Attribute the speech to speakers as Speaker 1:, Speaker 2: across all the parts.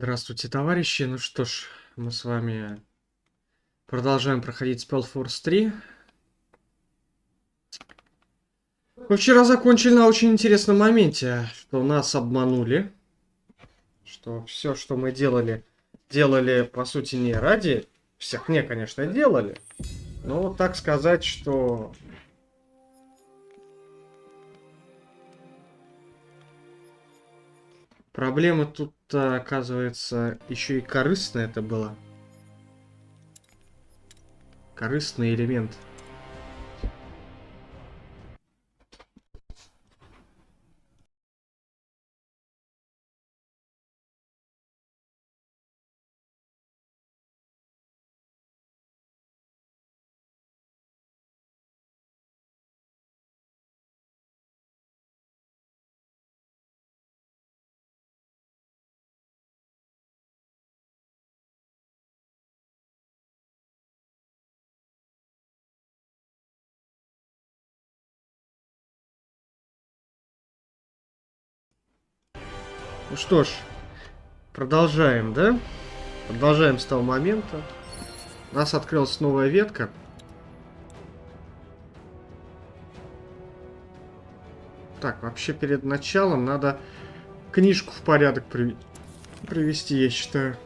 Speaker 1: Здравствуйте, товарищи. Ну что ж, мы с вами продолжаем проходить Spellforce 3. Мы вчера закончили на очень интересном моменте, что нас обманули. Что все, что мы делали, по сути, не ради всех. Не, конечно, делали. Но так сказать, что... Проблема тут, оказывается, еще и корыстная это была. Корыстный элемент. Ну что ж, продолжаем, да? Продолжаем с того момента. У нас открылась новая ветка. Так, вообще перед началом надо книжку в порядок привести, я считаю.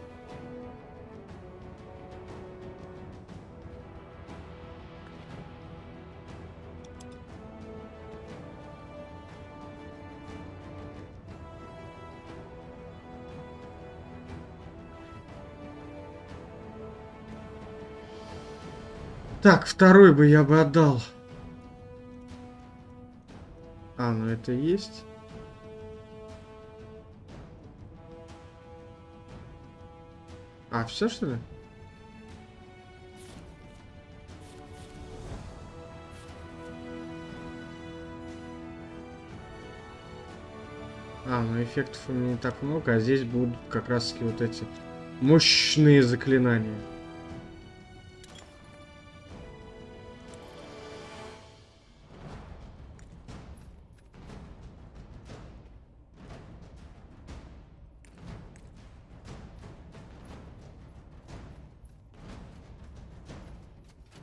Speaker 1: Так, второй бы я бы отдал. А, ну это есть. А, все что ли? А, ну эффектов у меня не так много, а здесь будут как раз таки вот эти мощные заклинания.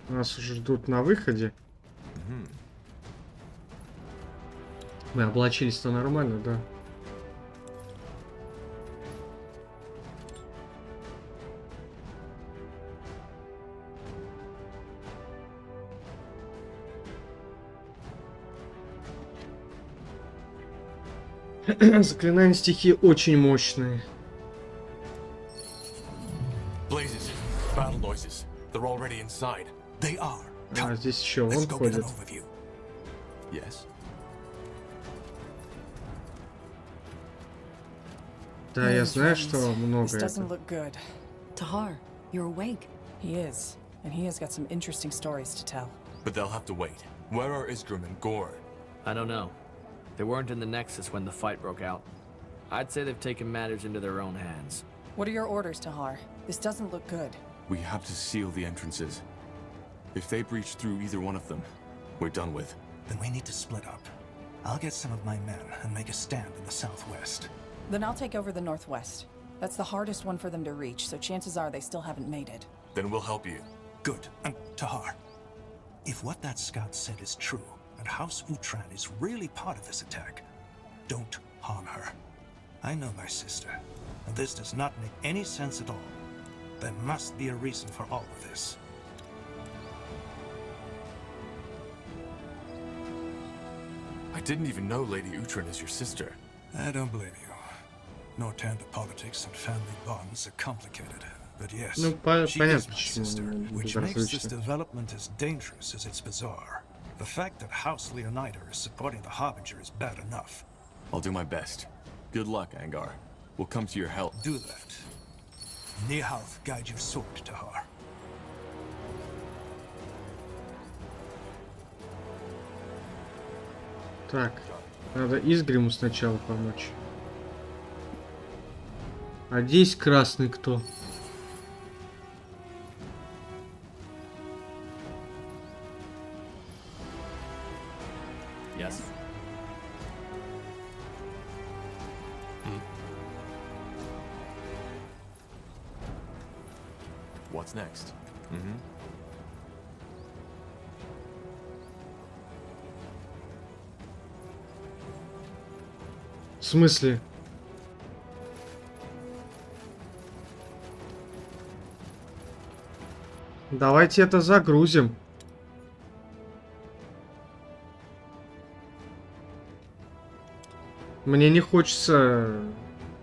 Speaker 1: Нас уже ждут на выходе. Мы облачились-то нормально, да. Заклинания стихии очень мощные.
Speaker 2: Blazes, battle noises. They're already inside.
Speaker 3: They are.
Speaker 1: А здесь еще
Speaker 3: Let's
Speaker 1: он
Speaker 3: go get an
Speaker 1: ходит.
Speaker 3: overview.
Speaker 2: Yes.
Speaker 1: Да, я знаю, что много
Speaker 4: This doesn't
Speaker 1: этого.
Speaker 4: look good.
Speaker 5: Tahar, you're awake.
Speaker 4: He is, and he has got some interesting stories to tell.
Speaker 2: But they'll have to wait. Where are Isgrim and Gore?
Speaker 6: I don't know. They weren't in the Nexus when the fight broke out. I'd say they've taken matters into their own hands.
Speaker 4: What are your orders, Tahar? This doesn't look good.
Speaker 2: We have to seal the entrances. If they breach through either one of them, we're done with.
Speaker 3: Then we need to split up. I'll get some of my men and make a stand in the southwest.
Speaker 4: Then I'll take over the northwest. That's the hardest one for them to reach, so chances are they still haven't made it.
Speaker 2: Then we'll help you.
Speaker 3: Good. And Tahar, if what that scout said is true, and House Utran is really part of this attack, don't harm her. I know my sister, and this does not make any sense at all. There must be a reason for all of this.
Speaker 2: I didn't even know Lady Utran is your sister.
Speaker 3: I don't blame you. Northander politics and family bonds are complicated. But yes,
Speaker 1: Ну,
Speaker 3: she
Speaker 1: понятно,
Speaker 3: is my sister,
Speaker 1: почему
Speaker 3: which makes this
Speaker 1: безразлично.
Speaker 3: development as dangerous as it's bizarre. The fact that House Leonider is supporting the Harbinger is bad enough.
Speaker 2: I'll do my best. Good luck, Angar. We'll come to your help.
Speaker 3: Do that. Nihalth guide your sword, Tahar.
Speaker 1: Так, надо Изгриму сначала помочь. А здесь красный кто?
Speaker 6: Yes.
Speaker 2: what's next. Mm-hmm.
Speaker 1: В смысле? Давайте это загрузим. Мне не хочется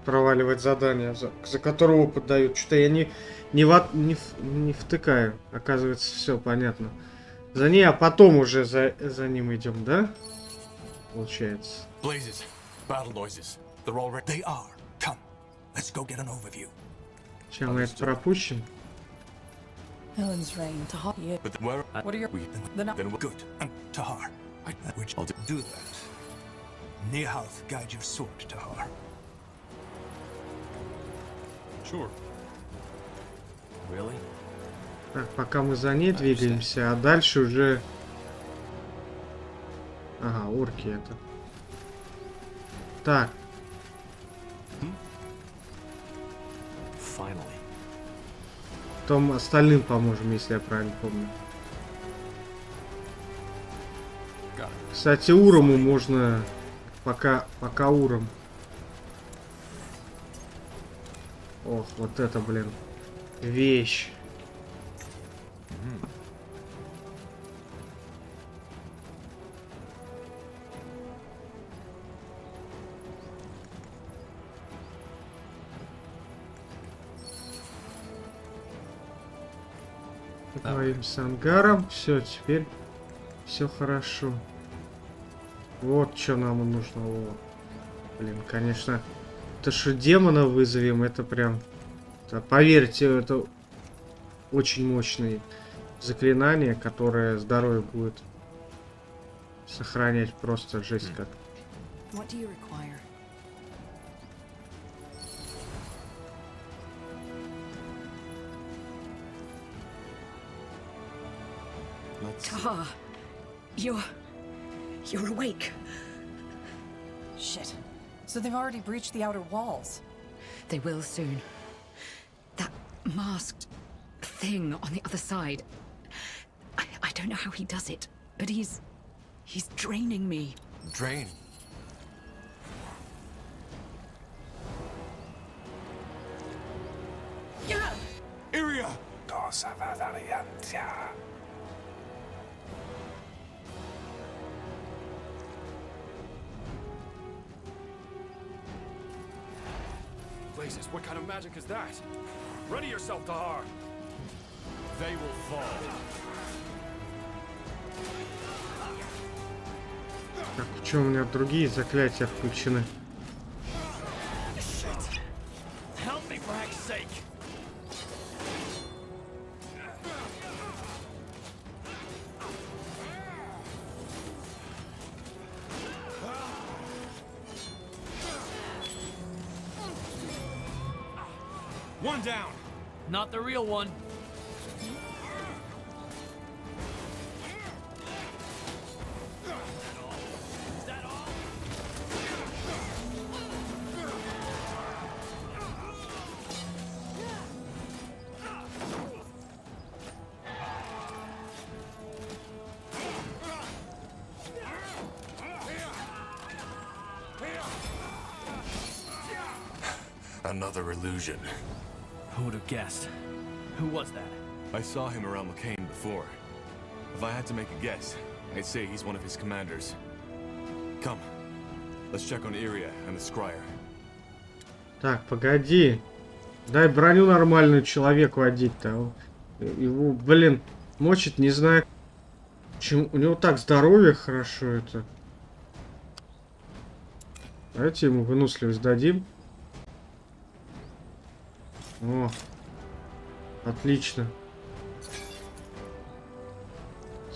Speaker 1: проваливать задание, за которое опыт дают. Что-то я не втыкаю. Оказывается, все понятно. За ней, а потом уже за ним идем, да? Получается.
Speaker 2: Blazes, battle noises. They're already.
Speaker 3: They are. Come, let's go get an overview.
Speaker 1: Чем мы это пропустим?
Speaker 4: Helen's reign to Hop. Yeah.
Speaker 2: But where?
Speaker 4: What are your...
Speaker 2: We
Speaker 4: The no-
Speaker 2: then we'll
Speaker 3: Good. And Tahar, which
Speaker 2: I'll
Speaker 3: do that. Nehalth, guide your sword, Tahar.
Speaker 2: Sure. Really?
Speaker 1: Так, пока мы за ней двигаемся, а дальше уже... Ага, орки это. Так,
Speaker 6: Finally.
Speaker 1: потом остальным поможем, если я правильно помню.
Speaker 2: Got it.
Speaker 1: Кстати, Урому можно... Пока Уром. Ох, вот это, блин. Вещь. Поговорим с ангаром. Все, теперь все хорошо. Вот что нам нужно. О, блин, конечно. Это что демона вызовем, это прям... Да, поверьте, это очень мощные заклинания, которые здоровье будет сохранять просто жесть как.
Speaker 5: What do you require?
Speaker 2: Let's see.
Speaker 5: Tahar, you're awake.
Speaker 4: Shit. So they've already breached the outer walls.
Speaker 5: They will soon. That masked thing on the other side. I don't know how he does it, but he's draining me.
Speaker 2: Drain. Iria!
Speaker 7: Blazes, what kind of magic is that? Ready yourself, Tahar! They will fall.
Speaker 1: Так, почему у меня другие заклятия включены?
Speaker 7: Help me for heck's sake! One down!
Speaker 6: Not the real one.
Speaker 7: Is that all?
Speaker 2: Another illusion.
Speaker 6: Who would have guessed? Who was that?
Speaker 2: I saw him around McCain before. If I had to make a guess, I'd say he's one of his commanders. Come, let's check on Iria and the Scryer.
Speaker 1: Так, погоди. Дай броню нормальную человеку одеть-то. Его, блин, мочит, не знаю. Почему. У него так здоровье хорошо это. Давайте ему выносливость дадим. О, отлично.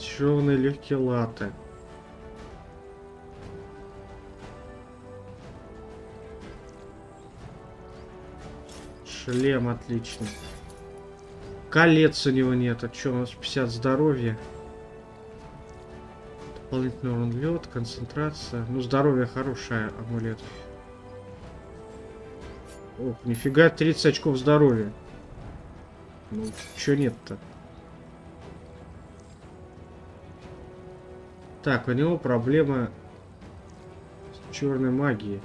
Speaker 1: Черные легкие латы. Шлем отлично. Колец у него нет. А что, у нас 50 здоровья? Дополнительный урон лед, концентрация. Ну, здоровье хорошее, амулет. Ох, нифига, 30 очков здоровья. Ну, чё нет-то? Так, у него проблема с черной магией.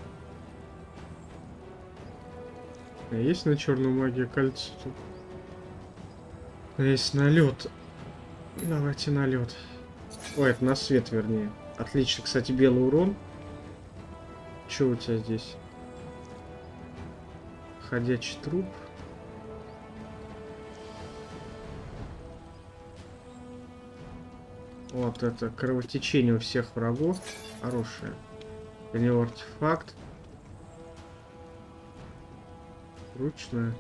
Speaker 1: А есть на черную магию кольцо? Есть на лед. Давайте на лед. Ой, это на свет, вернее. Отлично, кстати, белый урон. Что у тебя здесь? Ходячий труп. Вот это кровотечение у всех врагов. Хорошее. У него артефакт. Ручная.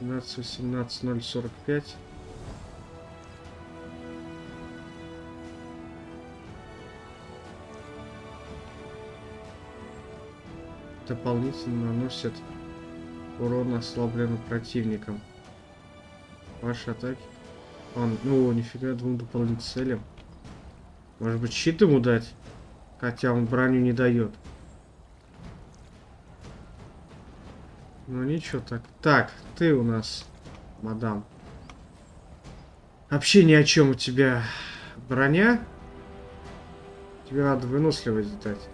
Speaker 1: 17-18-045. Дополнительно наносит урон ослабленным противникам. Ваши атаки. Ну, нифига, двум дополнительным целям. Может быть, щит ему дать? Хотя он броню не дает. Ну ничего так. Так, ты у нас, мадам. Вообще ни о чем у тебя броня. Тебе надо выносливость дать.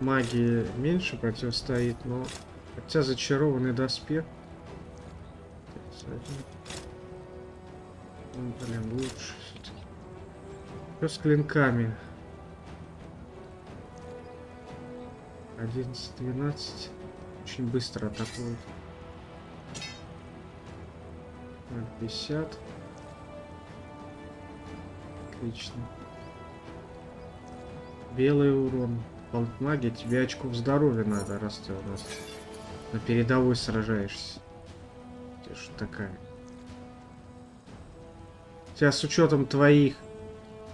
Speaker 1: Магии меньше противостоит, но хотя зачарованный доспех. Ну, блин, лучше все-таки. Что с клинками? 11-12. Очень быстро атакуют. 0,50. Отлично. Белый урон. Магия, тебе очков здоровья надо, раз ты у нас на передовой сражаешься. Ты что такая? Тебя с учетом твоих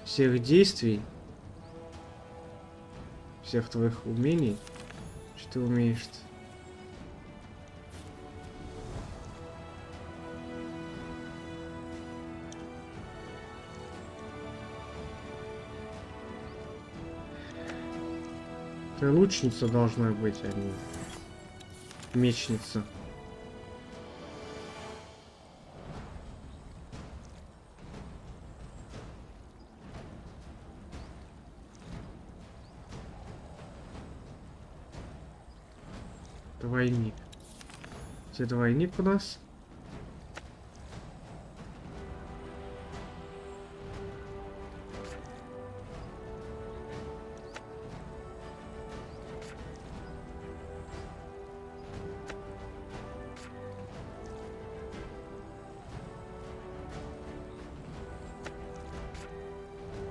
Speaker 1: всех действий, всех твоих умений, что ты умеешь-то? Ты лучница должна быть, а не мечница. Двойник. Где двойник у нас?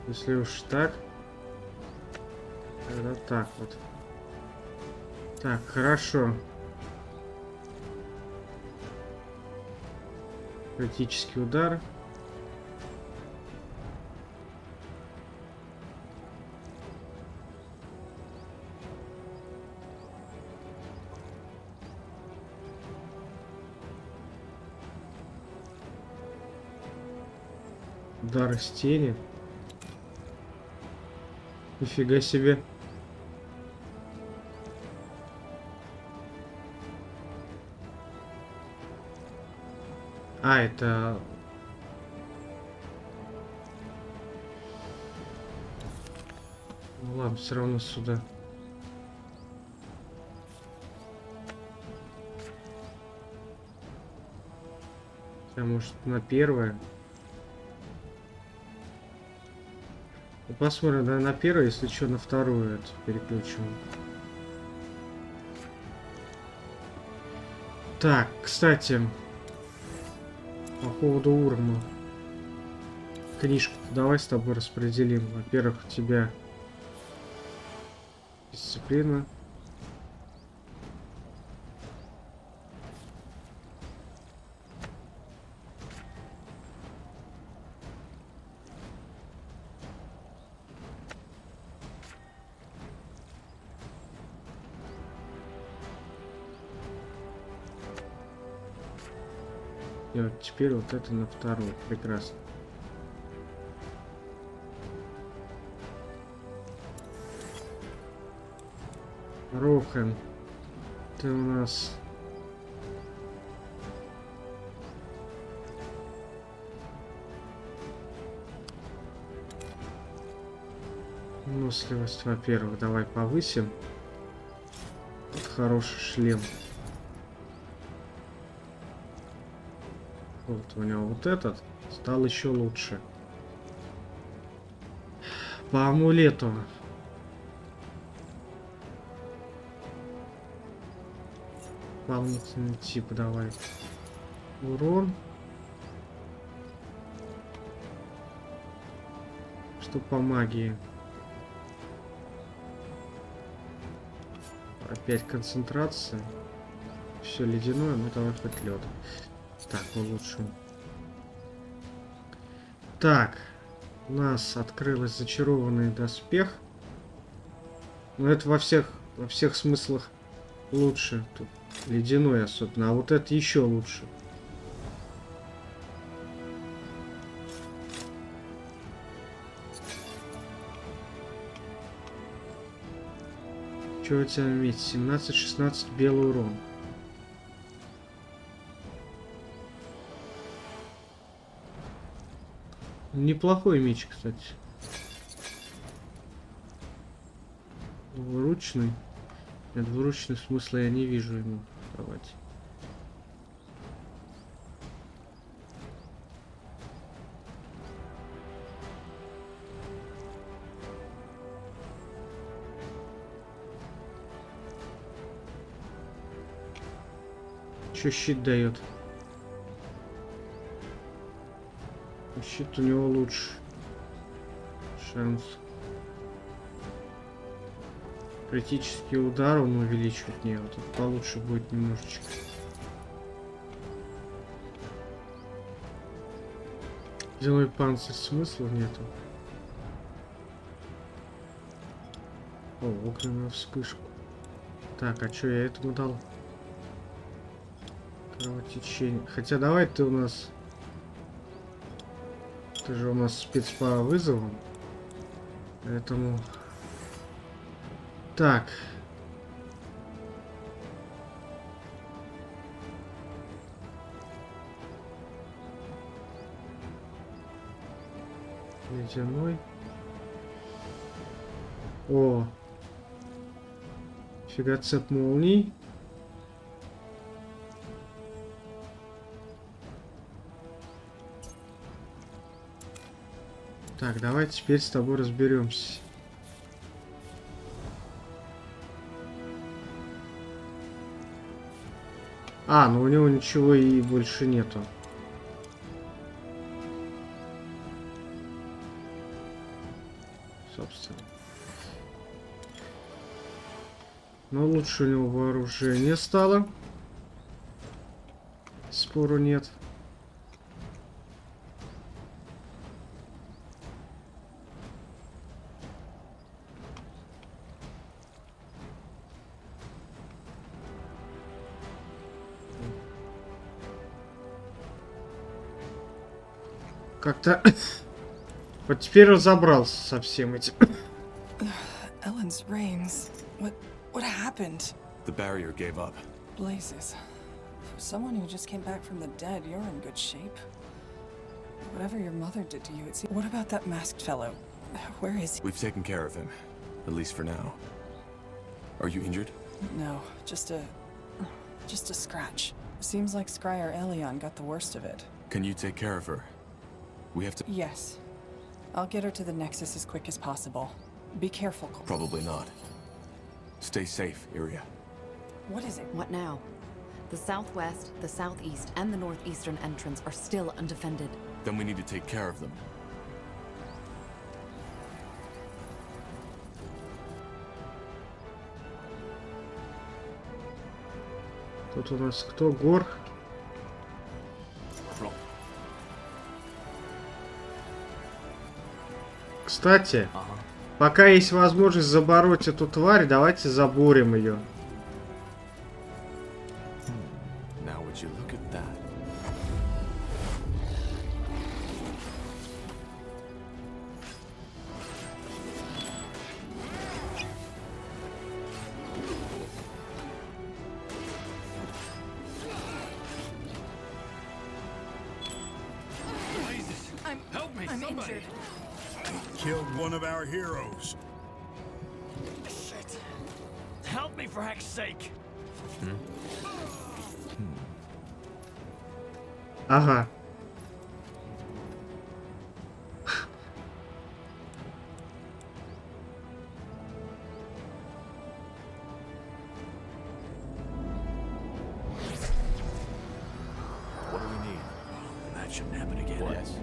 Speaker 1: Если уж так, тогда так вот. Так, хорошо. Критический удар. Удар из тени. Нифига себе. А, это... Ну ладно, все равно сюда. А может на первое? Ну, посмотрим, да, на первое, если что, на вторую это переключим. Так, кстати, по поводу уровня. Книжку давай с тобой распределим. Во-первых, у тебя дисциплина. И вот теперь вот это на второй. Прекрасно. Рохан. Ты у нас... Выносливость, во-первых, давай повысим. Вот хороший шлем. Вот у него вот этот стал еще лучше. По амулету. Дополнительный тип давай. Урон. Что по магии? Опять концентрация. Все ледяное, ну давай хоть лед. Так, улучшим. Так, у нас открылась зачарованный доспех. Но это во всех смыслах лучше. Тут ледяной особенно, а вот это еще лучше. Что у тебя иметь? 17-16 белый урон. Неплохой меч, кстати. Двуручный. Нет, двуручный смысла я не вижу ему давать. Что щит дает? Щит у него лучше. Шанс. Критический удар он увеличивает. Не, вот это получше будет немножечко. Ледяной панцирь смысла нету. О, огненную вспышку. Так, а что я этому дал? Кровотечение. Хотя давай ты у нас... Ты же у нас спец по вызовам. Поэтому... Так. Ледяной. О. Фига цеп молний. Так, давай теперь с тобой разберемся. А, ну у него ничего и больше нету. Собственно. Но лучше у него вооружение стало. Спору нет. Как-то... Вот теперь разобрался со всем этим.
Speaker 4: Ellen's reigns. What happened?
Speaker 2: The barrier gave up.
Speaker 4: Blazes. For someone who just came back from the dead, you're in good shape. Whatever your mother did to you, it seems... What about that masked fellow? Where is he?
Speaker 2: We've taken care of him, at least for now. Are you injured?
Speaker 4: No, just a scratch. Seems like Scryer Elion got the worst of it.
Speaker 2: Can you take care of her? We have to...
Speaker 4: Yes. I'll get her to the Nexus as quick as possible. Be careful.
Speaker 2: Probably not. Stay safe, Iria.
Speaker 4: What is it?
Speaker 5: What now? The southwest, the southeast, and the northeastern entrance are still undefended.
Speaker 2: Then we need to take care of them.
Speaker 1: Тут у нас кто? Гор? Кстати, пока есть возможность забороть эту тварь, давайте заборем ее.
Speaker 5: I'm injured.
Speaker 3: Killed one of our heroes.
Speaker 6: Shit. Help me for heck's sake.
Speaker 1: Ага.
Speaker 2: What do we need?
Speaker 6: That shouldn't happen again.
Speaker 2: Yes.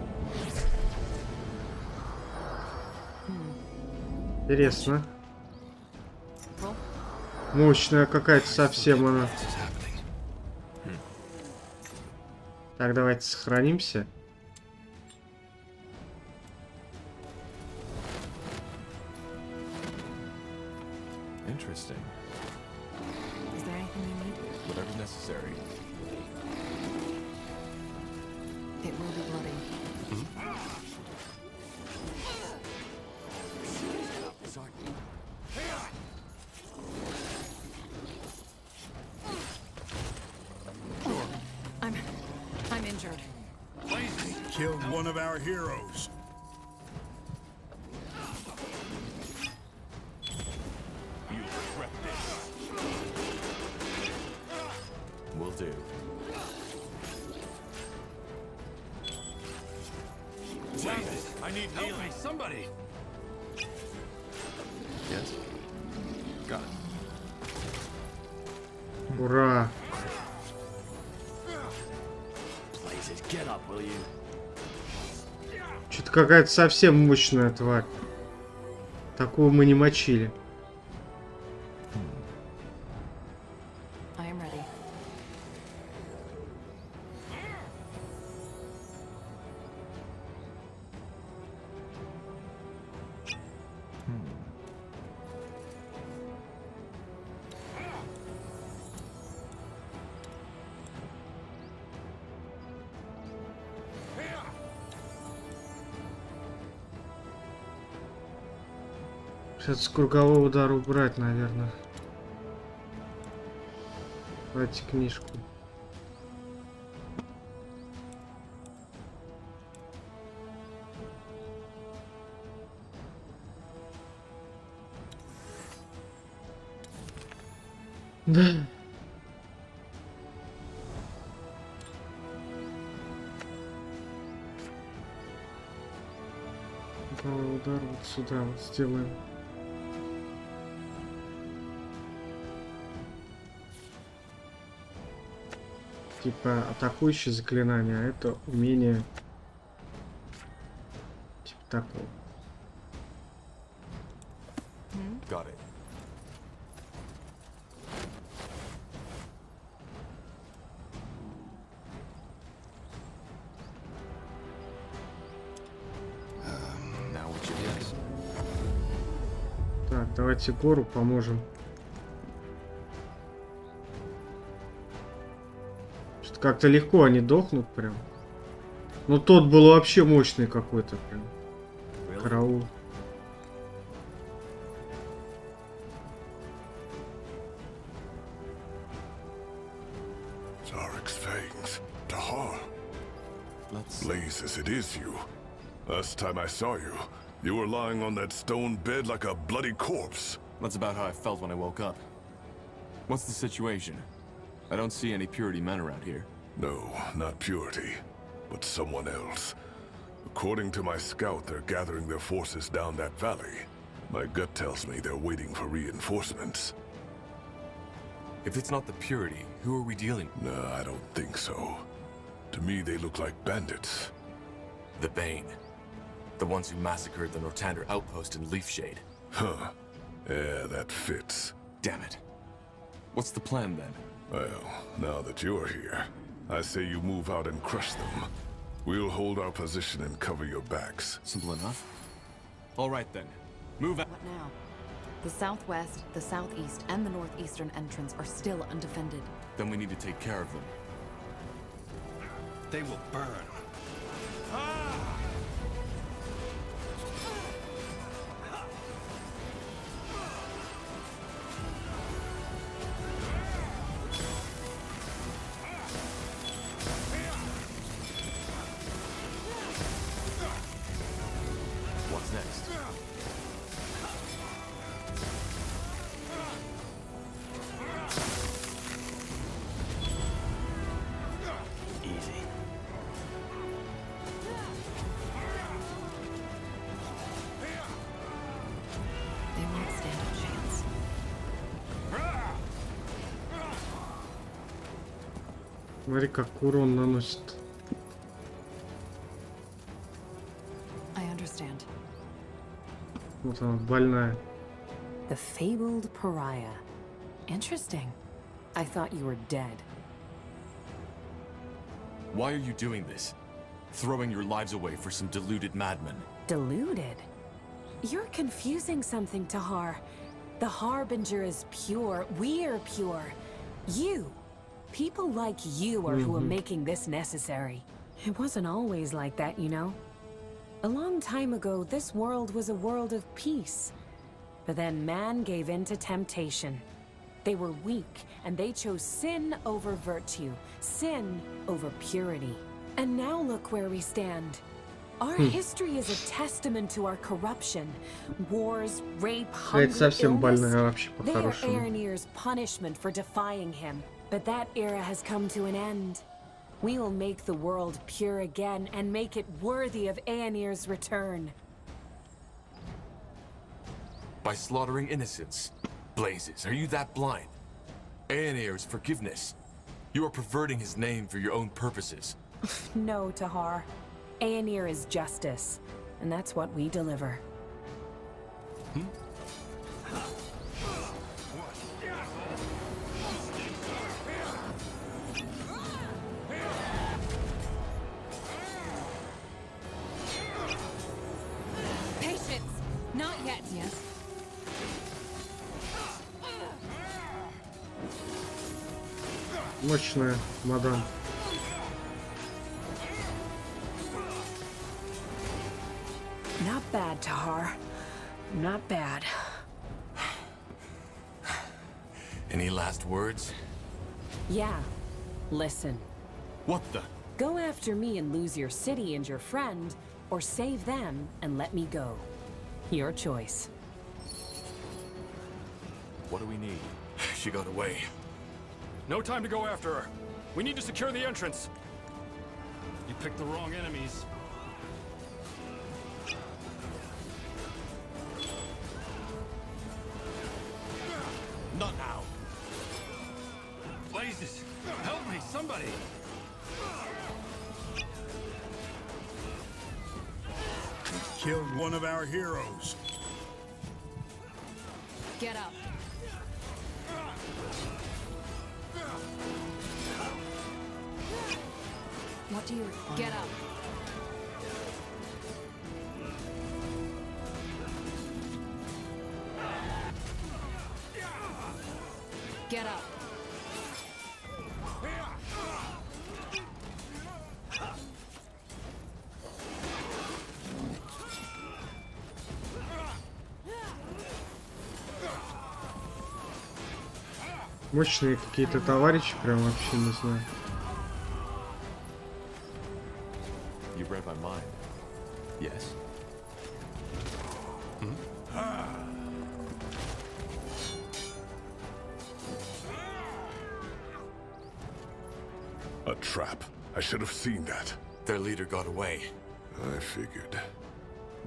Speaker 1: Интересно. Мощная какая-то совсем она. Так, давайте сохранимся.
Speaker 2: Interesting.
Speaker 4: Is there anything you need?
Speaker 2: Whatever's necessary.
Speaker 4: It will be bloody.
Speaker 5: I'm injured.
Speaker 3: Killed one of our heroes.
Speaker 2: You regret this. Will do.
Speaker 7: Jesus, I need help me, somebody.
Speaker 2: Yes. Got it.
Speaker 1: Ура!
Speaker 6: Blazes, get up, will you?
Speaker 1: Что-то какая-то совсем мощная тварь. Такую мы не мочили.
Speaker 4: I am ready.
Speaker 1: Сейчас с кругового удара убрать, наверное. Давайте книжку. Да. Круговой удар вот сюда вот сделаем. Типа атакующее заклинание, а это умение типа такого.
Speaker 2: Got it. Now what you guess?
Speaker 1: Так, давайте гору поможем. Что-то как-то легко они дохнут прям. Ну тот был вообще мощный какой-то прям. Караул.
Speaker 8: Zarek's fangs. Tahar.
Speaker 2: Let's
Speaker 8: Blazes, it is you. Last time I saw you, you were lying on that stone bed like a bloody corpse.
Speaker 2: That's about how I felt when I woke up. What's the situation? I don't see any Purity men around here.
Speaker 8: No, not Purity, but someone else. According to my scout, they're gathering their forces down that valley. My gut tells me they're waiting for reinforcements.
Speaker 2: If it's not the Purity, who are we dealing with?
Speaker 8: No, I don't think so. To me, they look like bandits.
Speaker 2: The Bane. The ones who massacred the Nortander outpost in Leafshade.
Speaker 8: Huh. Yeah, that fits.
Speaker 2: Damn it. What's the plan then?
Speaker 8: Well, now that you're here, I say you move out and crush them. We'll hold our position and cover your backs.
Speaker 2: Simple enough. All right then. Move out.
Speaker 9: What now? The southwest, the southeast, and the northeastern entrance are still undefended.
Speaker 2: Then we need to take care of them.
Speaker 3: They will burn.
Speaker 1: Смотри, как урон наносит.
Speaker 9: I understand.
Speaker 1: Вот она, больная.
Speaker 10: The fabled pariah. Interesting. I thought you were dead.
Speaker 2: Why are you doing this? Throwing your lives away for some deluded madman.
Speaker 10: Deluded? You're confusing something, Tahar. The Harbinger is pure. We're pure. You. People like you are who are making this necessary. It wasn't always like that, you know. A long time ago, this world was a world of peace. But then man gave in to temptation. They were weak, and they chose sin over virtue, sin over purity. And now look where we stand. Our history is a testament to our corruption. Wars, rape, hunger,
Speaker 1: совсем больная
Speaker 10: illness.
Speaker 1: вообще
Speaker 10: They are
Speaker 1: по-хорошему.
Speaker 10: Aeronir's punishment for defying him. But that era has come to an end. We will make the world pure again and make it worthy of Aeronir's return.
Speaker 2: By slaughtering innocents. Blazes, are you that blind? Aeonir's forgiveness. You are perverting his name for your own purposes.
Speaker 10: No, Tahar. Aenir is justice, and that's what we deliver.
Speaker 5: Patience! Not yet. Yes.
Speaker 1: Мощная, мадам.
Speaker 10: Not bad, Tahar. Not bad.
Speaker 2: Any last words?
Speaker 10: Yeah. Listen.
Speaker 2: What the?
Speaker 10: Go after me and lose your city and your friend, or save them and let me go. Your choice.
Speaker 2: What do we need? She got away.
Speaker 7: No time to go after her. We need to secure the entrance. You picked the wrong enemies. Not now. Blazes! Help me, somebody!
Speaker 11: Killed one of our heroes.
Speaker 5: Get up.
Speaker 9: What do you require?
Speaker 5: Get up. Get up.
Speaker 1: Мощные какие-то товарищи, прям вообще не знаю.
Speaker 2: You read my mind. Yes?
Speaker 8: A trap. I should have seen that.
Speaker 2: Their leader got away.
Speaker 8: I figured.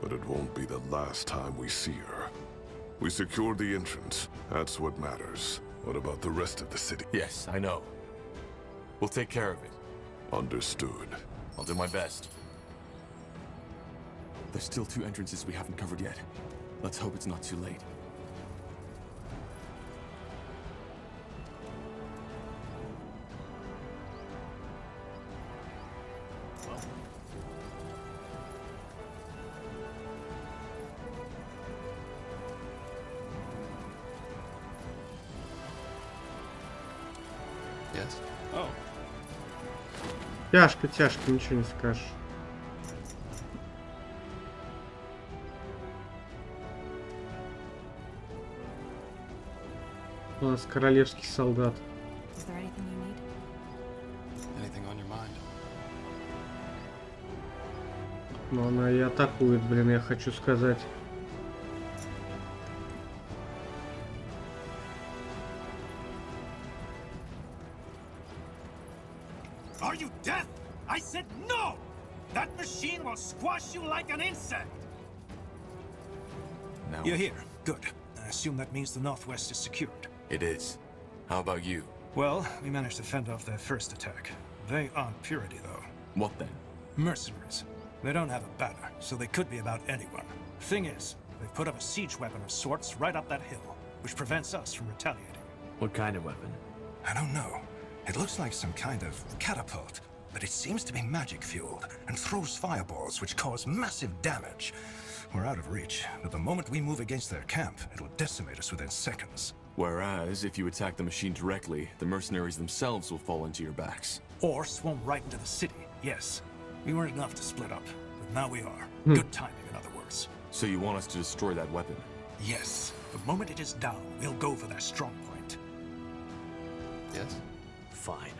Speaker 8: But it won't be the last time we see her. We secured the entrance. That's what matters. What about the rest of the city?
Speaker 2: Yes, I know. We'll take care of it.
Speaker 8: Understood.
Speaker 2: I'll do my best. There's still 2 entrances we haven't covered yet. Let's hope it's not too late.
Speaker 7: Yes. Oh.
Speaker 1: Тяжко, тяжко, ничего не скажешь. У нас королевский солдат.
Speaker 9: Is there anything you need?
Speaker 7: Anything on your mind?
Speaker 1: Но она и атакует, блин, я хочу сказать.
Speaker 3: Are you deaf? I said no! That machine will squash you like an insect!
Speaker 2: Now
Speaker 3: You're here. Good. I assume that means the Northwest is secured.
Speaker 2: it is. How about you?
Speaker 3: Well, we managed to fend off their first attack. They aren't purity, though.
Speaker 2: What then?
Speaker 3: Mercenaries. They don't have a banner, so they could be about anyone. Thing is, they've put up a siege weapon of sorts right up that hill, which prevents us from retaliating.
Speaker 6: What kind of weapon?
Speaker 3: I don't know. It looks like some kind of catapult, but it seems to be magic-fueled and throws fireballs which cause massive damage. We're out of reach, but the moment we move against their camp, it'll decimate us within seconds.
Speaker 2: Whereas, if you attack the machine directly, the mercenaries themselves will fall into your backs.
Speaker 3: Or swarm right into the city, yes. We weren't enough to split up, but now we are. Good timing, in other words.
Speaker 2: So you want us to destroy that weapon?
Speaker 3: Yes. The moment it is down, we'll go for their strong point.
Speaker 6: Yes? Fine.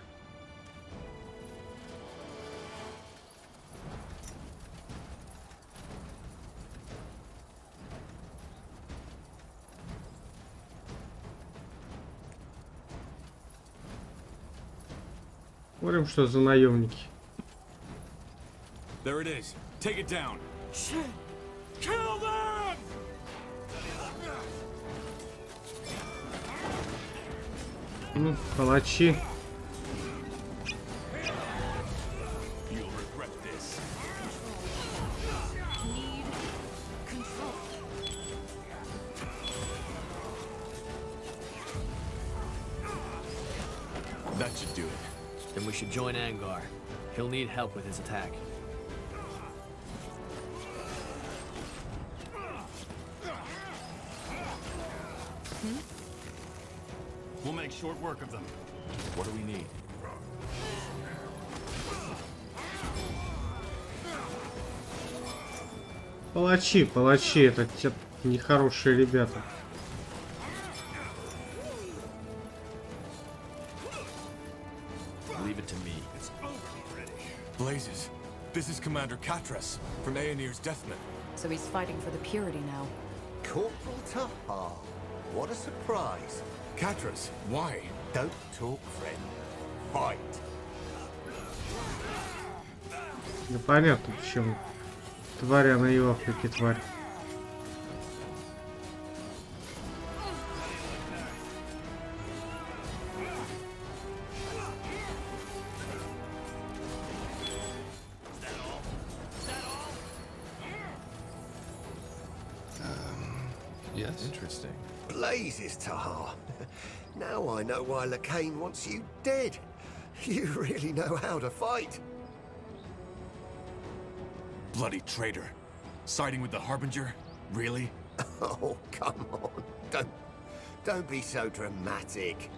Speaker 1: Смотрим, что за наемники.
Speaker 2: There it is. Take it down.
Speaker 7: Shit! Kill them!
Speaker 1: Ну, палачи.
Speaker 2: You'll regret this.
Speaker 5: Need control.
Speaker 2: That should do it.
Speaker 6: Then we should join Angar. He'll need help with his attack.
Speaker 7: We'll make short work of them.
Speaker 2: What do we need?
Speaker 1: Палачи, палачи, это те нехорошие ребята.
Speaker 6: Leave it to me.
Speaker 2: Blazes. This is Commander Katras from Aenir's Deathman.
Speaker 9: So he's fighting for the purity now.
Speaker 12: Corporal Tahar. What a surprise.
Speaker 2: Katras, why?
Speaker 12: Don't talk, friend. Fight.
Speaker 1: Да понятно почему. Тварь, она и в Африке тварь.
Speaker 2: Yes. Interesting.
Speaker 12: Blazes, Tahar. Now I know why Lacane wants you dead. You really know how to fight.
Speaker 2: Bloody traitor. Siding with the Harbinger? Really?
Speaker 12: Oh, come on. Don't be so dramatic.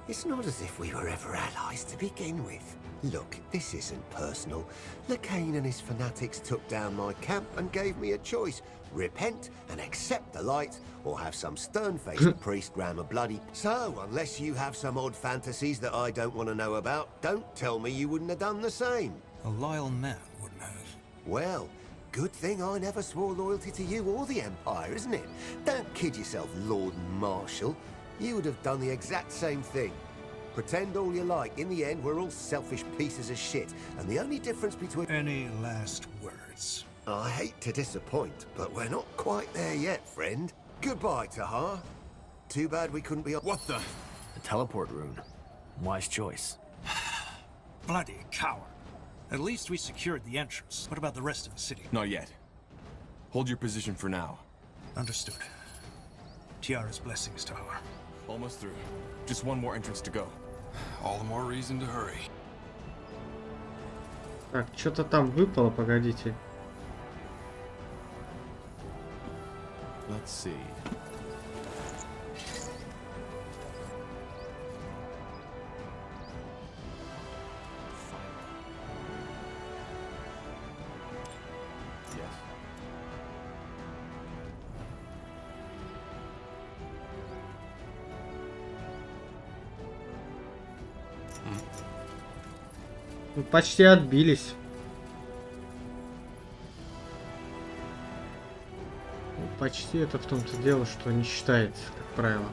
Speaker 12: It's not as if we were ever allies to begin with. Look, this isn't personal. Lacane and his fanatics took down my camp and gave me a choice. Repent and accept the light, or have some stern-faced priest ram a bloody... So, unless you have some odd fantasies that I don't want to know about, don't tell me you wouldn't have done the same.
Speaker 3: A loyal man wouldn't have.
Speaker 12: Well, good thing I never swore loyalty to you or the Empire, isn't it? Don't kid yourself, Lord Marshal. You would have done the exact same thing. Pretend all you like. In the end, we're all selfish pieces of shit. And the only difference between...
Speaker 3: Any last words?
Speaker 12: I hate to disappoint, but we're not quite there yet, friend. Goodbye, Tahar. Too bad we couldn't be...
Speaker 2: What the?
Speaker 6: The teleport rune. Wise choice.
Speaker 3: Bloody coward. At least we secured the entrance. What about the rest of the city?
Speaker 2: Not yet. Hold your position for now.
Speaker 3: Understood. Tiara's blessings, Tahar.
Speaker 2: Almost through. Just one more entrance to go.
Speaker 7: All the more reason to hurry.
Speaker 1: Так, что-то там выпало, погодите.
Speaker 2: Let's see. Yes.
Speaker 1: Ну, почти отбились. Ну, почти это в том-то дело, что не считается, как правило.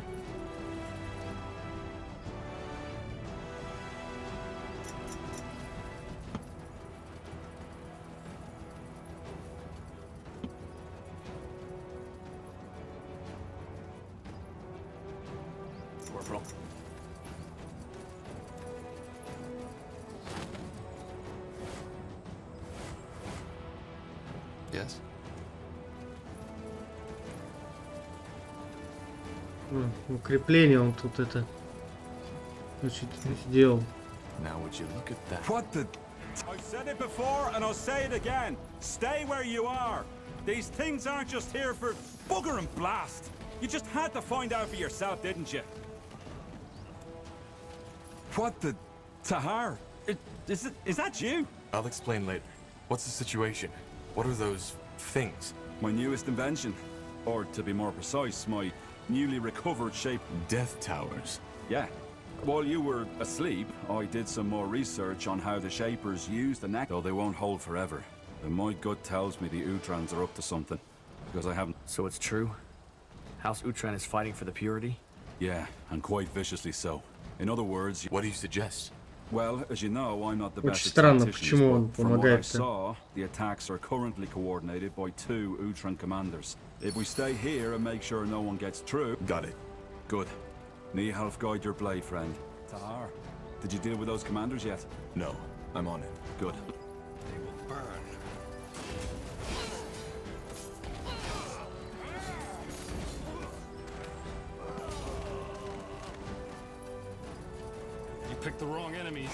Speaker 2: Yes?
Speaker 1: Укрепление он тут это значит сделал.
Speaker 2: Now would you look at that?
Speaker 11: What the? I've said it before and I'll say it again. Stay where you are. These things aren't just here for bugger and blast. You just had to find out for yourself, didn't you? What the? Tahar? Is that you?
Speaker 2: I'll explain later. What's the situation? What are those things?
Speaker 11: My newest invention. Or to be more precise, my newly recovered shape.
Speaker 2: Death towers.
Speaker 11: Yeah. While you were asleep, I did some more research on how the Shapers use the neck. Though they won't hold forever. And my gut tells me the Utrans are up to something. Because I haven't...
Speaker 6: So it's true? House Utran is fighting for the purity?
Speaker 11: Yeah, and quite viciously so. In other words...
Speaker 2: What do you suggest?
Speaker 11: Well, as you know, I'm not the
Speaker 1: Очень
Speaker 11: best at
Speaker 1: странно,
Speaker 11: tacticians,
Speaker 1: почему он
Speaker 11: but from what I
Speaker 1: помогает-то.
Speaker 11: saw, the attacks are currently coordinated by 2 Utran commanders. If we stay here and make sure no one gets through...
Speaker 2: Got it.
Speaker 11: Good. Nihalf, guide your blade, friend. Tahar, did you deal with those commanders yet?
Speaker 2: No, I'm on it.
Speaker 11: Good.
Speaker 12: They will burn.
Speaker 7: You picked the wrong enemies.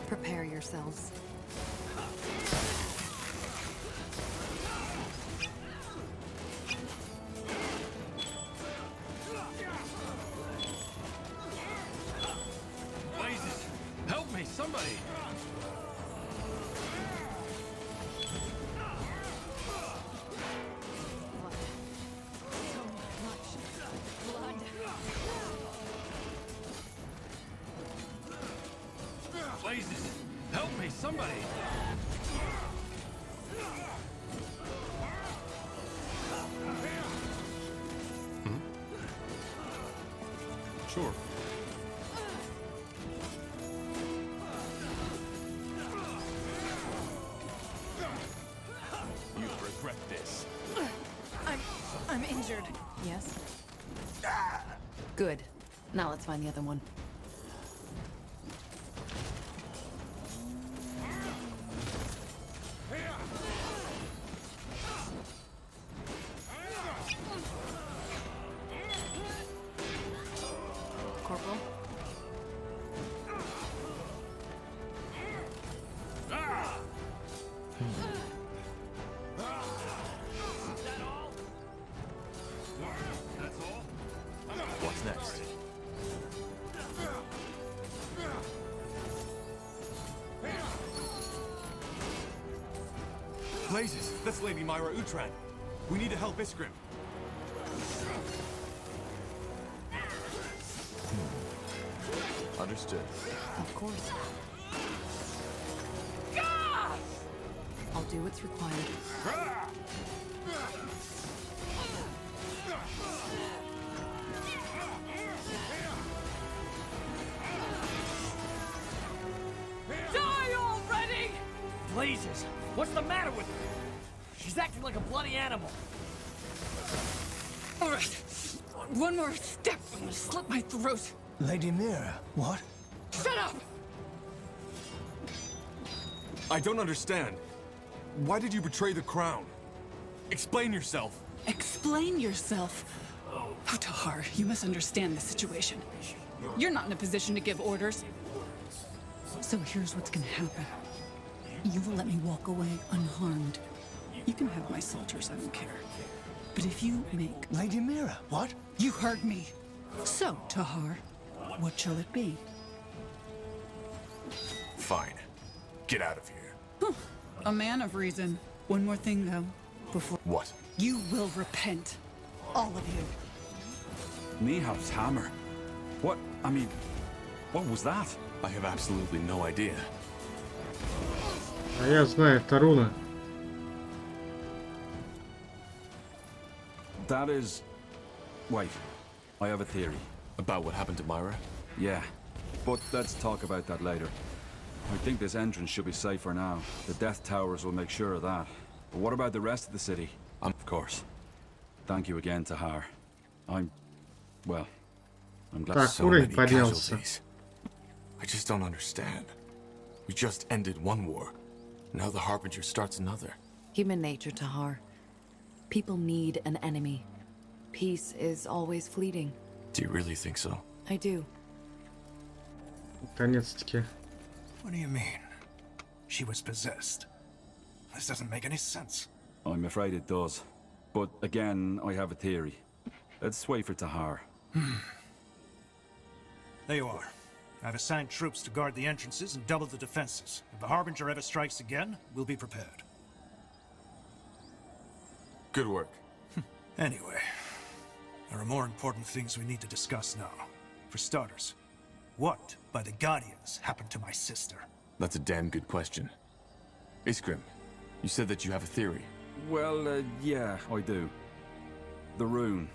Speaker 9: Prepare yourselves.
Speaker 7: Blazes! Help me, somebody! Blazes! Help me, somebody!
Speaker 2: Sure.
Speaker 7: You regret this.
Speaker 4: I'm injured.
Speaker 9: Yes? Good. Now let's find the other one. Corporal?
Speaker 2: What's next? Blazes! That's Lady Myra Utran. We need to help Iskrim. Understood.
Speaker 9: Of course. I'll do what's required.
Speaker 6: Die already! Blazes! What's the matter with her? She's acting like a bloody animal.
Speaker 4: All right. One more step, I'm gonna slit my throat.
Speaker 3: Lady Mira, what?
Speaker 4: Shut up!
Speaker 2: I don't understand. Why did you betray the crown? Explain yourself.
Speaker 4: Explain yourself. Oh, Tahar, you must understand the situation. You're not in a position to give orders. So here's what's gonna happen. You will let me walk away unharmed. You can have my soldiers, I don't care. But if you make...
Speaker 3: Lady Mira, what?
Speaker 4: You heard me. So, Tahar, what shall it be?
Speaker 2: Fine. Get out of here.
Speaker 4: A man of reason. One more thing, though, before...
Speaker 2: What?
Speaker 4: You will repent. All of you.
Speaker 11: Nihalf's hammer. What? I mean, what was that?
Speaker 2: I have absolutely no idea.
Speaker 1: А я знаю, это руна.
Speaker 11: That is... Wait. I have a theory.
Speaker 2: About what happened to Myra?
Speaker 11: Yeah. But let's talk about that later. I think this entrance should be safe for now. The Death Towers will make sure of that. But what about the rest of the city? Of course. Thank you again, Tahar. I'm glad.
Speaker 1: Так,
Speaker 2: So
Speaker 1: уровень
Speaker 2: many
Speaker 1: поднялся.
Speaker 2: casualties. I just don't understand. We just ended one war. Now the Harbinger starts another.
Speaker 9: Human nature, Tahar. People need an enemy. Peace is always fleeting.
Speaker 2: Do you really think so?
Speaker 9: I do.
Speaker 1: Наконец-таки.
Speaker 3: What do you mean? She was possessed. This doesn't make any sense.
Speaker 11: I'm afraid it does. But again, I have a theory. Let's wait for Tahar.
Speaker 3: There you are. I've assigned troops to guard the entrances and double the defenses. If the Harbinger ever strikes again, we'll be prepared.
Speaker 2: Good work.
Speaker 3: Anyway, there are more important things we need to discuss now. For starters, what, by the Guardians, happened to my sister?
Speaker 2: That's a damn good question. Iskrim, you said that you have a theory.
Speaker 11: Well, yeah, I do. The rune.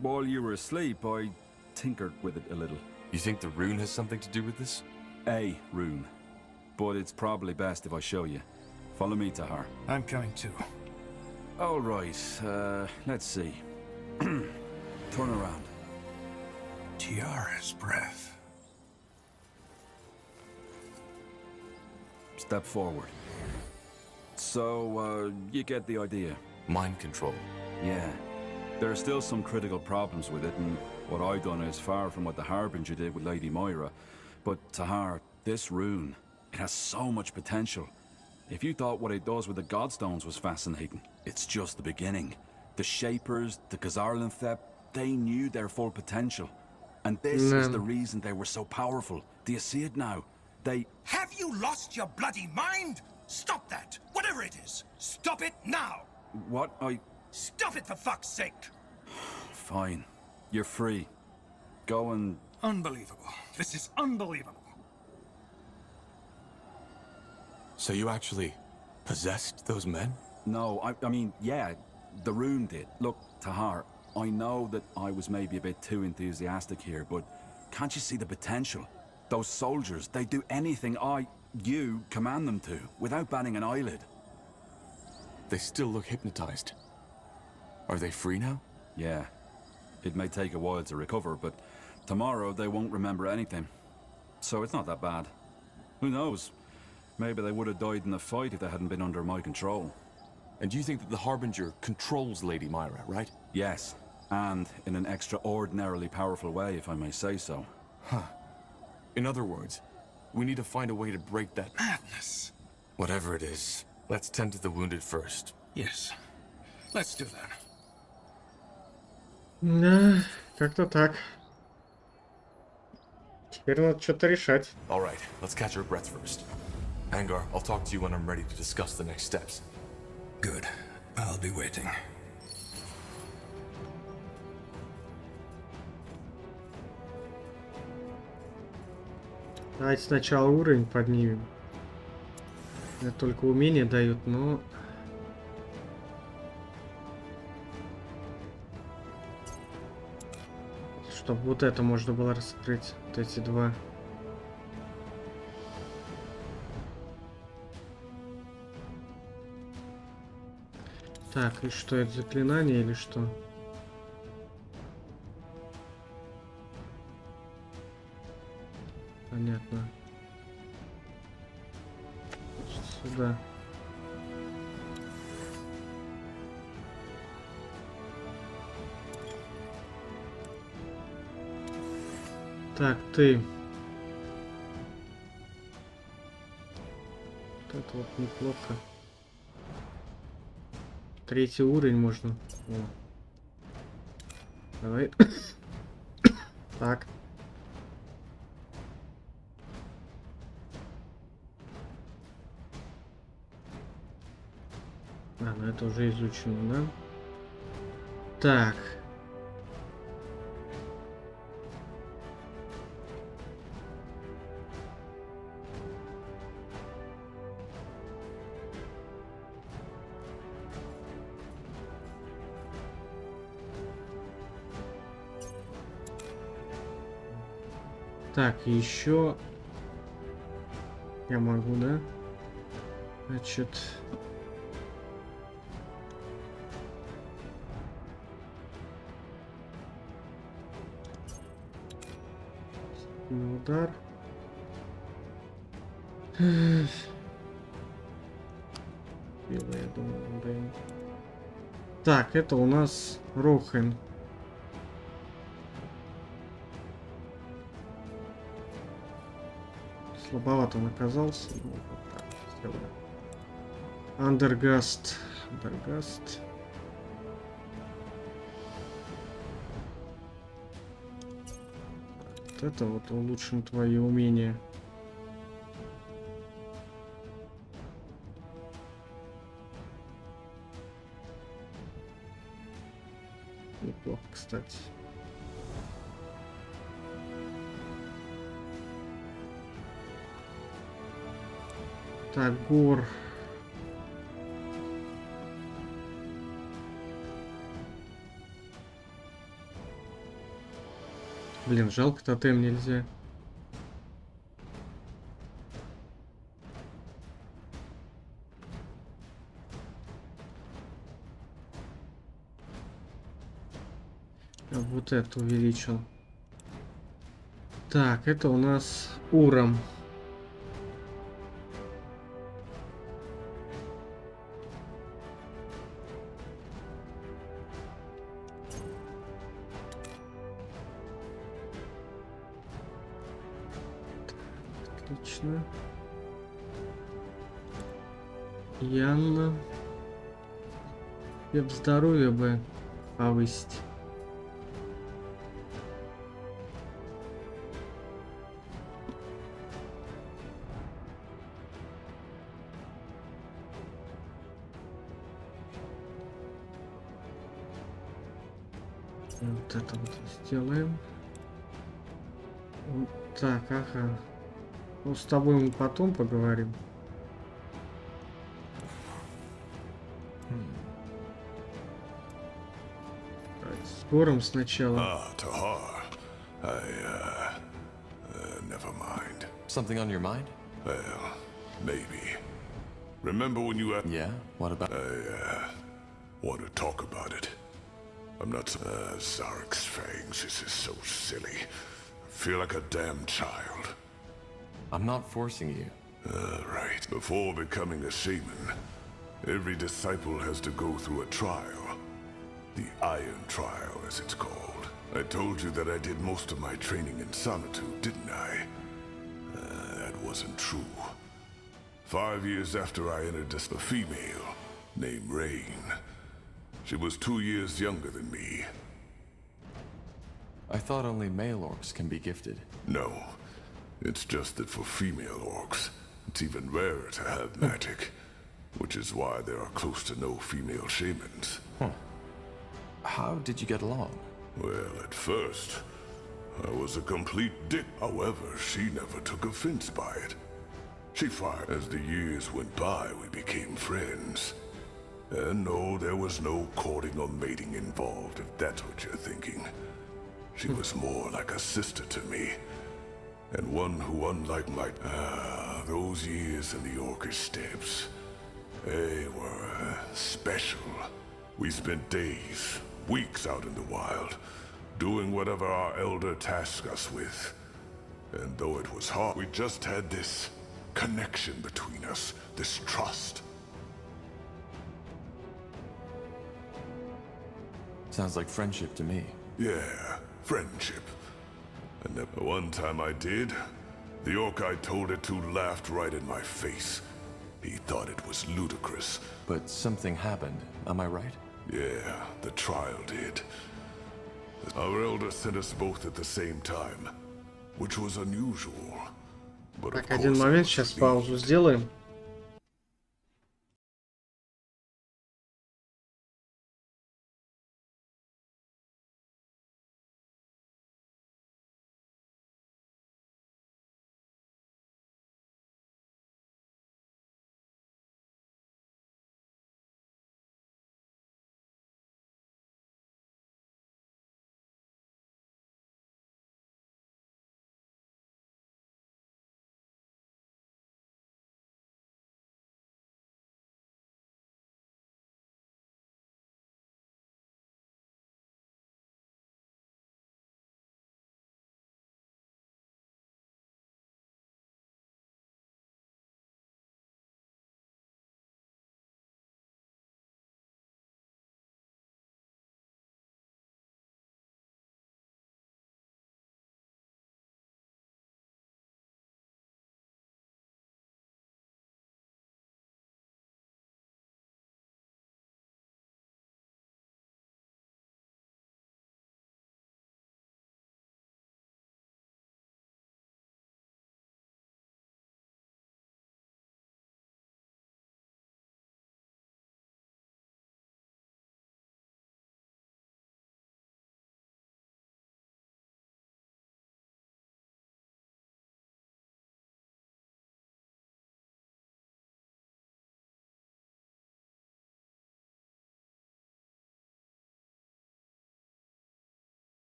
Speaker 11: While you were asleep, I tinkered with it a little.
Speaker 2: You think the rune has something to do with this?
Speaker 11: A rune. But it's probably best if I show you. Follow me, Tahar.
Speaker 3: I'm coming too.
Speaker 11: All right, let's see. Turn around.
Speaker 3: Tiara's breath.
Speaker 11: Step forward. So, you get the idea.
Speaker 2: Mind control.
Speaker 11: Yeah. There are still some critical problems with it, and what I've done is far from what the Harbinger did with Lady Moira. But Tahar, this rune, it has so much potential. If you thought what it does with the Godstones was fascinating, it's just the beginning. The Shapers, the Khazarlanthep, they knew their full potential. And this is the reason they were so powerful. Do you see it now? They...
Speaker 3: Have you lost your bloody mind? Stop that! Whatever it is! Stop it now!
Speaker 11: What?
Speaker 3: Stop it for fuck's sake!
Speaker 11: Fine. You're free. Go and...
Speaker 3: Unbelievable. This is unbelievable.
Speaker 2: So you actually possessed those men?
Speaker 11: No, I mean, yeah, the rune did. Look, Tahar, I know that I was maybe a bit too enthusiastic here, but can't you see the potential? Those soldiers, they do anything you command them to, without batting an eyelid.
Speaker 2: They still look hypnotized. Are they free now?
Speaker 11: Yeah. It may take a while to recover, but tomorrow they won't remember anything. So it's not that bad. Who knows? Maybe they would have died in the fight if they hadn't been under my control.
Speaker 2: And you think that the Harbinger controls Lady Moira, right?
Speaker 11: Yes. And in an extraordinarily powerful way, if I may say so.
Speaker 2: Huh. In other words, we need to find a way to break that...
Speaker 3: Madness.
Speaker 2: Whatever it is, let's tend to the wounded first.
Speaker 3: Yes. Let's do that.
Speaker 1: Да, как-то так. Теперь надо что-то решать.
Speaker 2: All right, let's catch our breath first. Angar, I'll talk to you when I'm ready to discuss the next steps.
Speaker 3: Good. I'll be waiting.
Speaker 1: Давайте сначала уровень поднимем. Это только умения дают, но... Чтобы вот это можно было раскрыть. Вот эти два. Так, и что это, заклинание или что? Понятно. Сюда. Так, ты. Вот это вот неплохо. Третий уровень можно. О. Давай. Так. Ну это уже изучено, да? Так. Так, еще я могу, да? Значит, удар. Белый, я думаю, блин. Так, это у нас Рохен. Слабовато он оказался. Ну, вот так сделаем. Андергаст. Андергаст. Вот это вот улучшим твои умения. Неплохо, кстати. Так, гор. Блин, жалко, тотем нельзя. Вот это увеличил. Так, это у нас Уром. Отлично. Янна. Я бы здоровье бы повысить. Вот это вот сделаем. Так, ага. Ну, с тобой мы потом поговорим. Давайте с Гором сначала.
Speaker 8: Ah, Tahar. Never mind.
Speaker 2: Something on your mind?
Speaker 8: Well, maybe. Remember when you...
Speaker 2: Yeah? What about...
Speaker 8: I want to talk about it. I'm not... Zarek's fangs, this is so silly. I feel like a damn child.
Speaker 2: I'm not forcing you.
Speaker 8: Right. Before becoming a shaman, every disciple has to go through a trial. The Iron Trial, as it's called. I told you that I did most of my training in solitude, didn't I? That wasn't true. 5 years after I entered a female named Rain. She was 2 years younger than me.
Speaker 2: I thought only male orcs can be gifted.
Speaker 8: No. It's just that for female orcs, it's even rarer to have magic. Which is why there are close to no female shamans.
Speaker 2: Huh. How did you get along?
Speaker 8: Well, at first, I was a complete dick. However, she never took offense by it. She fired. As the years went by, we became friends. And no, there was no courting or mating involved, if that's what you're thinking. She was more like a sister to me. And one who, unlike my... those years in the Orcish steppes, they were special. We spent days, weeks out in the wild, doing whatever our elder tasked us with. And though it was hard, we just had this connection between us, this trust.
Speaker 2: Sounds like friendship to me.
Speaker 8: Yeah, friendship. And the one time I did, the orc I told it to laughed right in my face. He thought it was ludicrous.
Speaker 2: But something happened, am I right?
Speaker 8: Yeah, the trial did. Our elder sent us both at the same time, which was unusual. But
Speaker 1: Так, один момент, сейчас паузу сделаем.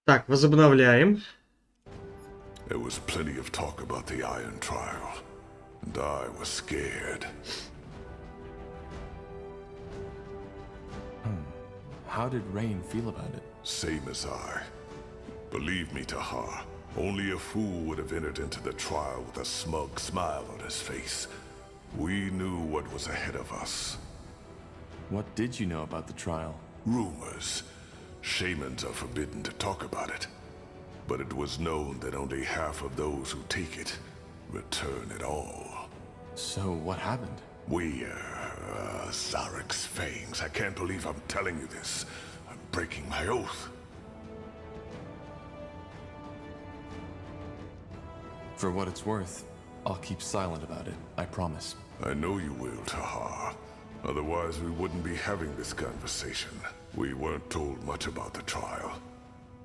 Speaker 1: Так, возобновляем.
Speaker 8: There was plenty of talk about the Iron Trial, and I was scared.
Speaker 2: How did Rain feel about it?
Speaker 8: Same as I. Believe me, Tahar, only a fool would have entered into the trial with a smug smile on his face. We knew what was ahead of us.
Speaker 2: What did you know about the trial?
Speaker 8: Rumors. Shamans are forbidden to talk about it. But it was known that only half of those who take it return at all.
Speaker 2: So what happened?
Speaker 8: We, Zarek's fangs. I can't believe I'm telling you this. I'm breaking my oath.
Speaker 2: For what it's worth, I'll keep silent about it, I promise.
Speaker 8: I know you will, Tahar. Otherwise, we wouldn't be having this conversation. We weren't told much about the trial.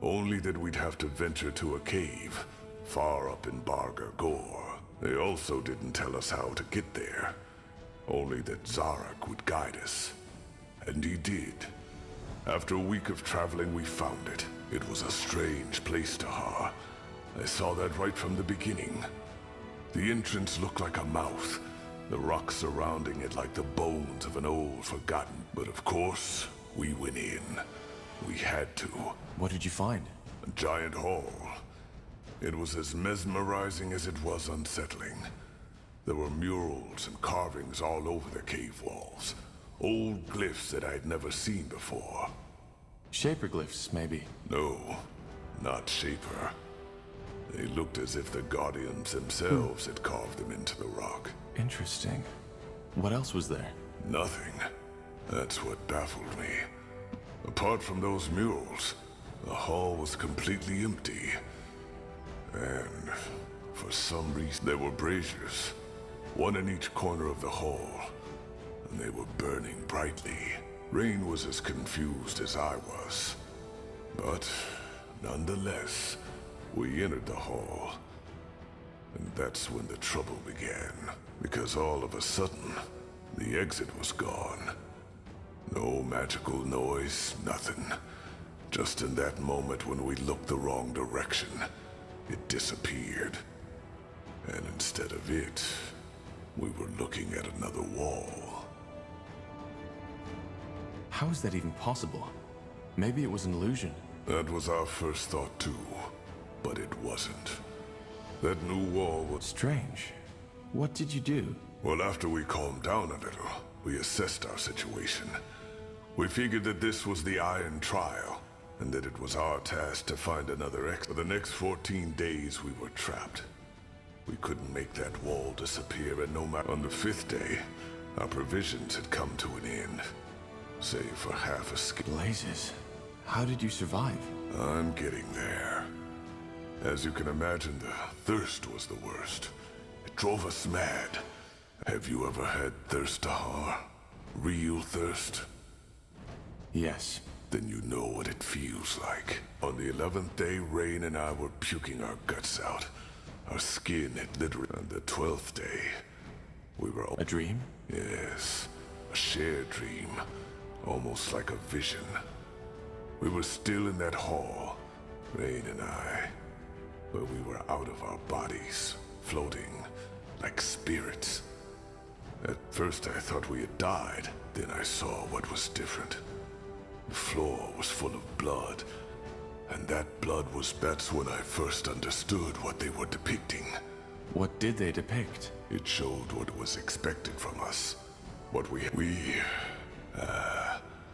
Speaker 8: Only that we'd have to venture to a cave, far up in Barga Gore. They also didn't tell us how to get there. Only that Zarek would guide us. And he did. After a week of traveling, we found it. It was a strange place, Tahar. I saw that right from the beginning. The entrance looked like a mouth. The rocks surrounding it like the bones of an old forgotten. But of course, we went in. We had to.
Speaker 2: What did you find?
Speaker 8: A giant hall. It was as mesmerizing as it was unsettling. There were murals and carvings all over the cave walls. Old glyphs that I'd never seen before.
Speaker 2: Shaper glyphs, maybe?
Speaker 8: No, not Shaper. They looked as if the Guardians themselves had carved them into the rock.
Speaker 2: Interesting. What else was there?
Speaker 8: Nothing. That's what baffled me. Apart from those murals, the hall was completely empty. And for some reason, there were braziers, one in each corner of the hall, and they were burning brightly. Rain was as confused as I was. But nonetheless, we entered the hall. And that's when the trouble began. Because all of a sudden, the exit was gone. No magical noise, nothing. Just in that moment when we looked the wrong direction, it disappeared. And instead of it, we were looking at another wall.
Speaker 2: How is that even possible? Maybe it was an illusion.
Speaker 8: That was our first thought too, but it wasn't. That new wall was
Speaker 2: strange. What did you do?
Speaker 8: Well, after we calmed down a little, we assessed our situation. We figured that this was the Iron Trial, and that it was our task to find another exit. For the next 14 days, we were trapped. We couldn't make that wall disappear, and no matter on the 5th day, our provisions had come to an end. Save for half a skip.
Speaker 2: Blazes. How did you survive?
Speaker 8: I'm getting there. As you can imagine, the thirst was the worst. It drove us mad. Have you ever had thirst, Tahar? Real thirst?
Speaker 2: Yes.
Speaker 8: Then you know what it feels like. On the 11th day, Rain and I were puking our guts out. Our skin had literally... On the 12th day, we were...
Speaker 2: A dream?
Speaker 8: Yes. A shared dream. Almost like a vision. We were still in that hall, Rain and I. But we were out of our bodies, floating like spirits. At first I thought we had died. Then I saw what was different. The floor was full of blood. And that blood was... That's when I first understood what they were depicting.
Speaker 2: What did they depict?
Speaker 8: It showed what was expected from us. What we...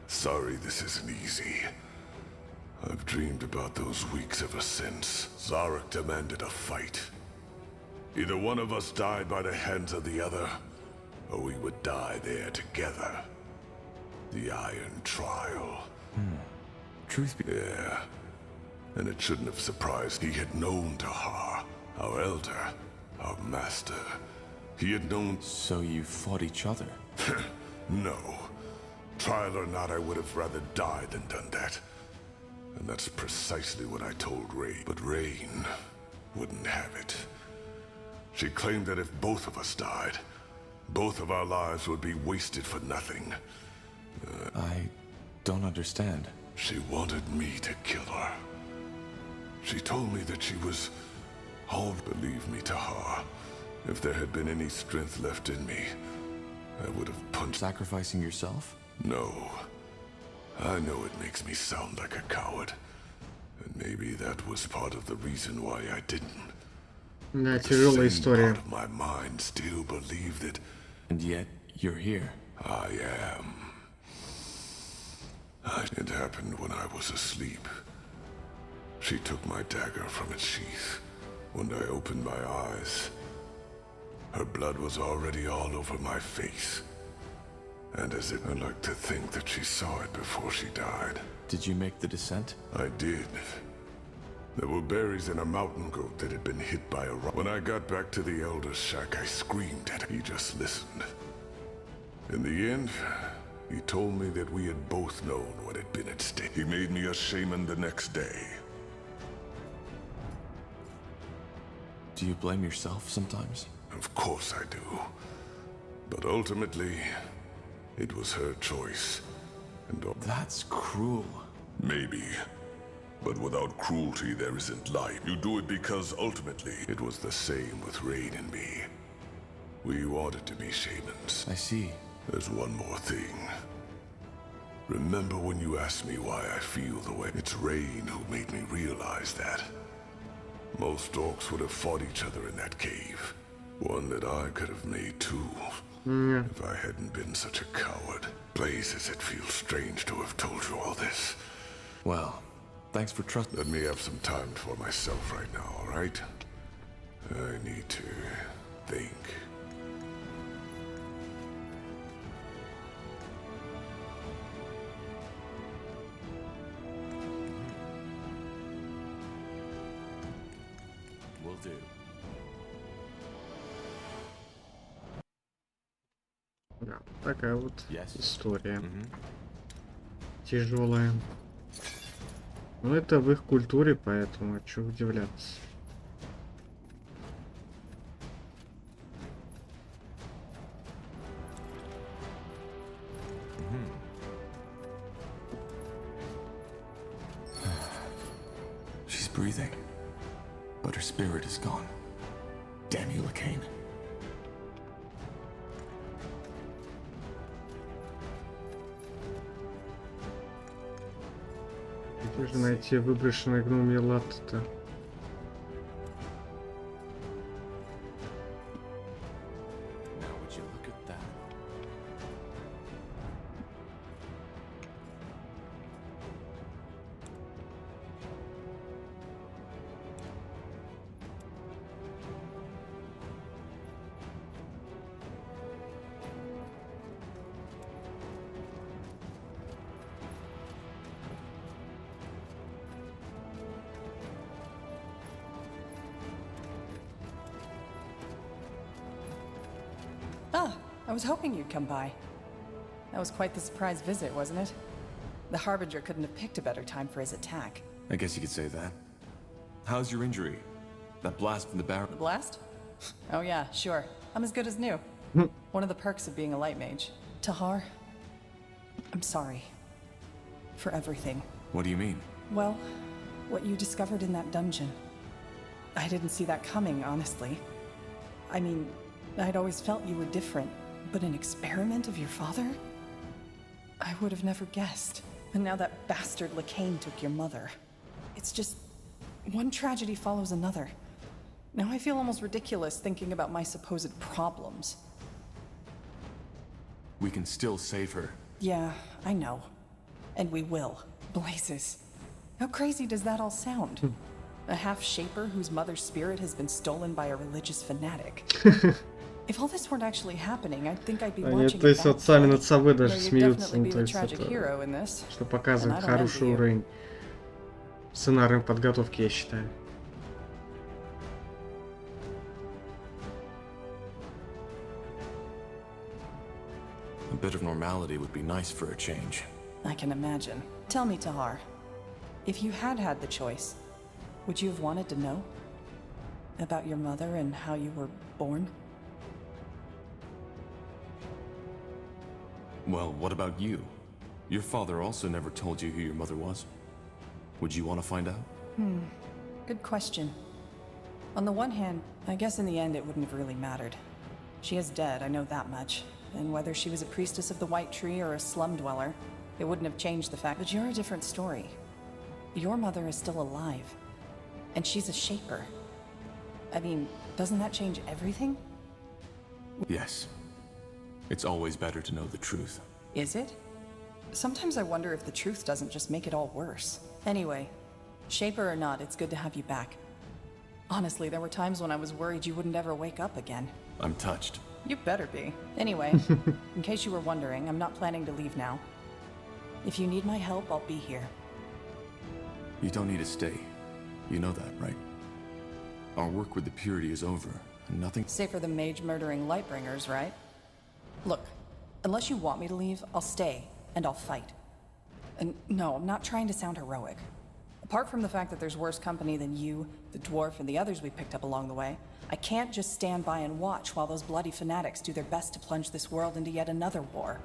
Speaker 8: Sorry this isn't easy. I've dreamed about those weeks ever since. Zarek demanded a fight. Either one of us died by the hands of the other, or we would die there together. The Iron Trial.
Speaker 2: Truth be...
Speaker 8: Yeah. And it shouldn't have surprised. He had known Tahar, our elder, our master. He had known...
Speaker 2: So you fought each other?
Speaker 8: No. Trial or not, I would have rather died than done that. And that's precisely what I told Rain. But Rain wouldn't have it. She claimed that if both of us died, both of our lives would be wasted for nothing.
Speaker 2: I don't understand.
Speaker 8: She wanted me to kill her. She told me that she was all. Believe me, Tahar, if there had been any strength left in me, I would have punched.
Speaker 2: Sacrificing yourself?
Speaker 8: No. I know it makes me sound like a coward. And maybe that was part of the reason why I didn't.
Speaker 1: Да,
Speaker 8: But
Speaker 1: тяжелая
Speaker 8: the same
Speaker 1: история.
Speaker 8: part of my mind still believed it.
Speaker 2: And yet, you're here.
Speaker 8: I am. It happened when I was asleep. She took my dagger from its sheath. When I opened my eyes, her blood was already all over my face. And as if I'd like to think that she saw it before she died.
Speaker 2: Did you make the descent?
Speaker 8: I did. There were berries in a mountain goat that had been hit by a rock. When I got back to the Elder's shack, I screamed at him. He just listened. In the end, he told me that we had both known what had been at stake. He made me a shaman the next day.
Speaker 2: Do you blame yourself sometimes?
Speaker 8: Of course I do. But ultimately, it was her choice. And
Speaker 2: that's cruel.
Speaker 8: Maybe. But without cruelty, there isn't life. You do it because ultimately, it was the same with Rain and me. We wanted to be shamans.
Speaker 2: I see.
Speaker 8: There's one more thing. Remember when you asked me why I feel the way? It's Rain who made me realize that. Most orcs would have fought each other in that cave. One that I could have made too. If I hadn't been such a coward. Blazes, it feels strange to have told you all this.
Speaker 2: Well, thanks for trust.
Speaker 8: Let me have some time for myself right now, all right? I need to think.
Speaker 2: Will do.
Speaker 1: Да, такая вот
Speaker 2: Yes.
Speaker 1: история. Тяжелая. Но это в их культуре, поэтому чего удивляться.
Speaker 2: She's breathing, but her spirit is gone. Damn you, Lacane.
Speaker 1: Где же найти выброшенный гномья латте-то?
Speaker 2: Now would you look at that?
Speaker 13: Ah, I was hoping you'd come by. That was quite the surprise visit, wasn't it? The Harbinger couldn't have picked a better time for his attack.
Speaker 2: I guess you could say that. How's your injury? That blast from the barrel?
Speaker 13: The blast? Oh yeah, sure. I'm as good as new. One of the perks of being a light mage. Tahar, I'm sorry. For everything.
Speaker 2: What do you mean?
Speaker 13: Well, what you discovered in that dungeon. I didn't see that coming, honestly. I mean, I'd always felt you were different, but an experiment of your father? I would have never guessed. And now that bastard Lacane took your mother. It's just... one tragedy follows another. Now I feel almost ridiculous thinking about my supposed problems.
Speaker 2: We can still save her.
Speaker 13: Yeah, I know. And we will. Blazes. How crazy does that all sound? A half-shaper whose mother's spirit has been stolen by a religious fanatic. If all this weren't actually happening, I'd think I'd be watching.
Speaker 1: То есть вот сами над собой даже смеются,
Speaker 13: ну,
Speaker 1: то есть это, что показывает хороший уровень сценарной подготовки, я считаю.
Speaker 2: A bit of normality would be nice for a change.
Speaker 13: I can imagine. Tell me, Tahar, if you had had the choice, would you have wanted to know about your mother and how you were born?
Speaker 2: Well, what about you? Your father also never told you who your mother was. Would you want to find out?
Speaker 13: Good question. On the one hand, I guess in the end it wouldn't have really mattered. She is dead, I know that much. And whether she was a priestess of the White Tree or a slum dweller, it wouldn't have changed the fact that you're a different story. Your mother is still alive. And she's a shaper. I mean, doesn't that change everything?
Speaker 2: Yes. It's always better to know the truth.
Speaker 13: Is it? Sometimes I wonder if the truth doesn't just make it all worse. Anyway, shaper or not, it's good to have you back. Honestly, there were times when I was worried you wouldn't ever wake up again.
Speaker 2: I'm touched.
Speaker 13: You better be. Anyway, in case you were wondering, I'm not planning to leave now. If you need my help, I'll be here.
Speaker 2: You don't need to stay. You know that, right? Our work with the Purity is over, and nothing...
Speaker 13: Safer than mage-murdering Lightbringers, right? Look, unless you want me to leave, I'll stay, and I'll fight. And no, I'm not trying to sound heroic. Apart from the fact that there's worse company than you, the dwarf, and the others we picked up along the way, I can't just stand by and watch while those bloody fanatics do their best to plunge this world into yet another war.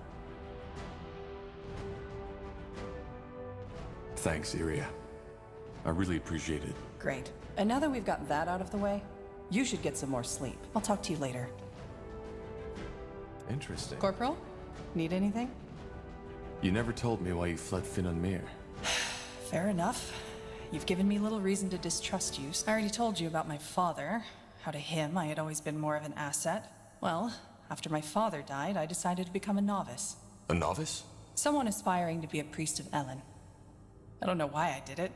Speaker 2: Thanks, Iria. I really appreciate it.
Speaker 13: Great. And now that we've got that out of the way, you should get some more sleep. I'll talk to you later.
Speaker 2: Interesting.
Speaker 13: Corporal? Need anything?
Speaker 2: You never told me why you fled Finnanmere.
Speaker 13: Fair enough. You've given me little reason to distrust you. I already told you about my father. How to him, I had always been more of an asset. Well, after my father died, I decided to become a novice.
Speaker 2: A novice?
Speaker 13: Someone aspiring to be a priest of Ellen. I don't know why I did it.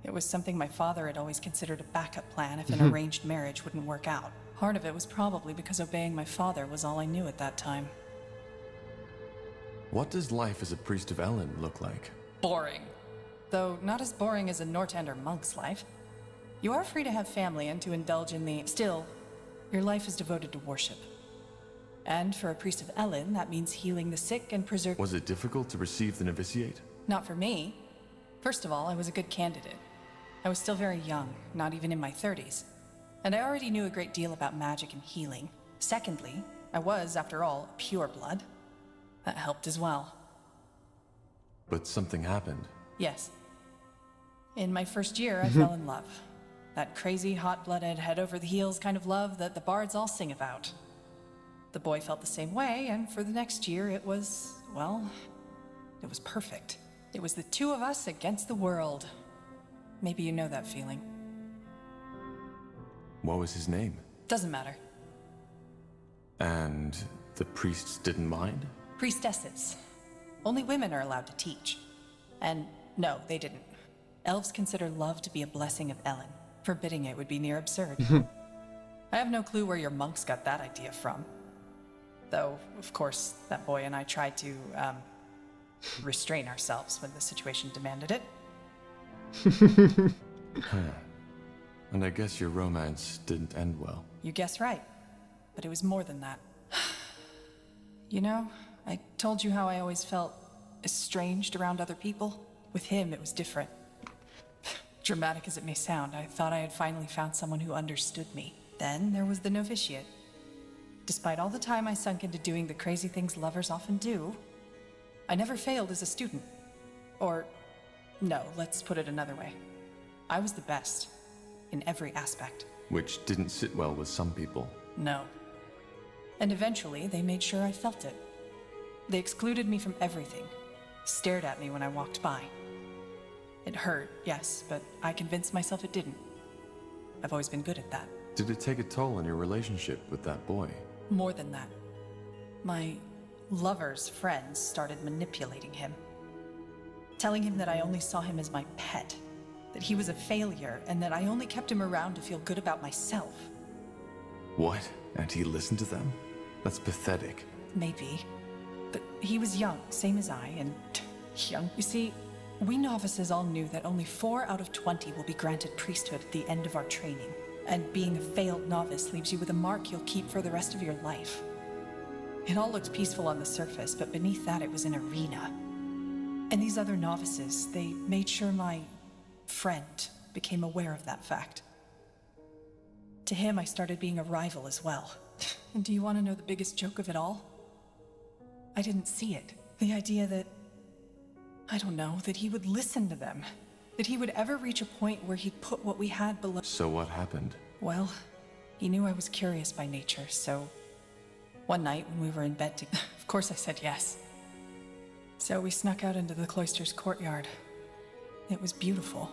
Speaker 13: It was something my father had always considered a backup plan if an arranged marriage wouldn't work out. Part of it was probably because obeying my father was all I knew at that time.
Speaker 2: What does life as a priest of Ellen look like?
Speaker 13: Boring. Though not as boring as a Northander monk's life. You are free to have family and to indulge in the... Still, your life is devoted to worship. And for a priest of Ellen, that means healing the sick and preserving...
Speaker 2: Was it difficult to receive the novitiate?
Speaker 13: Not for me. First of all, I was a good candidate. I was still very young, not even in my 30s. And I already knew a great deal about magic and healing. Secondly, I was, after all, pure blood. That helped as well.
Speaker 2: But something happened.
Speaker 13: Yes. In my first year, I fell in love. That crazy, hot-blooded, head-over-the-heels kind of love that the bards all sing about. The boy felt the same way, and for the next year it was, well, it was perfect. It was the two of us against the world. Maybe you know that feeling.
Speaker 2: What was his name?
Speaker 13: Doesn't matter.
Speaker 2: And the priests didn't mind?
Speaker 13: Priestesses. Only women are allowed to teach. And no, they didn't. Elves consider love to be a blessing of Ellen. Forbidding it would be near absurd. I have no clue where your monks got that idea from. Though, of course, that boy and I tried to, restrain ourselves when the situation demanded it.
Speaker 2: And I guess your romance didn't end well.
Speaker 13: You guess right. But it was more than that. You know, I told you how I always felt estranged around other people. With him, it was different. Dramatic as it may sound, I thought I had finally found someone who understood me. Then there was the novitiate. Despite all the time I sunk into doing the crazy things lovers often do, I never failed as a student. Or, no, let's put it another way. I was the best, in every aspect.
Speaker 2: Which didn't sit well with some people.
Speaker 13: No. And eventually, they made sure I felt it. They excluded me from everything, stared at me when I walked by. It hurt, yes, but I convinced myself it didn't. I've always been good at that.
Speaker 2: Did it take a toll on your relationship with that boy?
Speaker 13: More than that. My lover's friends started manipulating him. Telling him that I only saw him as my pet, that he was a failure, and that I only kept him around to feel good about myself.
Speaker 2: What? And he listened to them? That's pathetic.
Speaker 13: Maybe. But he was young, same as I, and young. You see, we novices all knew that only 4 out of 20 will be granted priesthood at the end of our training. And being a failed novice leaves you with a mark you'll keep for the rest of your life. It all looked peaceful on the surface, but beneath that it was an arena. And these other novices, they made sure my friend became aware of that fact. To him, I started being a rival as well. And do you want to know the biggest joke of it all? I didn't see it. The idea that, I don't know, that he would listen to them. that he would ever reach a point where he'd put what we had below.
Speaker 2: So what happened?
Speaker 13: Well, he knew I was curious by nature, so one night when we were in bed together, of course I said yes. So we snuck out into the cloister's courtyard. It was beautiful.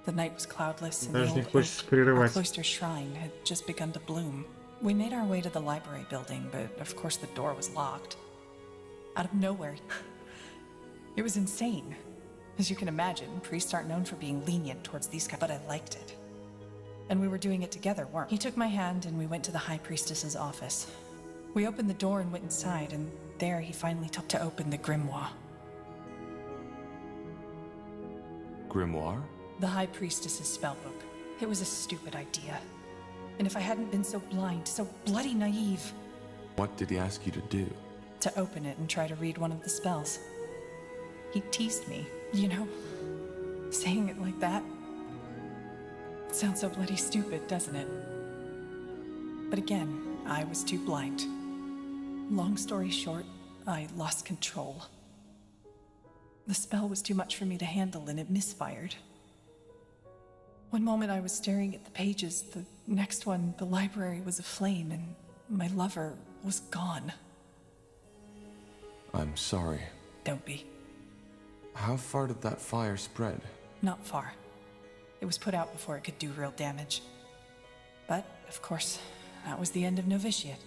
Speaker 13: The night was cloudless and the old oak, our cloister shrine, had just begun to bloom. We made our way to the library building, but of course the door was locked. Out of nowhere. It was insane. As you can imagine, priests aren't known for being lenient towards these guys, but I liked it. And we were doing it together, weren't we? He took my hand and we went to the High Priestess's office. We opened the door and went inside, and there he finally told to open the grimoire.
Speaker 2: Grimoire?
Speaker 13: The High Priestess's spellbook. It was a stupid idea. And if I hadn't been so blind, so bloody naive...
Speaker 2: What did he ask you to do?
Speaker 13: To open it and try to read one of the spells. He teased me, you know? Saying it like that. It sounds so bloody stupid, doesn't it? But again, I was too blind. Long story short, I lost control. The spell was too much for me to handle and it misfired. One moment I was staring at the pages, the next one, the library was aflame and my lover was gone.
Speaker 2: I'm sorry.
Speaker 13: Don't be.
Speaker 2: How far did that fire spread?
Speaker 13: Not far. It was put out before it could do real damage. But, of course, that was the end of novitiate.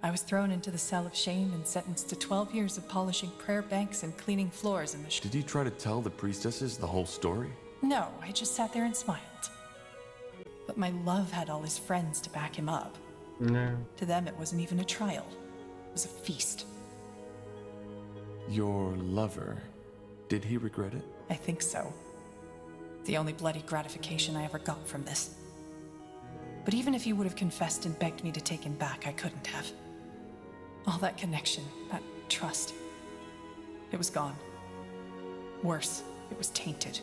Speaker 13: I was thrown into the cell of shame and sentenced to 12 years of polishing prayer banks and cleaning floors in the
Speaker 2: Did you try to tell the priestesses the whole story?
Speaker 13: No, I just sat there and smiled. But my love had all his friends to back him up.
Speaker 1: No.
Speaker 13: To them, it wasn't even a trial. It was a feast.
Speaker 2: Your lover, did he regret it?
Speaker 13: I think so. The only bloody gratification I ever got from this. But even if he would have confessed and begged me to take him back, I couldn't have. All that connection, that trust, it was gone. Worse, it was tainted.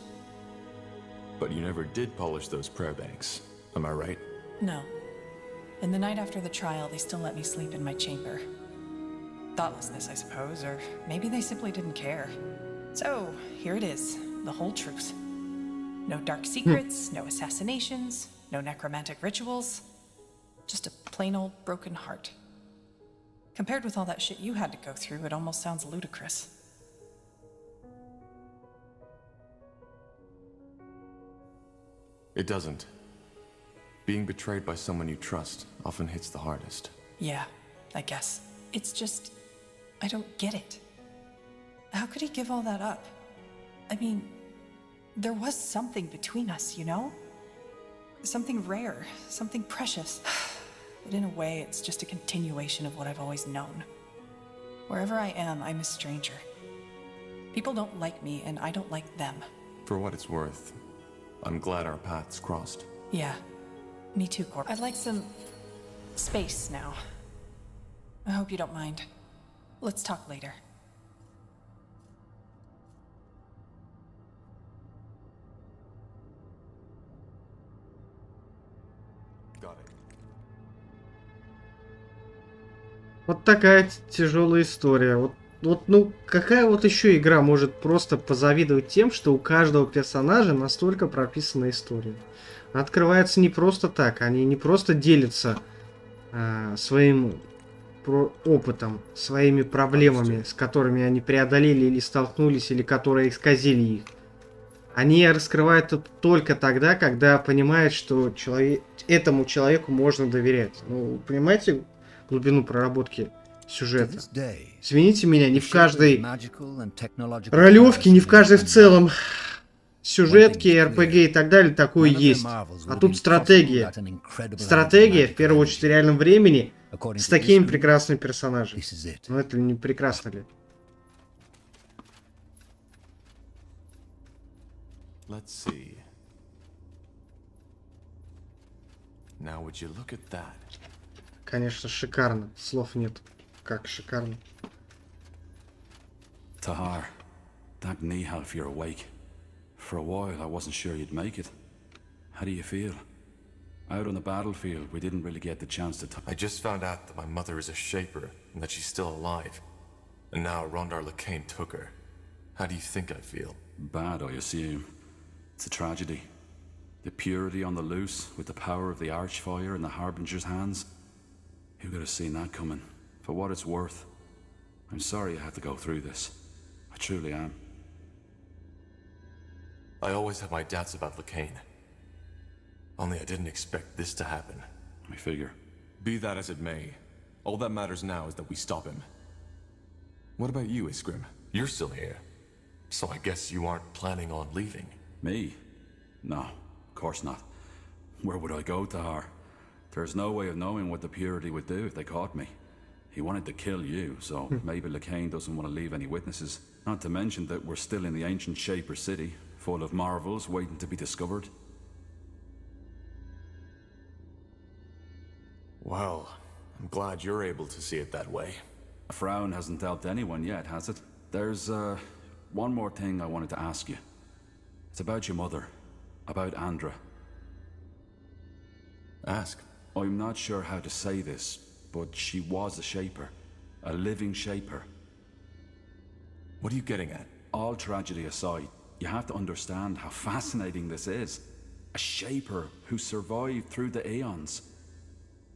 Speaker 2: But you never did polish those prayer banks, am I right?
Speaker 13: No. And the night after the trial, they still let me sleep in my chamber. Thoughtlessness, I suppose, or maybe they simply didn't care. So, here it is, the whole truth. No dark secrets, no assassinations, no necromantic rituals. Just a plain old broken heart. Compared with all that shit you had to go through, it almost sounds ludicrous.
Speaker 2: It doesn't. Being betrayed by someone you trust often hits the hardest.
Speaker 13: Yeah, I guess. It's just... I don't get it. How could he give all that up? I mean, there was something between us, you know? Something rare, something precious. But in a way, it's just a continuation of what I've always known. Wherever I am, I'm a stranger. People don't like me, and I don't like them.
Speaker 2: For what it's worth, I'm glad our paths crossed.
Speaker 13: Yeah, me too, Corp. I'd like some space now. I hope you don't mind. Let's talk later.
Speaker 2: Got it.
Speaker 1: Вот такая тяжелая история. Ну, какая вот еще игра может просто позавидовать тем, что у каждого персонажа настолько прописана история? Она открывается не просто так, они не просто делятся своим опытом, своими проблемами, с которыми они преодолели или столкнулись, или которые исказили их. Они раскрывают это только тогда, когда понимают, что этому человеку можно доверять. Ну, понимаете глубину проработки сюжета? Извините меня, не в каждой ролевке, не в каждой в целом сюжетке, РПГ и так далее такое есть. А тут стратегия. Стратегия, в первую очередь, в реальном времени, с такими прекрасными персонажами. Ну это не прекрасно ли?
Speaker 2: Let's see. Now would you look at that?
Speaker 1: Конечно, шикарно. Слов нет. Как шикарно.
Speaker 11: Tahar, thank Nihal if you're awake. For a while, I wasn't sure you'd make it. How do you feel? Out on the battlefield, we didn't really get the chance to talk.
Speaker 2: I just found out that my mother is a shaper and that she's still alive. And now Rondar Lacane took her. How do you think I feel?
Speaker 11: Bad, I assume. It's a tragedy. The purity on the loose, with the power of the Archfire in the Harbinger's hands. Who could have seen that coming? For what it's worth, I'm sorry I had to go through this. I truly am.
Speaker 2: I always had my doubts about Lacane. Only I didn't expect this to happen.
Speaker 11: I figure.
Speaker 2: Be that as it may, all that matters now is that we stop him. What about you, Iskrim? You're still here. So I guess you aren't planning on leaving.
Speaker 11: Me? No, of course not. Where would I go, Tahar? There's no way of knowing what the Purity would do if they caught me. He wanted to kill you, so maybe Lacane doesn't want to leave any witnesses. Not to mention that we're still in the ancient Shaper city, full of marvels waiting to be discovered.
Speaker 2: Well, I'm glad you're able to see it that way.
Speaker 11: A frown hasn't helped anyone yet, has it? There's, one more thing I wanted to ask you. It's about your mother. About Andra.
Speaker 2: Ask.
Speaker 11: I'm not sure how to say this, but she was a Shaper. A living Shaper.
Speaker 2: What are you getting at?
Speaker 11: All tragedy aside, you have to understand how fascinating this is. A Shaper who survived through the Aeons.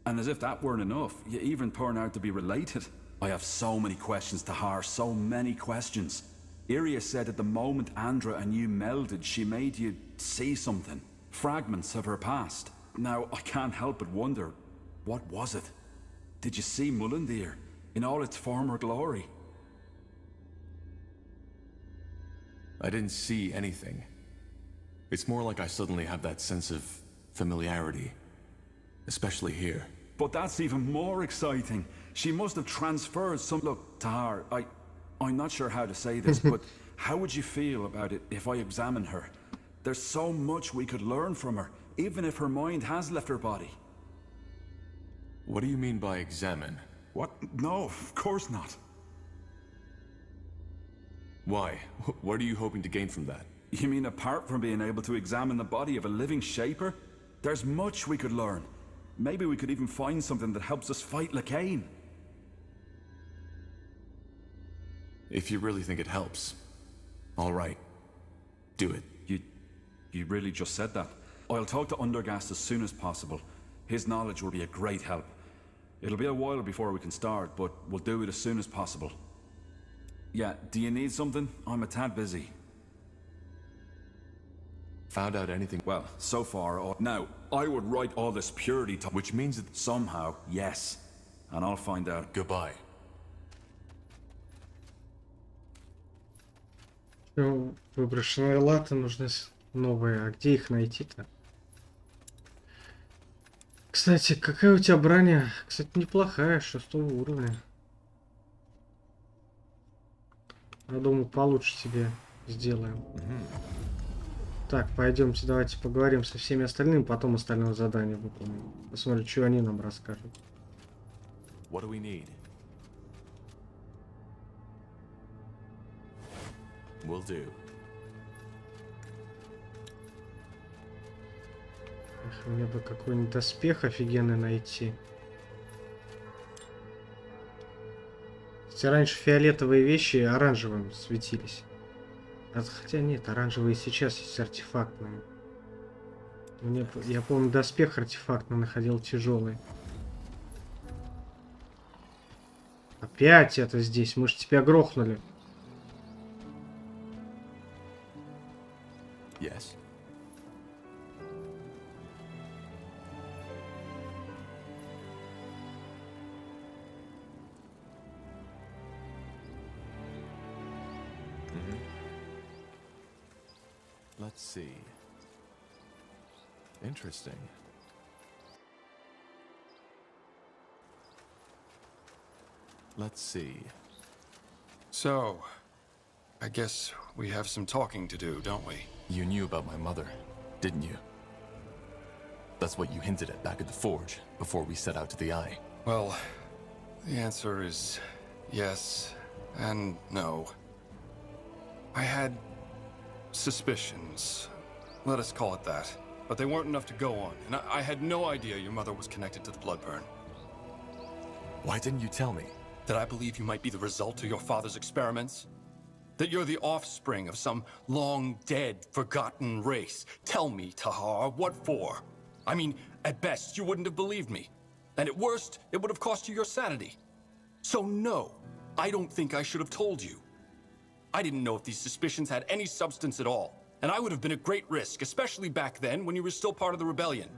Speaker 11: And as if that weren't enough, you even turn out to be related. I have so many questions, Tahar, so many questions. Iria said at the moment Andra and you melded, she made you see something. Fragments of her past. Now, I can't help but wonder, what was it? Did you see Mullandir in all its former glory?
Speaker 2: I didn't see anything. It's more like I suddenly have that sense of familiarity. Especially here.
Speaker 11: But that's even more exciting. She must have transferred some... Look, Tahar, I'm not sure how to say this, but how would you feel about it if I examine her? There's so much we could learn from her, even if her mind has left her body.
Speaker 2: What do you mean by examine?
Speaker 11: What? No, of course not.
Speaker 2: Why? What are you hoping to gain from that?
Speaker 11: You mean apart from being able to examine the body of a living Shaper? There's much we could learn. Maybe we could even find something that helps us fight Lacane.
Speaker 2: If you really think it helps, all right, do it.
Speaker 11: You really just said that? I'll talk to Undergast as soon as possible. His knowledge will be a great help. It'll be a while before we can start, but we'll do it as soon as possible. Yeah, do you need something? I'm a tad busy.
Speaker 2: Found out anything?
Speaker 11: Well, so far, now, I would write all this purity to... Which means that somehow, yes. And I'll find out.
Speaker 2: Goodbye.
Speaker 1: Выброшенные латы нужны новые. А где их найти-то? Кстати, какая у тебя броня? Кстати, неплохая, 6-го уровня. Я думаю, получше тебе сделаем. Так, пойдемте, давайте поговорим со всеми остальными, потом остальное задание выполним. Посмотрим, что они нам расскажут.
Speaker 2: What do we need? Will do.
Speaker 1: Эх, мне бы какой-нибудь доспех офигенный найти. Кстати, раньше фиолетовые вещи оранжевым светились. Хотя нет, оранжевые сейчас есть артефактные. Я помню, доспех артефактный находил тяжелый. Опять это здесь, мы же тебя грохнули.
Speaker 2: Yes. Let's see. Interesting. Let's see.
Speaker 7: So, I guess we have some talking to do, don't we?
Speaker 2: You knew about my mother, didn't you? That's what you hinted at back at the forge, before we set out to the Eye.
Speaker 7: Well, the answer is yes and no. I had suspicions, let us call it that, but they weren't enough to go on, and I had no idea your mother was connected to the Bloodburn.
Speaker 2: Why didn't you tell me?
Speaker 7: Did I believe you might be the result of your father's experiments? That you're the offspring of some long-dead, forgotten race. Tell me, Tahar, what for? I mean, at best, you wouldn't have believed me. And at worst, it would have cost you your sanity. So no, I don't think I should have told you. I didn't know if these suspicions had any substance at all. And I would have been at great risk, especially back then when you were still part of the rebellion.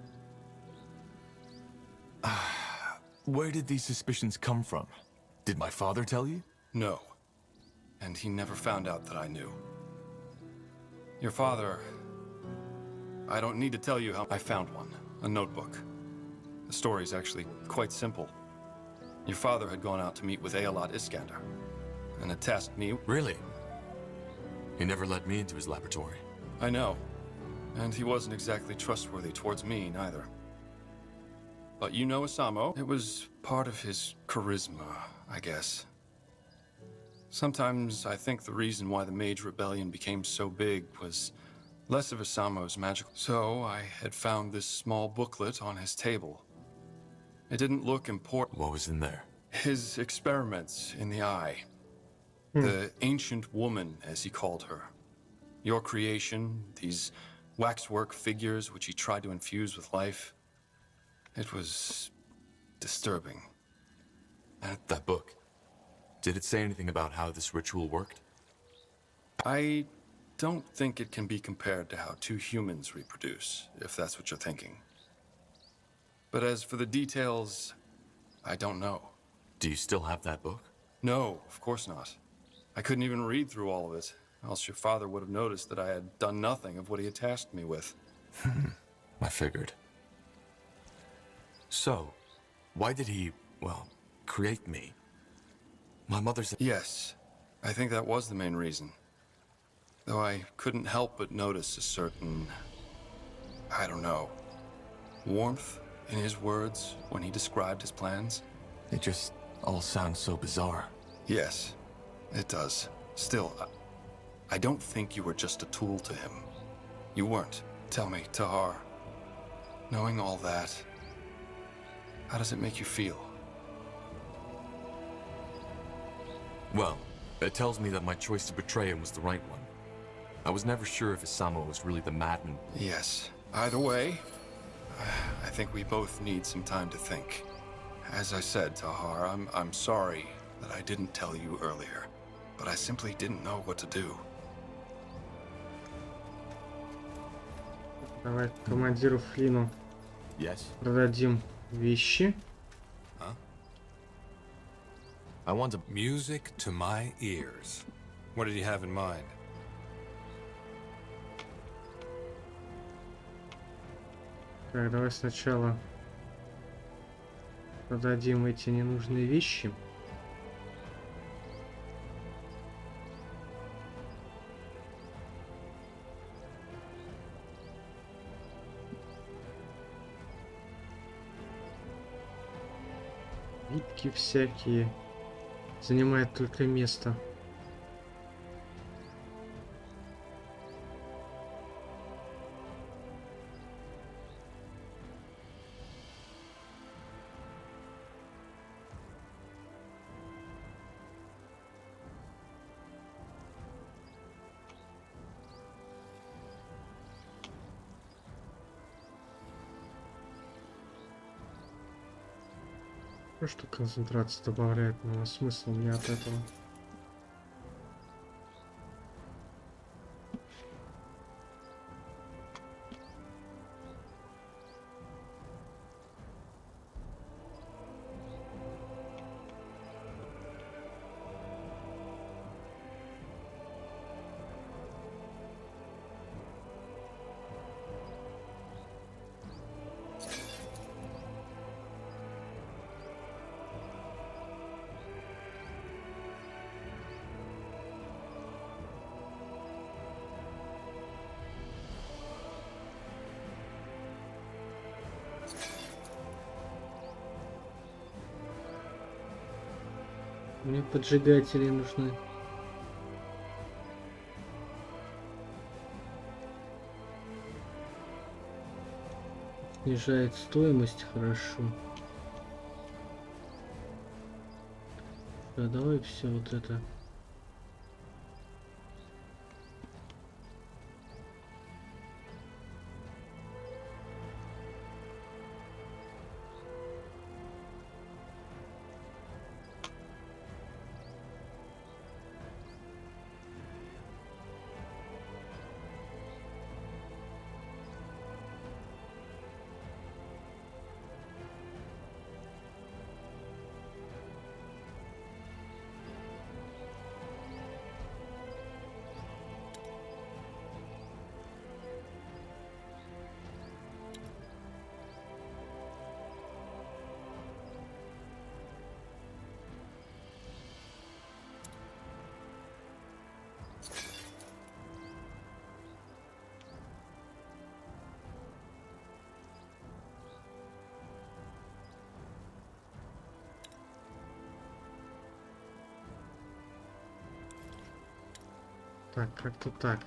Speaker 2: Where did these suspicions come from? Did my father tell you?
Speaker 7: No. And he never found out that I knew. Your father... I don't need to tell you how I found one. A notebook. The story's actually quite simple. Your father had gone out to meet with Aelot Iskander, and had tasked me...
Speaker 2: Really? He never let me into his laboratory.
Speaker 7: I know. And he wasn't exactly trustworthy towards me, neither. But you know Asamo. It was part of his charisma, I guess. Sometimes I think the reason why the Mage Rebellion became so big was less of Asamo's magical. So I had found this small booklet on his table. It didn't look important.
Speaker 2: What was in there?
Speaker 7: His experiments in the eye. The ancient woman, as he called her. Your creation, these waxwork figures which he tried to infuse with life. It was disturbing.
Speaker 2: And that book, did it say anything about how this ritual worked?
Speaker 7: I don't think it can be compared to how two humans reproduce, if that's what you're thinking. But as for the details, I don't know.
Speaker 2: Do you still have that book?
Speaker 7: No, of course not. I couldn't even read through all of it, else your father would have noticed that I had done nothing of what he had tasked me with.
Speaker 2: I figured. So, why did he, well, create me? My mother said...
Speaker 7: Yes, I think that was the main reason. Though I couldn't help but notice a certain... I don't know... warmth in his words when he described his plans.
Speaker 2: It just all sounds so bizarre.
Speaker 7: Yes, it does. Still, I don't think you were just a tool to him. You weren't. Tell me, Tahar, knowing all that, how does it make you feel?
Speaker 2: Well, it tells me that my choice to betray him was the right one. I was never sure if Asamo was really the madman.
Speaker 7: Yes. Either way, I think we both need some time to think. As I said, Tahar, I'm sorry that I didn't tell you earlier, but I simply didn't know what to do.
Speaker 1: Давай командиру Флину продадим вещи.
Speaker 14: I want music to my ears. What did you have in mind?
Speaker 1: Так, давай сначала продадим эти ненужные вещи. Витки всякие. Занимает только место. Что концентрация добавляет, но смысл не от этого. Мне поджигатели нужны. Снижает стоимость, хорошо. Да, давай все вот это. Так, как-то так.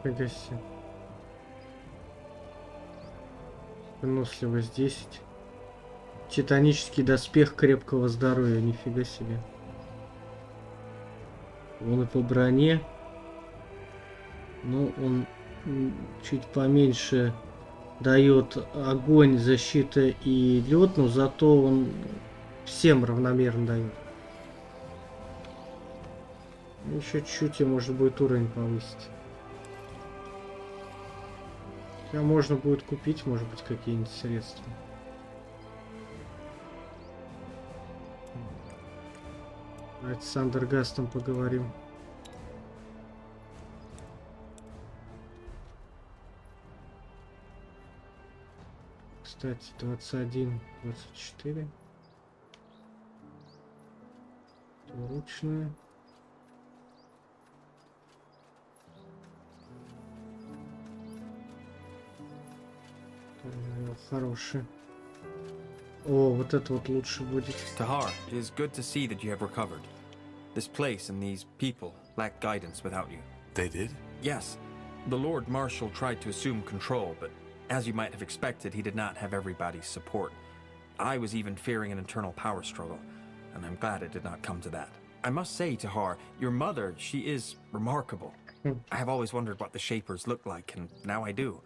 Speaker 1: Фига себе. Выносливость 10. Титанический доспех крепкого здоровья. Нифига себе. Он и по броне. Ну, он чуть поменьше дает огонь, защита и лед, но зато он всем равномерно дает. Еще чуть-чуть, и может будет уровень повысить. А можно будет купить, может быть, какие-нибудь средства. Давайте с Андергастом поговорим. Кстати, 21, 24. Двуручная. Хороший. О, вот это вот лучше будет.
Speaker 15: Tahar, it is good to see that you have recovered. This place and these people lack guidance without you.
Speaker 2: They did?
Speaker 15: Yes. The Lord Marshal tried to assume control, but as you might have expected, he did not have everybody's support. I was even fearing an internal power struggle, and I'm glad it did not come to that. I must say, Tahar, your mother, she is remarkable. I have always wondered what the Shapers look like, and now I do.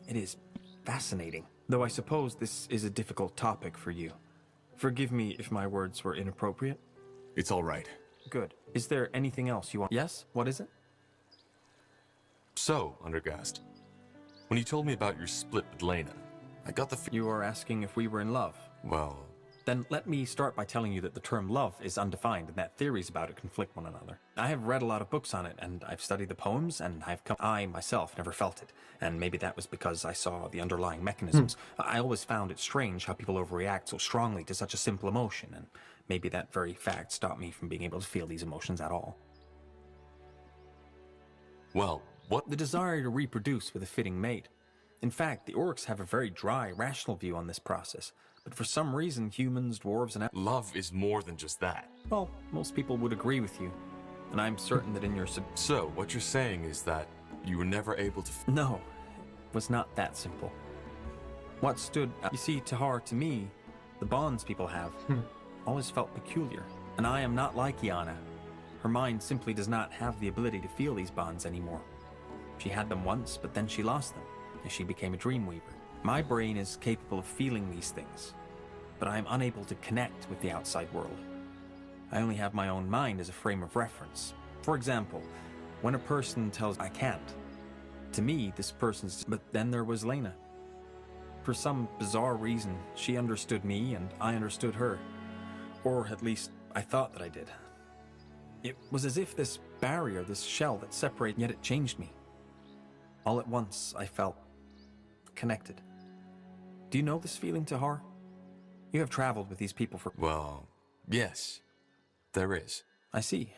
Speaker 15: It is fascinating, though I suppose this is a difficult topic for you. Forgive me if my words were inappropriate.
Speaker 2: It's all right.
Speaker 15: Good. Is there anything else you want? Yes? What is it?
Speaker 2: So, Undergast, when you told me about your split with Lena, I got the
Speaker 15: You are asking if we were in love?
Speaker 2: Well...
Speaker 15: Then let me start by telling you that the term love is undefined and that theories about it conflict one another. I have read a lot of books on it, and I've studied the poems, and I myself never felt it. And maybe that was because I saw the underlying mechanisms. I always found it strange how people overreact so strongly to such a simple emotion, and maybe that very fact stopped me from being able to feel these emotions at all.
Speaker 2: Well, what?
Speaker 15: The desire to reproduce with a fitting mate. In fact, the orcs have a very dry, rational view on this process. But for some reason, humans, dwarves, and...
Speaker 2: Love is more than just that.
Speaker 15: Well, most people would agree with you. And I'm certain that in your...
Speaker 2: So, what you're saying is that you were never able to...
Speaker 15: No, it was not that simple. What stood... You see, Tahar, to me, the bonds people have always felt peculiar. And I am not like Yana. Her mind simply does not have the ability to feel these bonds anymore. She had them once, but then she lost them, as she became a dreamweaver. My brain is capable of feeling these things, but I am unable to connect with the outside world. I only have my own mind as a frame of reference. For example, when a person tells I can't, to me, this person's... But then there was Lena. For some bizarre reason, she understood me and I understood her. Or at least, I thought that I did. It was as if this barrier, this shell that separated, yet it changed me. All at once, I felt connected. Do you know this feeling, Tahar? You have traveled with these people for...
Speaker 2: Well, yes, there is.
Speaker 15: I see.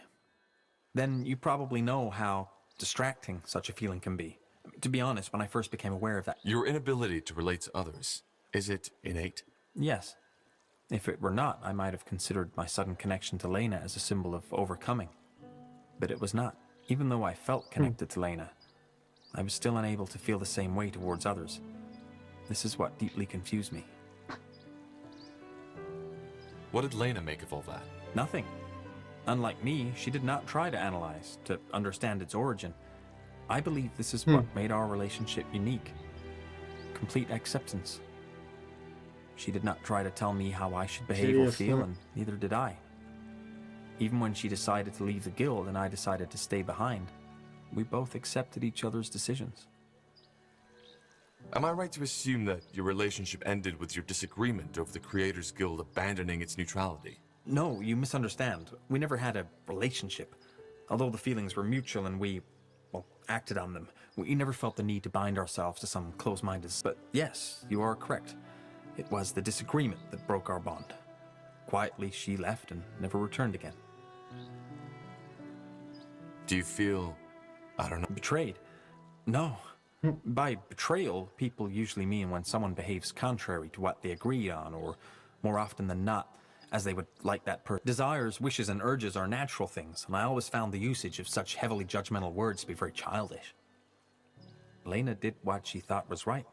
Speaker 15: Then you probably know how distracting such a feeling can be. To be honest, when I first became aware of that...
Speaker 2: Your inability to relate to others, is it innate?
Speaker 15: Yes. If it were not, I might have considered my sudden connection to Lena as a symbol of overcoming. But it was not. Even though I felt connected to Lena, I was still unable to feel the same way towards others. This is what deeply confused me.
Speaker 2: What did Lena make of all that?
Speaker 15: Nothing. Unlike me, she did not try to analyze, to understand its origin. I believe this is what made our relationship unique. Complete acceptance. She did not try to tell me how I should behave or feel, and neither did I. Even when she decided to leave the guild and I decided to stay behind, we both accepted each other's decisions.
Speaker 2: Am I right to assume that your relationship ended with your disagreement over the Creators Guild abandoning its neutrality?
Speaker 15: No, you misunderstand. We never had a relationship. Although the feelings were mutual and we, well, acted on them, we never felt the need to bind ourselves to some close-minded... But yes, you are correct. It was the disagreement that broke our bond. Quietly, she left and never returned again.
Speaker 2: Do you feel, I don't know,
Speaker 15: Betrayed? No. By betrayal, people usually mean when someone behaves contrary to what they agreed on, or more often than not, as they would like that person. Desires, wishes, and urges are natural things, and I always found the usage of such heavily judgmental words to be very childish. Elena did what she thought was right,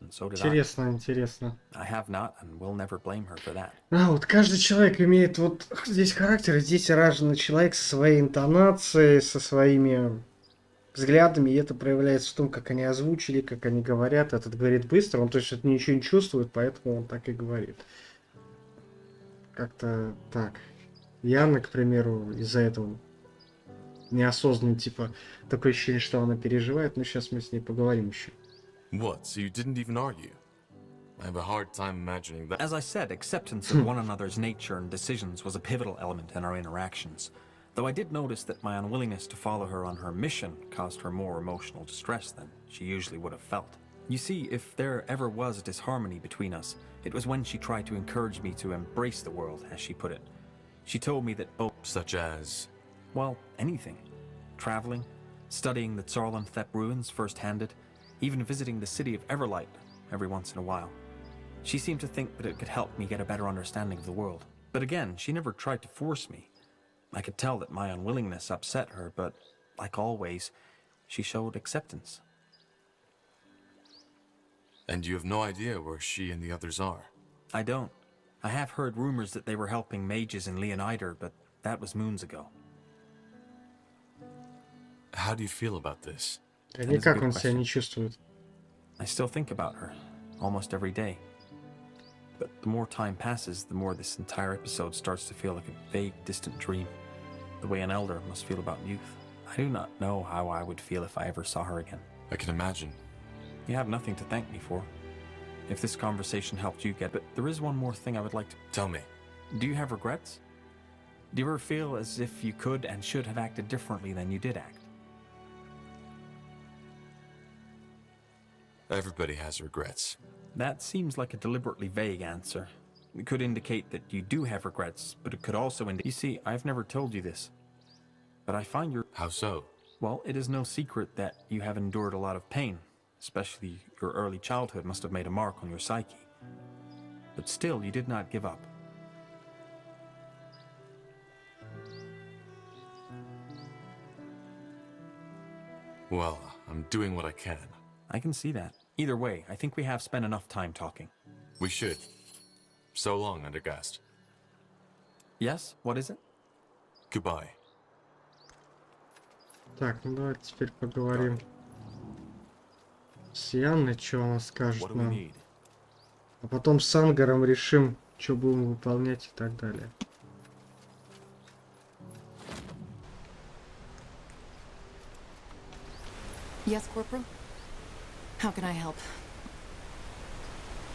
Speaker 15: and so did
Speaker 1: Интересно,
Speaker 15: I.
Speaker 1: интересно.
Speaker 15: I have not, and will never blame her for that.
Speaker 1: Вот каждый человек имеет вот здесь характер, и здесь рожденный человек со своей интонацией, со своими взглядами, и это проявляется в том, как они озвучили, как они говорят. Этот говорит быстро, он точно ничего не чувствует, поэтому он так и говорит. Как-то так. Яна, к примеру, из-за этого неосознанно, типа, такое ощущение, что она переживает, но сейчас мы с ней поговорим еще.
Speaker 2: what? So you didn't even argue? I have a hard time imagining that.
Speaker 15: As I said, acceptance of one another's nature and decisions was a pivotal element in our interactions. Though I did notice that my unwillingness to follow her on her mission caused her more emotional distress than she usually would have felt. You see, if there ever was a disharmony between us, it was when she tried to encourage me to embrace the world, as she put it. She told me that both...
Speaker 2: Such as?
Speaker 15: Well, anything. Traveling, studying the Tsarlanthep ruins first-handed, even visiting the city of Everlight every once in a while. She seemed to think that it could help me get a better understanding of the world. But again, she never tried to force me. I could tell that my unwillingness upset her, but, like always, she showed acceptance.
Speaker 2: And you have no idea where she and the others are?
Speaker 15: I don't. I have heard rumors that they were helping mages in Leonider, but that was moons ago.
Speaker 2: How do you feel about this?
Speaker 1: Да никак он себя не чувствует.
Speaker 15: I still think about her, almost every day. But the more time passes, the more this entire episode starts to feel like a vague, distant dream. The way an elder must feel about youth. I do not know how I would feel if I ever saw her again.
Speaker 2: I can imagine.
Speaker 15: You have nothing to thank me for. If this conversation helped you get... But there is one more thing I would like to...
Speaker 2: Tell me.
Speaker 15: Do you have regrets? Do you ever feel as if you could and should have acted differently than you did act?
Speaker 2: Everybody has regrets.
Speaker 15: That seems like a deliberately vague answer. It could indicate that you do have regrets, but it could also indicate... You see, I've never told you this, but I find your...
Speaker 2: How so?
Speaker 15: Well, it is no secret that you have endured a lot of pain. Especially your early childhood must have made a mark on your psyche. But still, you did not give up.
Speaker 2: Well, I'm doing what I can.
Speaker 15: I can see that. Either way, I think we have spent enough time talking.
Speaker 2: We should. So long, Undergast.
Speaker 15: Yes? What is it?
Speaker 2: Goodbye.
Speaker 1: Так, ну давайте теперь поговорим с Янной, что она скажет нам. А потом с Ангаром решим, что будем выполнять и так далее.
Speaker 9: Yes, Corporal? How can I help?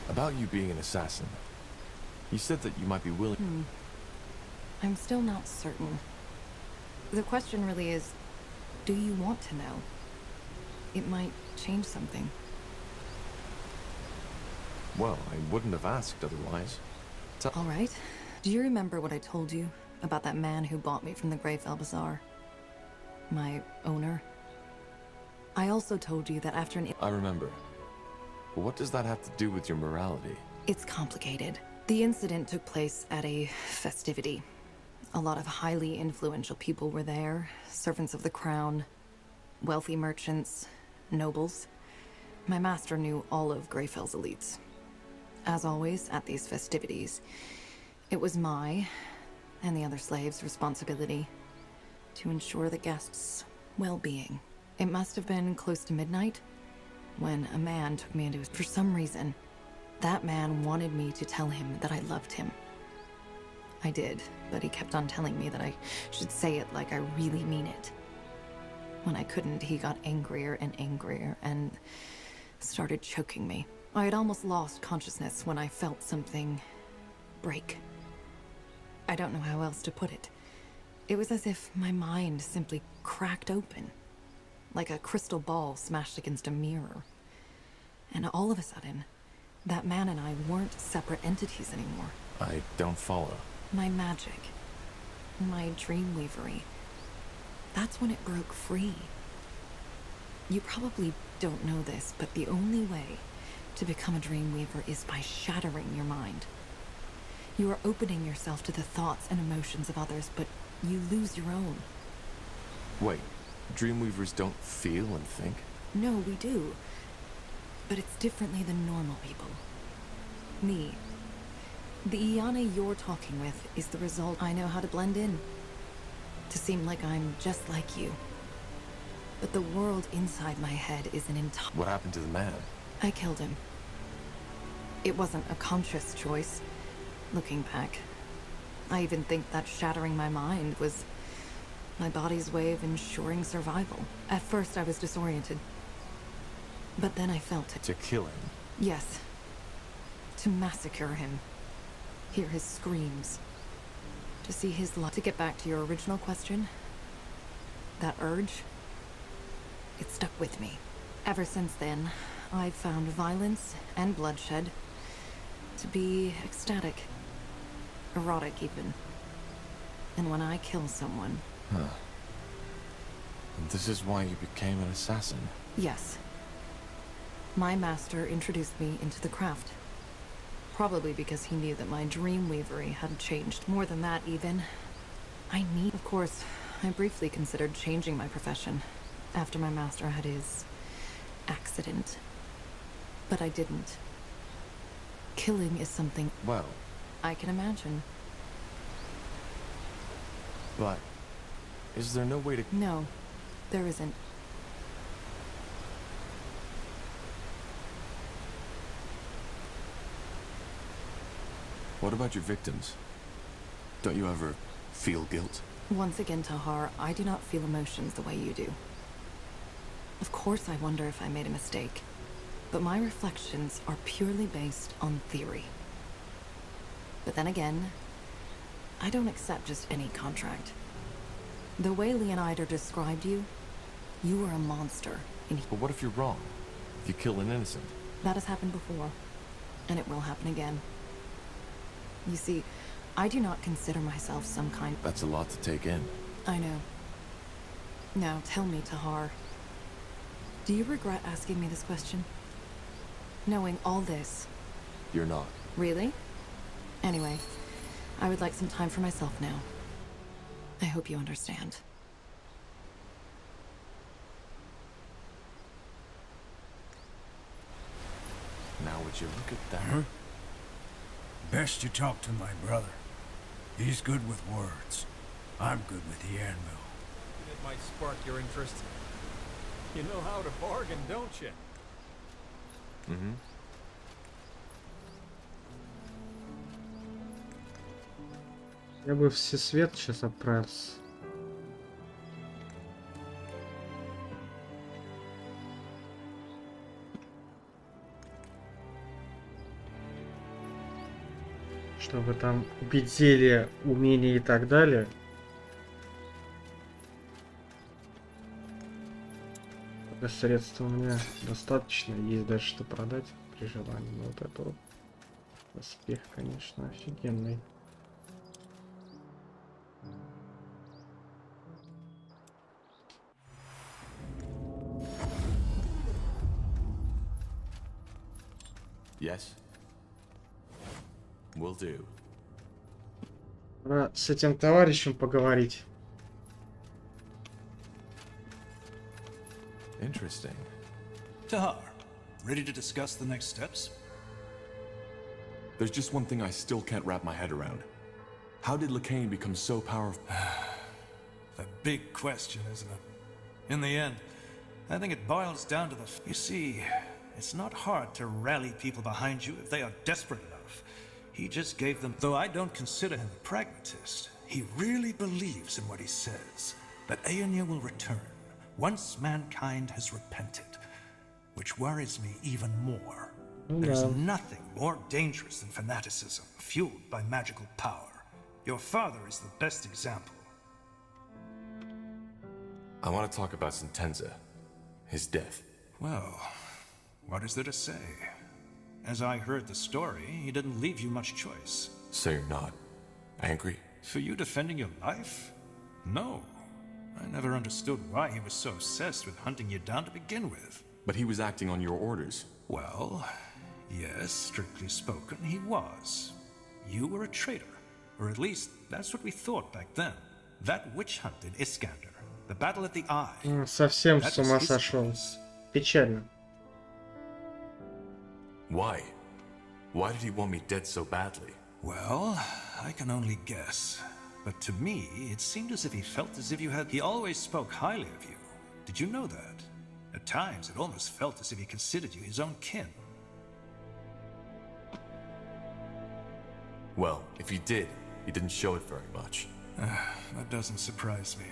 Speaker 2: About you being an assassin. You said that you might be willing...
Speaker 9: I'm still not certain. The question really is, do you want to know? It might change something.
Speaker 2: Well, I wouldn't have asked otherwise.
Speaker 9: All right. Do you remember what I told you about that man who bought me from the Greyfell Bazaar? My owner? I also told you that after an...
Speaker 2: I remember. But what does that have to do with your morality?
Speaker 9: It's complicated. The incident took place at a festivity. A lot of highly influential people were there. Servants of the crown, wealthy merchants, nobles. My master knew all of Greyfell's elites. As always, at these festivities, it was my and the other slaves' responsibility to ensure the guests' well-being. It must have been close to midnight when a man took me into his... For some reason, that man wanted me to tell him that I loved him. I did, but he kept on telling me that I should say it like I really mean it. When I couldn't, he got angrier and angrier and started choking me. I had almost lost consciousness when I felt something break. I don't know how else to put it. It was as if my mind simply cracked open, like a crystal ball smashed against a mirror. And all of a sudden, that man and I weren't separate entities anymore.
Speaker 2: I don't follow.
Speaker 9: My magic, my dreamweavery, that's when it broke free. You probably don't know this, but the only way to become a Dreamweaver is by shattering your mind. You are opening yourself to the thoughts and emotions of others, but you lose your own.
Speaker 2: Wait, Dreamweavers don't feel and think?
Speaker 9: No, we do. But it's differently than normal people. Me. The Iana you're talking with is the result. I know how to blend in. To seem like I'm just like you. But the world inside my head is an entire...
Speaker 2: What happened to the man?
Speaker 9: I killed him. It wasn't a conscious choice, looking back. I even think that shattering my mind was my body's way of ensuring survival. At first I was disoriented. But then I felt it.
Speaker 2: To kill him?
Speaker 9: Yes. To massacre him. Hear his screams. To see his life. To get back to your original question, that urge, it stuck with me. Ever since then, I've found violence and bloodshed to be ecstatic. Erotic, even. And when I kill someone...
Speaker 2: Huh. And this is why you became an assassin?
Speaker 9: Yes. My master introduced me into the craft. Probably because he knew that my Dreamweavery had changed. More than that, even. Of course, I briefly considered changing my profession after my master had his accident. But I didn't. Killing is something...
Speaker 2: Well...
Speaker 9: I can imagine.
Speaker 2: But... is there no way to...
Speaker 9: No, there isn't.
Speaker 2: What about your victims? Don't you ever feel guilt?
Speaker 9: Once again, Tahar, I do not feel emotions the way you do. Of course I wonder if I made a mistake, but my reflections are purely based on theory. But then again, I don't accept just any contract. The way Leonidas described you, you are a monster.
Speaker 2: But what if you're wrong? If you kill an innocent?
Speaker 9: That has happened before, and it will happen again. You see, I do not consider myself some kind...
Speaker 2: That's a lot to take in.
Speaker 9: I know. Now, tell me, Tahar. Do you regret asking me this question? Knowing all this?
Speaker 2: You're not.
Speaker 9: Really? Anyway, I would like some time for myself now. I hope you understand.
Speaker 2: Now would you look at that?
Speaker 16: Best you talk to my brother. He's good with words. I'm good with the anvil.
Speaker 14: It might spark your interest. You know how to bargain, don't you?
Speaker 2: Mm-hmm.
Speaker 1: Я бы в Всесвет сейчас отправился. Чтобы там убить зелье, умения и так далее. Пока средств у меня достаточно, есть даже что продать при желании. Но вот это вот успех, конечно, офигенный.
Speaker 2: Yes. Will do.
Speaker 1: Пора с этим товарищем поговорить.
Speaker 2: Interesting.
Speaker 3: Tahar, ready to discuss the next steps?
Speaker 2: There's just one thing I still can't wrap my head around. How did Lacane become so powerful?
Speaker 3: A big question, isn't it? In the end, I think it boils down to the... You see, it's not hard to rally people behind you if they are desperate enough. He just gave them... Though I don't consider him a pragmatist, he really believes in what he says. That Aeonia will return, once mankind has repented. Which worries me even more. There's nothing more dangerous than fanaticism, fueled by magical power. Your father is the best example.
Speaker 2: I want to talk about Sentenza. His death.
Speaker 3: Well, what is there to say? As I heard the story, he didn't leave you much choice.
Speaker 2: So you're not angry?
Speaker 3: For you defending your life? No. I never understood why he was so obsessed with hunting you down to begin with.
Speaker 2: But he was acting on your orders.
Speaker 3: Well, yes, strictly spoken, he was. You were a traitor. Or at least, that's what we thought back then. That witch hunt in Iskander, the battle at the Eye.
Speaker 1: Совсем с ума сошел. Печально.
Speaker 2: Why? Why did he want me dead so badly?
Speaker 3: Well, I can only guess. But to me, it seemed as if he felt as if you had... He always spoke highly of you. Did you know that? At times, it almost felt as if he considered you his own kin.
Speaker 2: Well, if he did, he didn't show it very much.
Speaker 3: That doesn't surprise me.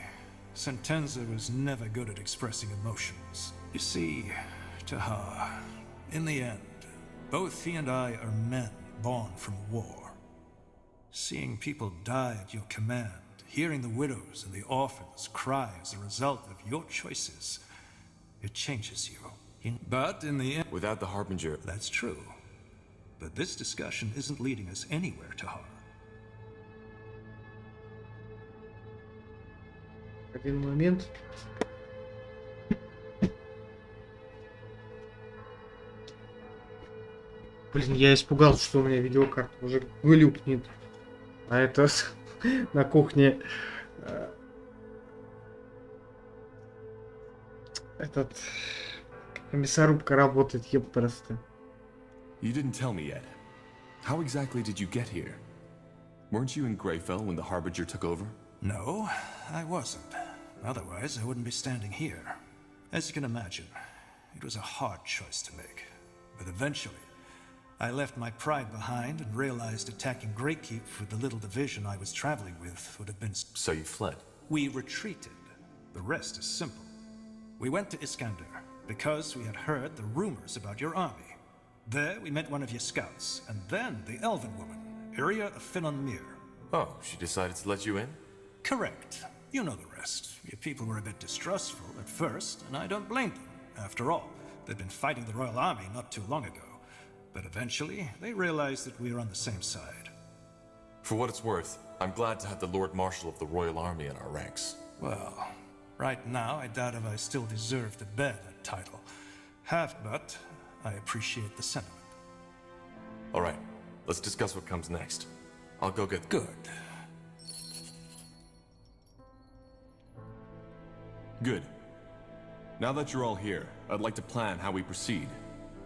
Speaker 3: Sentenza was never good at expressing emotions. You see, Tahar, in the end, both he and I are men born from war. Seeing people die at your command, hearing the widows and the orphans cry as a result of your choices, it changes you. But in the end...
Speaker 2: Without the Harbinger...
Speaker 3: That's true. But this discussion isn't leading us anywhere, Tahar.
Speaker 1: Один момент. Блин, я испугался, что у меня видеокарта уже глюкнет. А это на кухне этот мясорубка работает, ёпрст.
Speaker 2: You didn't tell me yet. How exactly did you get here? Weren't you in Greyfell when the Harbinger took over?
Speaker 3: No, I wasn't. Otherwise, I wouldn't be standing here. As you can imagine, it was a hard choice to make. But eventually, I left my pride behind and realized attacking Greykeep with the little division I was traveling with would have been...
Speaker 2: So you fled?
Speaker 3: We retreated. The rest is simple. We went to Iskander because we had heard the rumors about your army. There, we met one of your scouts, and then the elven woman, Iria of Finnonmere.
Speaker 2: Oh, she decided to let you in?
Speaker 3: Correct. You know the rest. Your people were a bit distrustful at first, and I don't blame them. After all, they'd been fighting the Royal Army not too long ago. But eventually, they realized that we were on the same side.
Speaker 2: For what it's worth, I'm glad to have the Lord Marshal of the Royal Army in our ranks.
Speaker 3: Well, right now, I doubt if I still deserve to bear that title. But I appreciate the sentiment.
Speaker 2: All right, let's discuss what comes next. I'll go get...
Speaker 3: Good.
Speaker 2: Good. Now that you're all here, I'd like to plan how we proceed.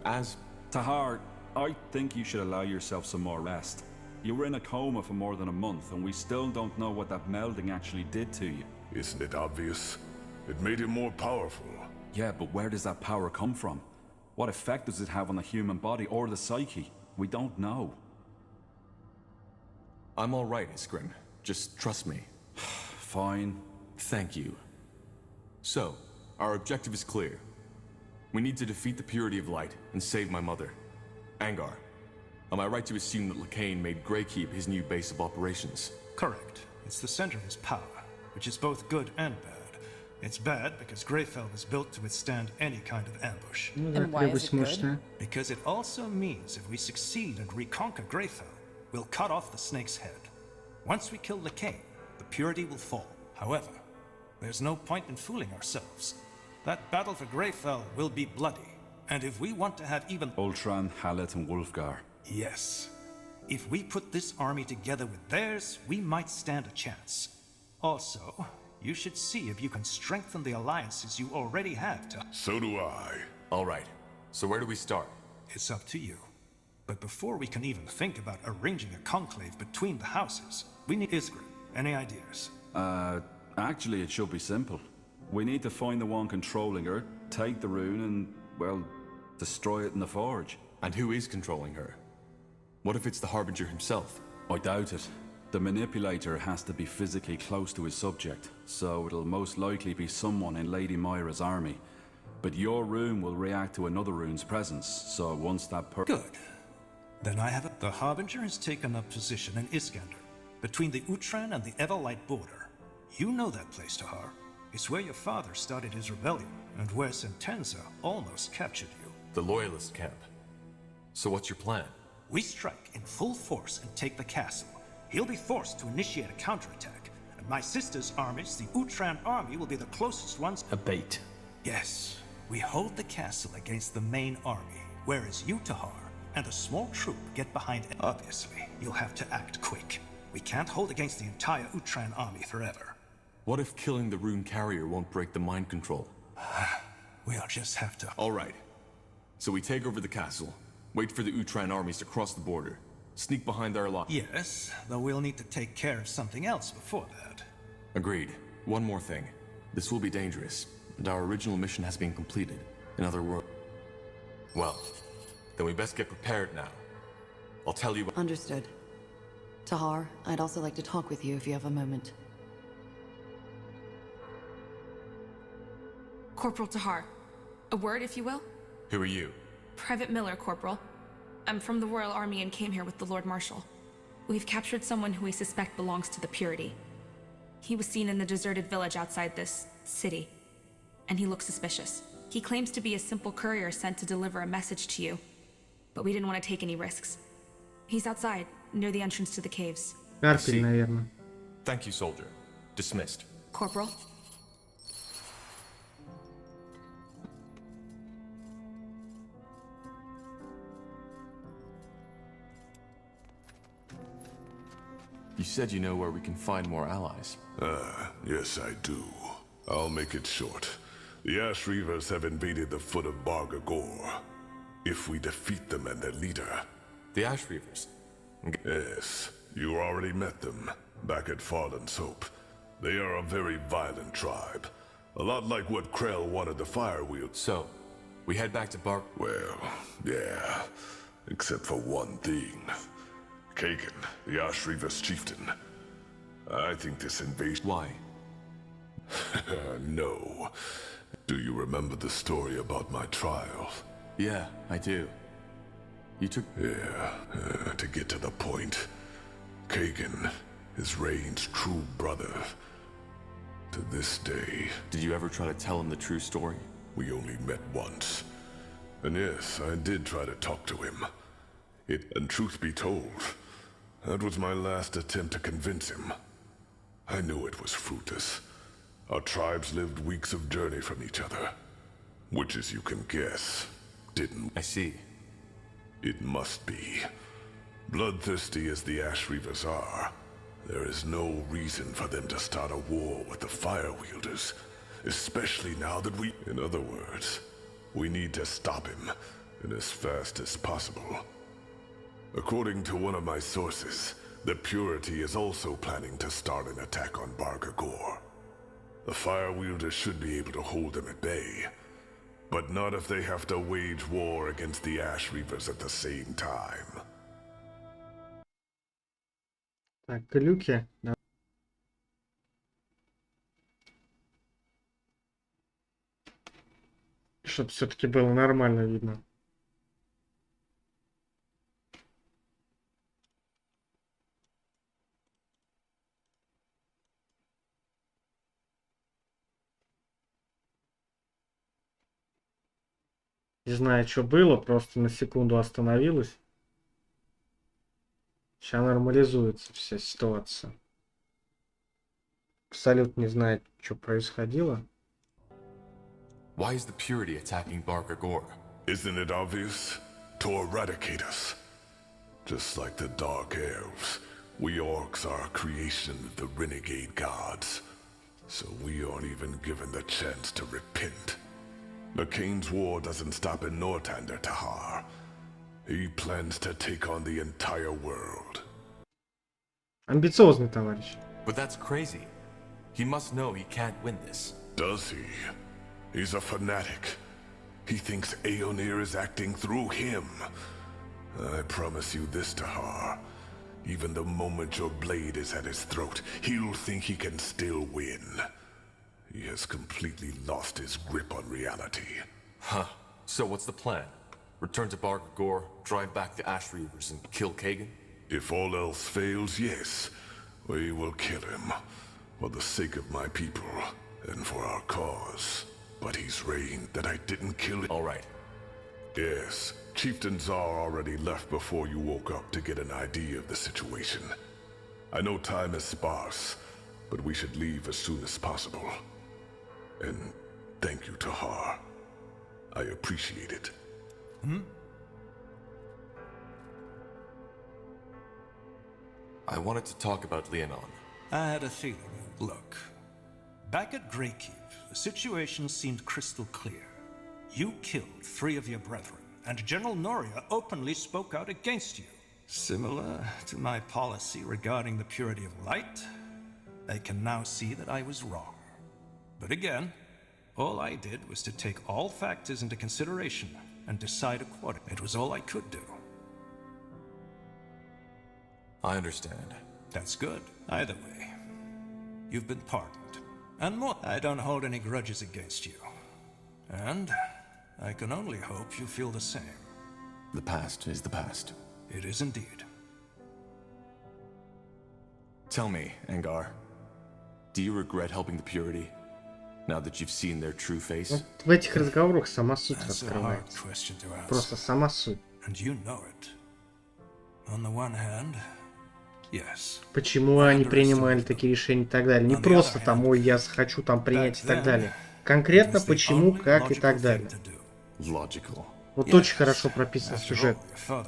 Speaker 2: As...
Speaker 11: Tahar, I think you should allow yourself some more rest. You were in a coma for more than a month, and we still don't know what that melding actually did to you.
Speaker 8: Isn't it obvious? It made him more powerful.
Speaker 11: Yeah, but where does that power come from? What effect does it have on the human body or the psyche? We don't know.
Speaker 2: I'm all right, Iskrim. Just trust me.
Speaker 11: Fine.
Speaker 2: Thank you. So, our objective is clear. We need to defeat the Purity of Light and save my mother. Angar, am I right to assume that Lacane made Greykeep his new base of operations?
Speaker 3: Correct. It's the center of his power, which is both good and bad. It's bad because Greyfell was built to withstand any kind of ambush.
Speaker 10: And why is it good?
Speaker 3: Because it also means if we succeed and reconquer Greyfell, we'll cut off the snake's head. Once we kill Lacane, the Purity will fall. However, there's no point in fooling ourselves. That battle for Greyfell will be bloody, and if we want to have even...
Speaker 11: Ultran, Hallet, and Wulfgar.
Speaker 3: Yes. If we put this army together with theirs, we might stand a chance. Also, you should see if you can strengthen the alliances you already have to...
Speaker 8: So do I.
Speaker 2: All right. So where do we start?
Speaker 3: It's up to you. But before we can even think about arranging a conclave between the houses, we need Isgrim. Any ideas?
Speaker 11: Actually, it should be simple. We need to find the one controlling her, take the rune, and, well, destroy it in the forge.
Speaker 2: And who is controlling her? What if it's the Harbinger himself?
Speaker 11: I doubt it. The manipulator has to be physically close to his subject, so it'll most likely be someone in Lady Moira's army. But your rune will react to another rune's presence, so once that
Speaker 3: Good. Then I have it. The Harbinger has taken up position in Iskander, between the Utran and the Everlight border. You know that place, Tahar. It's where your father started his rebellion, and where Sentenza almost captured you.
Speaker 2: The Loyalist camp. So what's your plan?
Speaker 3: We strike in full force and take the castle. He'll be forced to initiate a counterattack, and My sister's armies, the Utran army, will be the closest ones.
Speaker 6: A bait.
Speaker 3: Yes, we hold the castle against the main army, whereas you, Tahar, and a small troop get behind it. Obviously, you'll have to act quick. We can't hold against the entire Utran army forever.
Speaker 2: What if killing the rune carrier won't break the mind control?
Speaker 3: We'll just have to...
Speaker 2: All right. So we take over the castle, wait for the Utran armies to cross the border, sneak behind our line.
Speaker 3: Yes, though we'll need to take care of something else before that.
Speaker 2: Agreed. One more thing. This will be dangerous, and our original mission has been completed. In other words... Well, then we best get prepared now. I'll tell you...
Speaker 9: Understood. Tahar, I'd also like to talk with you if you have a moment.
Speaker 17: Corporal Tahar. A word, if you will?
Speaker 2: Who are you?
Speaker 17: Private Miller, Corporal. I'm from the Royal Army and came here with the Lord Marshal. We've captured someone who we suspect belongs to the Purity. He was seen in the deserted village outside this city, and he looks suspicious. He claims to be a simple courier sent to deliver a message to you, but we didn't want to take any risks. He's outside, near the entrance to the caves.
Speaker 1: Карпель, наверное.
Speaker 2: Thank you, soldier. Dismissed.
Speaker 17: Corporal?
Speaker 2: You said you know where we can find more allies.
Speaker 8: Yes I do. I'll make it short. The Ash Reavers have invaded the foot of Barga Gor. If we defeat them and their leader...
Speaker 2: The Ash Reavers?
Speaker 8: Yes, you already met them, back at Fallen's Hope. They are a very violent tribe. A lot like what Krell wanted the Firewield.
Speaker 2: So, we head back to Barg...
Speaker 8: Well, yeah. Except for one thing. Kagan, the Ash Reavers chieftain. I think this invasion...
Speaker 2: Why?
Speaker 8: No. Do you remember the story about my trial?
Speaker 2: Yeah, I do. You took...
Speaker 8: Yeah, to get to the point. Kagan is Rain's true brother. To this day...
Speaker 2: Did you ever try to tell him the true story?
Speaker 8: We only met once. And yes, I did try to talk to him. And truth be told, that was my last attempt to convince him. I knew it was fruitless. Our tribes lived weeks of journey from each other. Which, as you can guess, didn't...
Speaker 2: I see.
Speaker 8: It must be. Bloodthirsty as the Ash Reavers are, there is no reason for them to start a war with the Firewielders. Especially now that we... In other words, we need to stop him, and as fast as possible. According to one of my sources, the Purity is also planning to start an attack on Barga Gor. The Firewielders should be able to hold them at bay, but not if they have to wage war against the Ash Reavers at the same time.
Speaker 1: Так, глюки. Да. Чтоб все-таки было нормально видно. Не знаю, что было, просто на секунду остановилась. Сейчас нормализуется вся ситуация. Абсолютно не знаю, что происходило.
Speaker 2: Why is the Purity attacking Barga Gor?
Speaker 8: Isn't it obvious? To eradicate us. Just like the Dark Elves, we Orcs are a creation of the renegade gods. So we aren't even given the chance to repent. McCain's war doesn't stop in Northander, Tahar. He plans to take on the entire world.
Speaker 1: Амбициозный товарищ.
Speaker 2: But that's crazy. He must know he can't win this.
Speaker 8: Does he? He's a fanatic. He thinks Aeonir is acting through him. I promise you this, Tahar. Even the moment your blade is at his throat, he'll think he can still win. He has completely lost his grip on reality.
Speaker 2: Huh. So what's the plan? Return to Barga Gor, drive back the Ash Reavers, and kill Kagan?
Speaker 8: If all else fails, yes. We will kill him. For the sake of my people, and for our cause. But he's reigned that I didn't kill him.
Speaker 2: All right.
Speaker 8: Yes. Chieftain Czar already left before you woke up to get an idea of the situation. I know time is sparse, but we should leave as soon as possible. And thank you, Tahar. I appreciate it.
Speaker 2: I wanted to talk about Leonon.
Speaker 3: I had a feeling. Look, back at Greykeep, the situation seemed crystal clear. You killed 3 of your brethren, and General Noria openly spoke out against you. Similar to my policy regarding the purity of light, I can now see that I was wrong. But again, all I did was to take all factors into consideration and decide accordingly. It was all I could do.
Speaker 2: I understand.
Speaker 3: That's good. Either way, you've been pardoned. And more, I don't hold any grudges against you. And I can only hope you feel the same.
Speaker 2: The past is the past.
Speaker 3: It is indeed.
Speaker 2: Tell me, Angar, do you regret helping the Purity, now that you've seen their true face?
Speaker 1: Вот в этих разговорах сама суть раскрывается. Просто сама суть.
Speaker 3: And you know it. On the one hand, yes.
Speaker 1: Почему они принимали такие решения и так далее. Не просто там, ой, я хочу там принять и так далее. Конкретно почему, как и так далее. Вот очень хорошо прописан сюжет.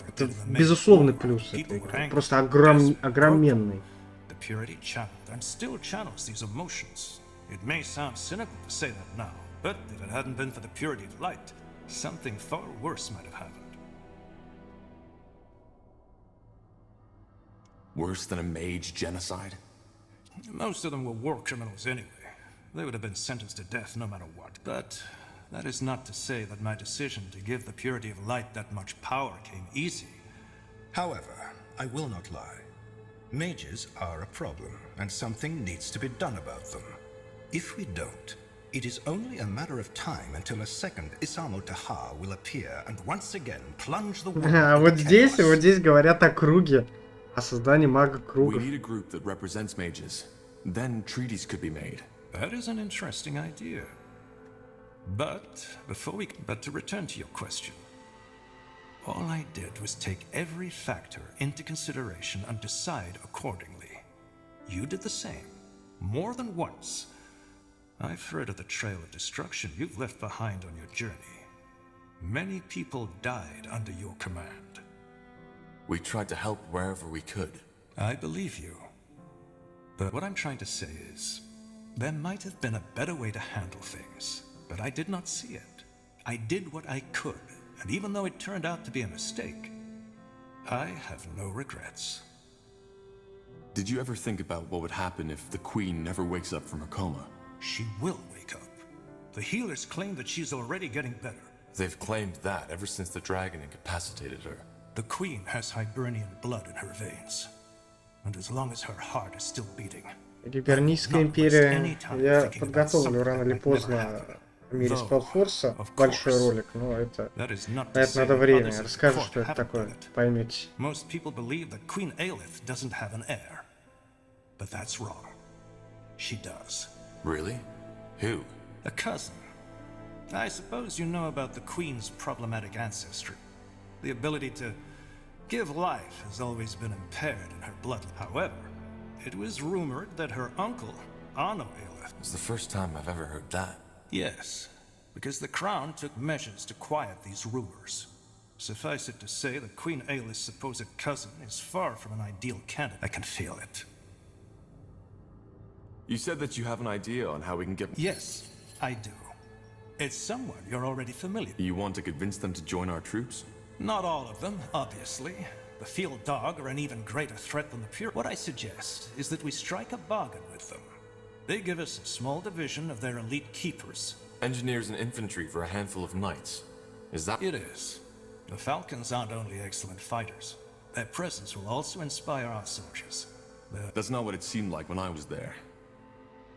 Speaker 1: Это безусловный плюс этой игры. Просто огроменный.
Speaker 3: The Purity channeled and still channels these emotions. It may sound cynical to say that now, but if it hadn't been for the purity of light, something far worse might have happened.
Speaker 2: Worse than a mage genocide?
Speaker 3: Most of them were war criminals anyway. They would have been sentenced to death no matter what. But that is not to say that my decision to give the purity of light that much power came easy.
Speaker 18: However, I will not lie. Mages are a problem, and something needs to be done about them. If we don't, it is only a matter of time until a second Isamo Tahar will appear and once again plunge the world into chaos.
Speaker 1: Вот здесь говорят о круге. О создании мага-кругов.
Speaker 2: We need a group that represents mages. Then treaties could be made.
Speaker 3: That is an interesting idea. But to return to your question, all I did was take every factor into consideration and decide accordingly. You did the same, more than once. I've heard of the trail of destruction you've left behind on your journey. Many people died under your command.
Speaker 2: We tried to help wherever we could.
Speaker 3: I believe you. But what I'm trying to say is, there might have been a better way to handle things, but I did not see it. I did what I could, and even though it turned out to be a mistake, I have no regrets.
Speaker 2: Did you ever think about what would happen if the Queen never wakes up from her coma?
Speaker 3: She will wake up. The healers claim that she's already getting better.
Speaker 2: They've claimed that ever since the dragon incapacitated her.
Speaker 3: The Queen has Hibernian blood in her veins. And as long as her heart is still beating,
Speaker 1: Гибернийская империя. Я подготовлю рано или поздно в мире Spellforce большой ролик, но это надо время. Расскажу, что это такое, поймете.
Speaker 3: Most people believe that Queen Aelith doesn't have an heir. But that's wrong. She does.
Speaker 2: Really? Who?
Speaker 3: A cousin. I suppose you know about the Queen's problematic ancestry. The ability to give life has always been impaired in her blood. However, it was rumored that her uncle, Anno Aelith...
Speaker 2: It's the first time I've ever heard that.
Speaker 3: Yes, because the Crown took measures to quiet these rumors. Suffice it to say that Queen Aelith's supposed cousin is far from an ideal candidate. I can feel it.
Speaker 2: You said that you have an idea on how we can get...
Speaker 3: Yes, I do. It's someone you're already familiar with.
Speaker 2: You want to convince them to join our troops?
Speaker 3: Not all of them, obviously. The field dog are an even greater threat than the pure. What I suggest is that we strike a bargain with them. They give us a small division of their elite keepers.
Speaker 2: Engineers and infantry for a handful of knights. Is that...
Speaker 3: It is. The Falcons aren't only excellent fighters. Their presence will also inspire our soldiers.
Speaker 2: That's not what it seemed like when I was there.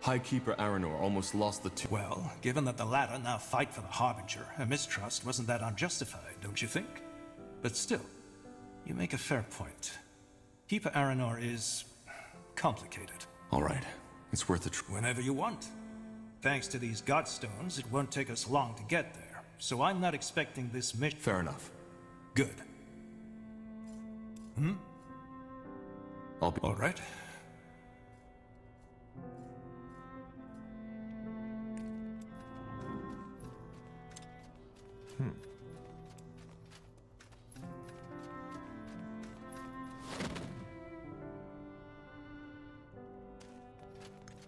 Speaker 2: High Keeper Aranor almost lost the two...
Speaker 3: Well, given that the latter now fight for the Harbinger, her mistrust wasn't that unjustified, don't you think? But still, you make a fair point. Keeper Aranor is... complicated.
Speaker 2: All right. It's worth a try.
Speaker 3: Whenever you want. Thanks to these Godstones, it won't take us long to get there. So I'm not expecting this mission...
Speaker 2: Fair enough.
Speaker 3: Good.
Speaker 2: I'll be...
Speaker 3: All right.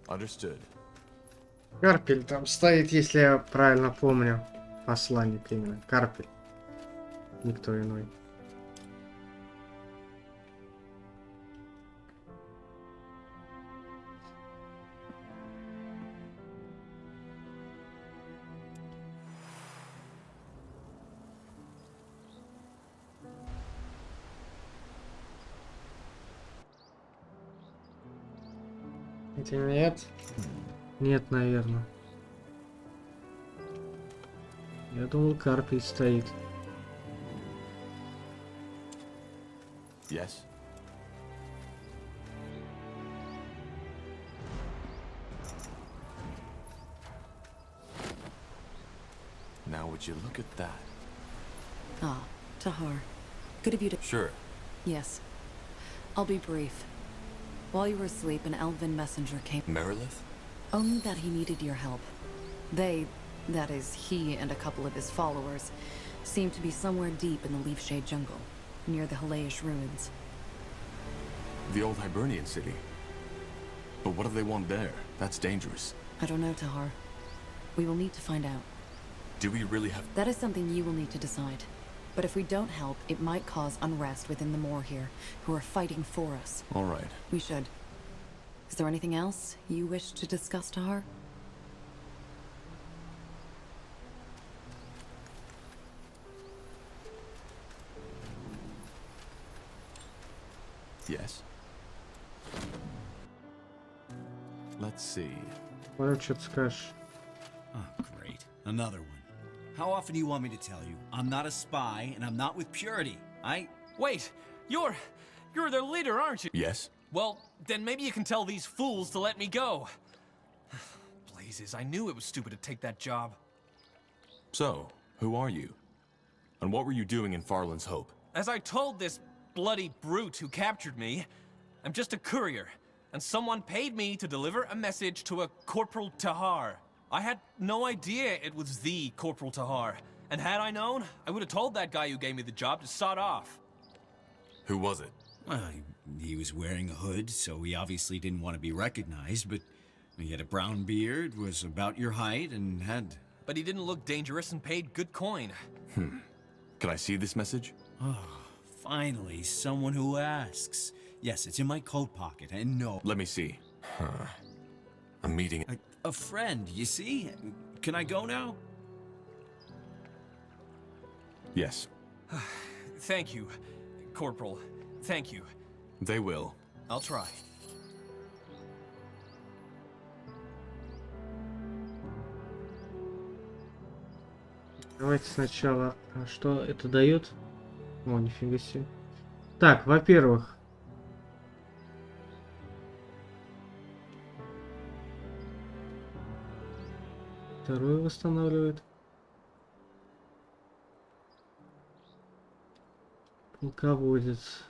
Speaker 2: Understood.
Speaker 1: Карпель там стоит, если я правильно помню. Посланник именно. Карпель. Никто иной. Хотя нет. Нет, наверное. Я думал, Карпель стоит.
Speaker 2: Yes. Now would you look at that?
Speaker 9: Ah, Tahar. Good of you to...
Speaker 2: Sure.
Speaker 9: Yes. I'll be brief. While you were asleep, an elven messenger came...
Speaker 2: Merilith?
Speaker 9: Only that he needed your help. They, that is, he and a couple of his followers, seemed to be somewhere deep in the Leafshade jungle, near the Halayish ruins.
Speaker 2: The old Hibernian city. But what do they want there? That's dangerous.
Speaker 9: I don't know, Tahar. We will need to find out.
Speaker 2: Do we really have...
Speaker 9: That is something you will need to decide. But if we don't help, it might cause unrest within the Moor here, who are fighting for us.
Speaker 2: All right.
Speaker 9: We should. Is there anything else you wish to discuss, Tahar?
Speaker 2: Yes. Let's see.
Speaker 1: What что ты скажешь?
Speaker 19: Oh, great. Another one. How often do you want me to tell you? I'm not a spy, and I'm not with Purity.
Speaker 6: Wait, you're their leader, aren't you?
Speaker 2: Yes.
Speaker 6: Well, then maybe you can tell these fools to let me go. Blazes, I knew it was stupid to take that job.
Speaker 2: So, who are you? And what were you doing in Farland's Hope?
Speaker 6: As I told this bloody brute who captured me, I'm just a courier, and someone paid me to deliver a message to a Corporal Tahar. I had no idea it was the Corporal Tahar, and had I known, I would have told that guy who gave me the job to sod off.
Speaker 2: Who was it?
Speaker 19: Well, he was wearing a hood, so he obviously didn't want to be recognized, but he had a brown beard, was about your height, and had...
Speaker 6: But he didn't look dangerous and paid good coin.
Speaker 2: Can I see this message?
Speaker 19: Oh, finally, someone who asks. Yes, it's in my coat pocket, and no...
Speaker 2: Let me see. A meeting...
Speaker 19: A friend, you see? Can I go now?
Speaker 2: Yes.
Speaker 6: Thank you, Corporal. Thank you.
Speaker 2: They will.
Speaker 6: I'll try.
Speaker 1: Давайте сначала... А что это дает? О, нифига себе. Так, во-первых... Второе восстанавливает. Полководец.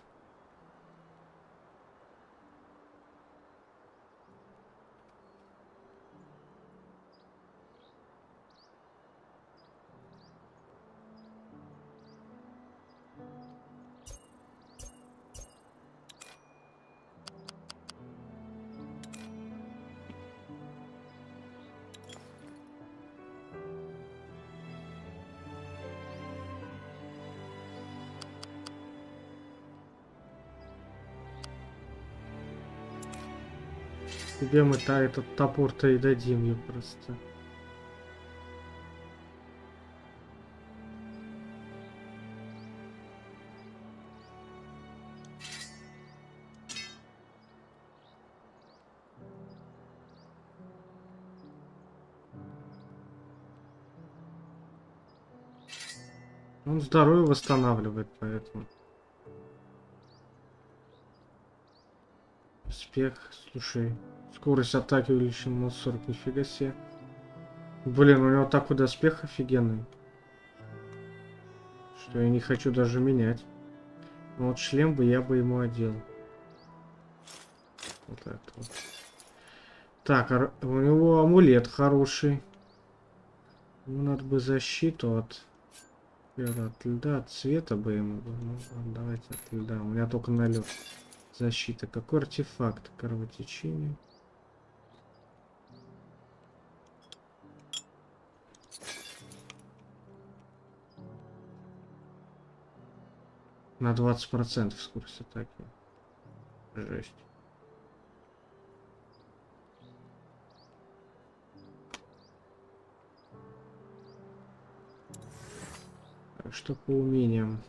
Speaker 1: Тебе мы этот топор-то и дадим ее просто. Он здоровье восстанавливает, поэтому. Успех, слушай. Скорость атаки увеличена на 40, нифига себе. Блин, у него такой доспех офигенный. Что я не хочу даже менять. Но вот шлем бы я бы ему одел. Вот это вот. Так, у него амулет хороший. Ему надо бы защиту от От льда, от цвета бы ему. Ну, давайте от льда. У меня только налет. Защита. Какой артефакт? Кровотечение. На 20% скорость атаки. Жесть. Что по умениям?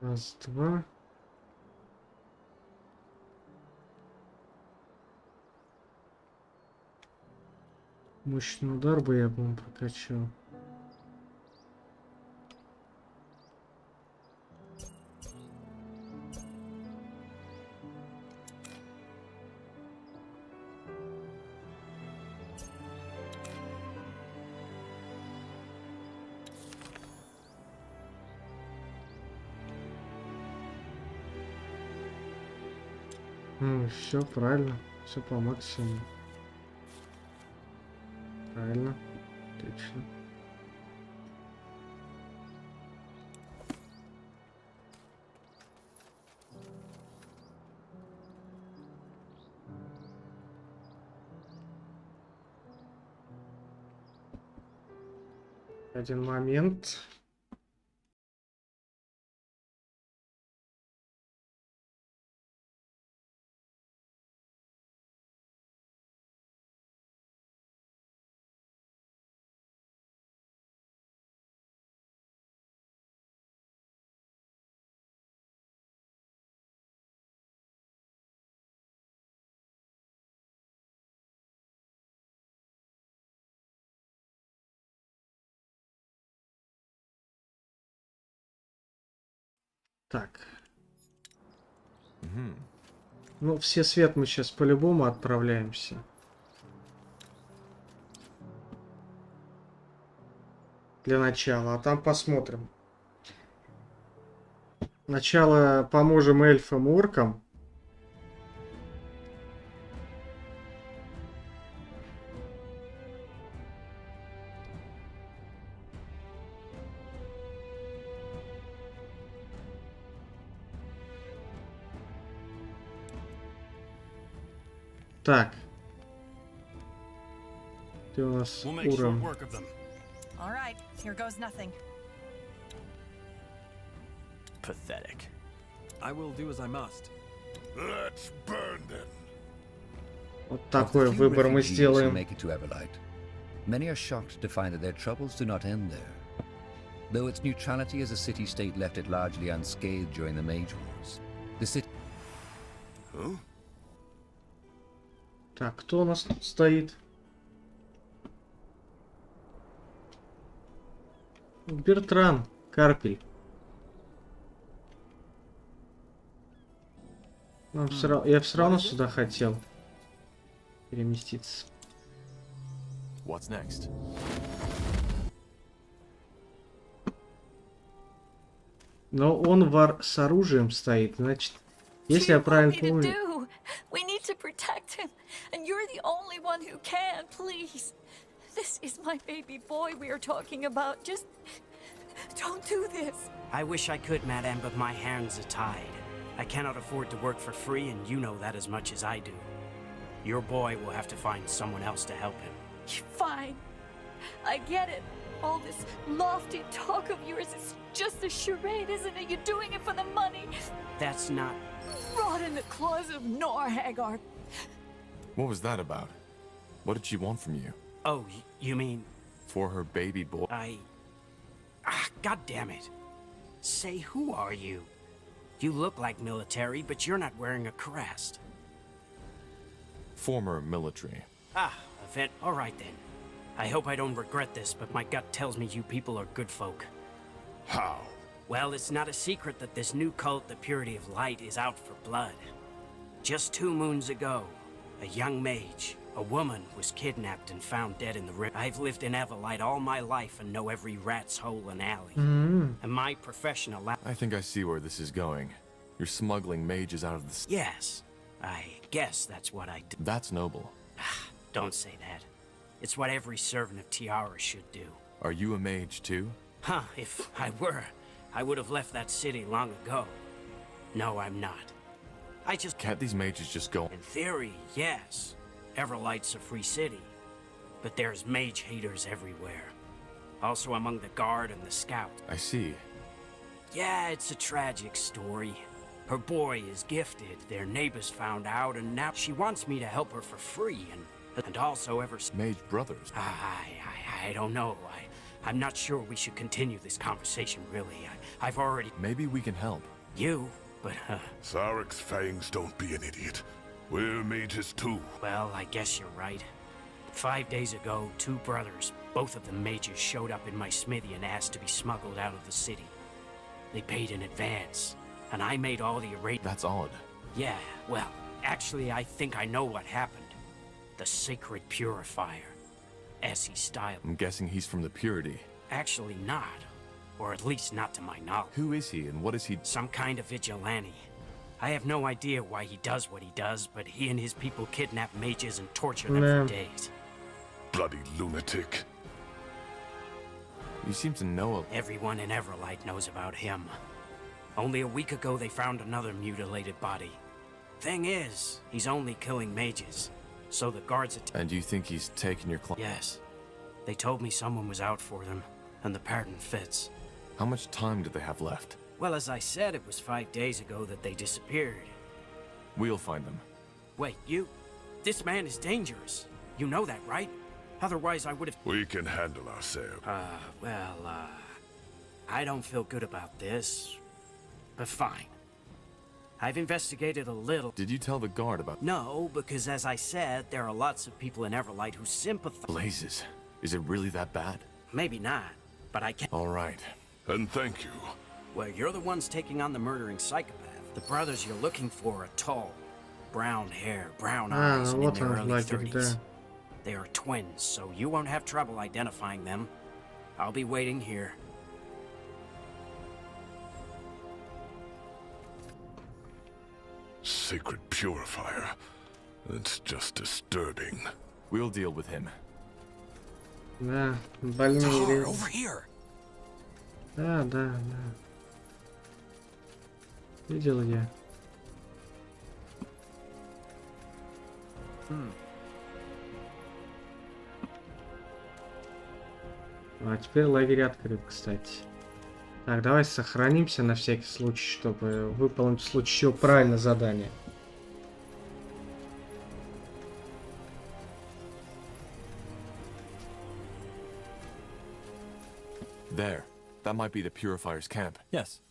Speaker 1: Раз, два. Мощный удар бы я бы прокачал. Все правильно, все по максимуму. Правильно, отлично. Один момент. Так. Ну, все свет мы сейчас по-любому отправляемся. Для начала, а там посмотрим. Сначала поможем эльфам и оркам. Так. Ты у нас уровень.
Speaker 13: All right, here goes nothing.
Speaker 15: Pathetic. I will do as I must.
Speaker 8: Let's burn them.
Speaker 1: Вот такой выбор мы сделаем.
Speaker 20: Many are shocked to find that their troubles do not end there. Though its neutrality as a city-state left it largely unscathed during the Mage Wars, the city...
Speaker 1: Так, кто у нас тут стоит? Бертран, Карпель. Я все равно сюда хотел переместиться.
Speaker 2: What's next?
Speaker 1: Но он с оружием стоит, значит, если я правильно помню.
Speaker 21: We need to protect him, and you're the only one who can, please. This is my baby boy we are talking about. Just don't do this.
Speaker 22: I wish I could, madame, but my hands are tied. I cannot afford to work for free, and you know that as much as I do. Your boy will have to find someone else to help him.
Speaker 21: Fine. I get it. All this lofty talk of yours is just a charade, isn't it? You're doing it for the money.
Speaker 22: That's not...
Speaker 21: Rot in the claws of Nor, Hagar.
Speaker 2: What was that about? What did she want from you?
Speaker 22: Oh, you mean...
Speaker 2: For her baby boy.
Speaker 22: God damn it. Say, who are you? You look like military, but you're not wearing a crest.
Speaker 2: Former military.
Speaker 22: A vet. All right then. I hope I don't regret this, but my gut tells me you people are good folk.
Speaker 8: How?
Speaker 22: Well, it's not a secret that this new cult, the Purity of Light, is out for blood. Just 2 moons ago, a young mage, a woman, was kidnapped and found dead in the river. I've lived in Everlight all my life and know every rat's hole and alley. And my professional...
Speaker 2: I think I see where this is going. You're smuggling mages out of the...
Speaker 22: Yes. I guess that's what I do.
Speaker 2: That's noble.
Speaker 22: Don't say that. It's what every servant of Tiara should do.
Speaker 2: Are you a mage too?
Speaker 22: Huh, if I were, I would have left that city long ago. No, I'm not. I just...
Speaker 2: Can't these mages just go...
Speaker 22: In theory, yes. Everlight's a free city. But there's mage haters everywhere. Also among the guard and the scout.
Speaker 2: I see.
Speaker 22: Yeah, it's a tragic story. Her boy is gifted, their neighbors found out, and now she wants me to help her for free, and also ever...
Speaker 2: Mage brothers?
Speaker 22: I don't know. I'm not sure we should continue this conversation, really. I've already...
Speaker 2: Maybe we can help.
Speaker 22: You? But,
Speaker 8: Sarek's fangs, don't be an idiot. We're mages too.
Speaker 22: Well, I guess you're right. 5 days ago, 2 brothers, both of them mages, showed up in my smithy and asked to be smuggled out of the city. They paid in advance, and I made all the arrangements.
Speaker 2: That's odd.
Speaker 22: Yeah, well, actually, I think I know what happened. The Sacred Purifier, as he's styled.
Speaker 2: I'm guessing he's from the Purity.
Speaker 22: Actually not, or at least not to my knowledge.
Speaker 2: Who is he, and what is he?
Speaker 22: Some kind of vigilante. I have no idea why he does what he does, but he and his people kidnap mages and torture them for days.
Speaker 8: Bloody lunatic.
Speaker 2: You seem to know...
Speaker 22: Everyone in Everlight knows about him. Only a week ago they found another mutilated body. Thing is, he's only killing mages, so the guards...
Speaker 2: And you think he's taking your client?
Speaker 22: Yes. They told me someone was out for them, and the pattern fits.
Speaker 2: How much time do they have left?
Speaker 22: Well, as I said, it was 5 days ago that they disappeared.
Speaker 2: We'll find them.
Speaker 22: Wait, you... This man is dangerous. You know that, right? Otherwise I would have...
Speaker 8: We can handle ourselves.
Speaker 22: I don't feel good about this. But fine. I've investigated a little...
Speaker 2: Did you tell the guard about...
Speaker 22: No, because as I said, there are lots of people in Everlight who sympathize...
Speaker 2: Blazes. Is it really that bad?
Speaker 22: Maybe not, but I can't...
Speaker 2: All right.
Speaker 8: And thank you.
Speaker 22: Well, you're the ones taking on the murdering psychopath. The brothers you're looking for are tall. Brown hair, brown eyes, and in their early 30s. They are twins, so you won't have trouble identifying them. I'll be waiting here.
Speaker 8: Sacred Purifier. It's just disturbing.
Speaker 2: We'll deal with him.
Speaker 1: Да, больные.
Speaker 7: Over here.
Speaker 1: Да. Видел я. А теперь лагерь открыт, кстати. Так, давай сохранимся на всякий случай, чтобы выполнить в случае чего правильно задание.
Speaker 2: There. That might be the Purifier's camp.
Speaker 15: Yes.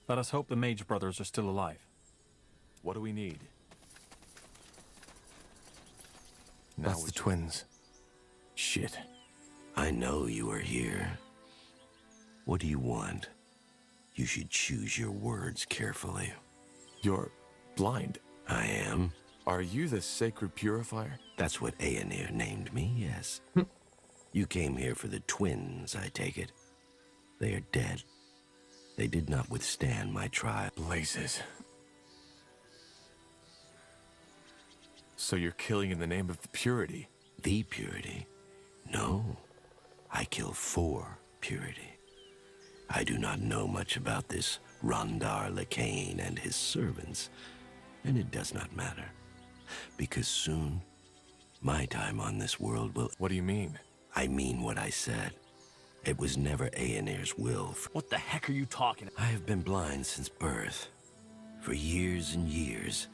Speaker 15: Let us hope the Mage brothers are still alive.
Speaker 2: What do we need? That's the twins. Shit.
Speaker 5: I know you are here. What do you want? You should choose your words carefully.
Speaker 2: You're blind.
Speaker 5: I am.
Speaker 2: Are you the Sacred Purifier?
Speaker 5: That's what Aenir named me, yes. You came here for the twins, I take it. They are dead. They did not withstand my trial.
Speaker 2: Blazes. So you're killing in the name of the Purity?
Speaker 5: The Purity? No. I kill for Purity. I do not know much about this Rondar Lacane and his servants, and it does not matter. Because soon, my time on this world will...
Speaker 2: What do you mean?
Speaker 5: I mean what I said. It was never Aenir's will.
Speaker 15: What the heck are you talking about?
Speaker 5: I have been blind since birth. For years and years,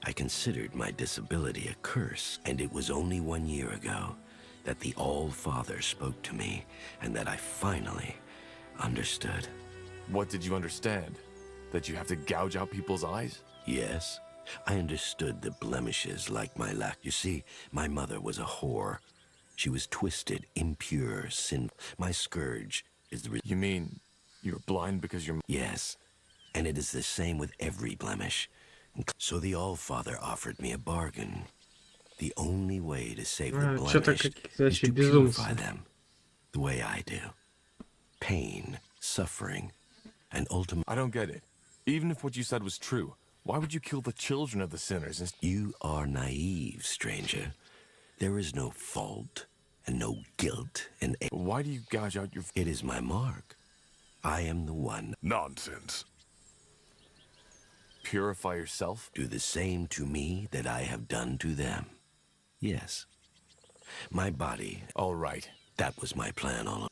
Speaker 5: I considered my disability a curse, and it was only 1 year ago that the All-Father spoke to me, and that I finally understood.
Speaker 2: What did you understand? That you have to gouge out people's eyes?
Speaker 5: Yes, I understood the blemishes like my lack. You see, my mother was a whore. She was twisted, impure, sin. My scourge is the...
Speaker 2: You mean you're blind because you're...
Speaker 5: Yes, and it is the same with every blemish. So the All-Father offered me a bargain. The only way to save the blemished is to purify them the way I do. Pain, suffering, and ultimate...
Speaker 2: I don't get it. Even if what you said was true, why would you kill the children of the sinners?
Speaker 5: You are naive, stranger. There is no fault and no guilt in...
Speaker 2: Why do you gouge out your...
Speaker 5: It is my mark. I am the one...
Speaker 8: Nonsense.
Speaker 2: Purify yourself?
Speaker 5: Do the same to me that I have done to them. Yes. My body...
Speaker 2: All right.
Speaker 5: That was my plan all along.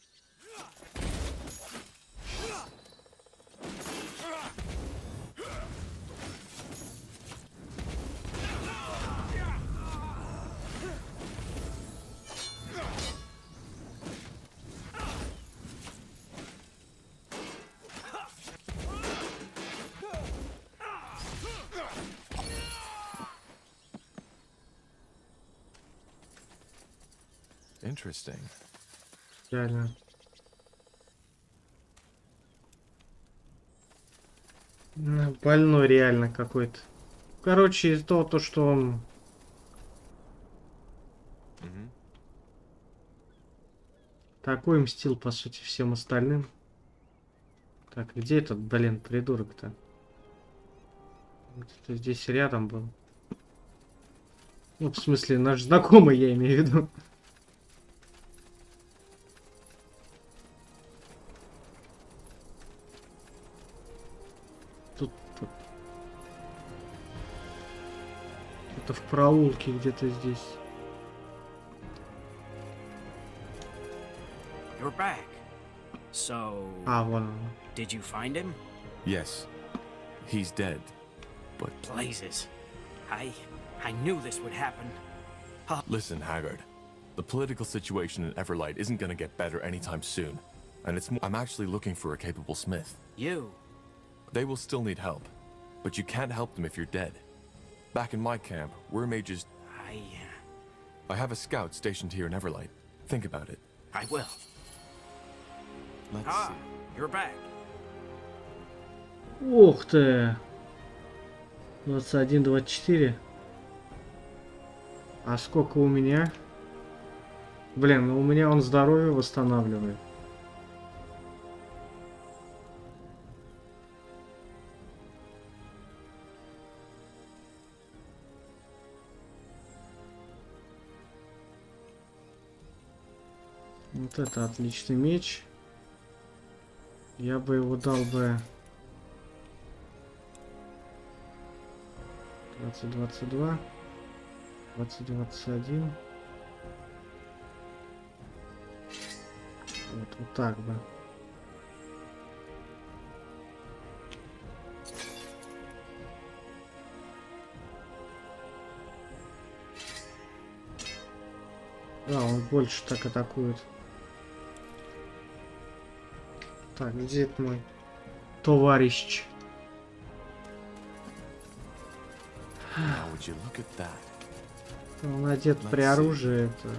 Speaker 2: Interesting.
Speaker 1: Реально. Больной реально какой-то. Короче, из-за того, что он... Такой мстил, по сути, всем остальным. Так, где этот, блин, придурок-то? Где-то здесь рядом был. Ну, в смысле, наш знакомый, я имею в виду. Тут. Это в проулке где-то здесь.
Speaker 22: You're back. So,
Speaker 1: вон он.
Speaker 22: Did you find him?
Speaker 2: Yes. He's dead. But...
Speaker 22: Blazes. I knew this would happen.
Speaker 2: Listen, Haggard. The political situation in Everlight isn't gonna get better anytime soon. And I'm actually looking for a capable smith.
Speaker 22: You?
Speaker 2: They will still need help. But you can't help them if you're dead. Back in my camp, we're mages... I have a scout stationed here in Everlight. Think about it.
Speaker 22: I will.
Speaker 2: Let's see.
Speaker 22: You're back.
Speaker 1: Ух ты! 21, 24. А сколько у меня? Блин, ну у меня он здоровье восстанавливает. Вот это отличный меч. Я бы его дал бы 20-22, 20-21. Вот так бы. Да, он больше так атакует. Так, где это мой товарищ? Он одет при оружии, это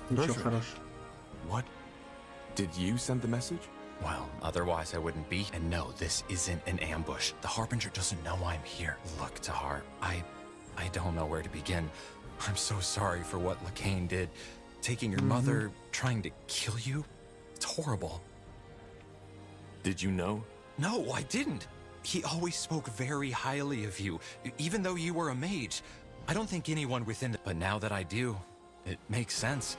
Speaker 1: ничего хорошего.
Speaker 2: What? Did you send the message?
Speaker 4: Well, otherwise I wouldn't be. And no, this isn't an ambush. The Harbinger doesn't know I'm here. Look, Tahar, I don't know where to begin. I'm so sorry for what Lacane did. Taking your mother, trying to kill you. It's horrible.
Speaker 2: Did you know?
Speaker 4: No, I didn't. He always spoke very highly of you, even though you were a mage. I don't think anyone within the... But now that I do, it makes sense.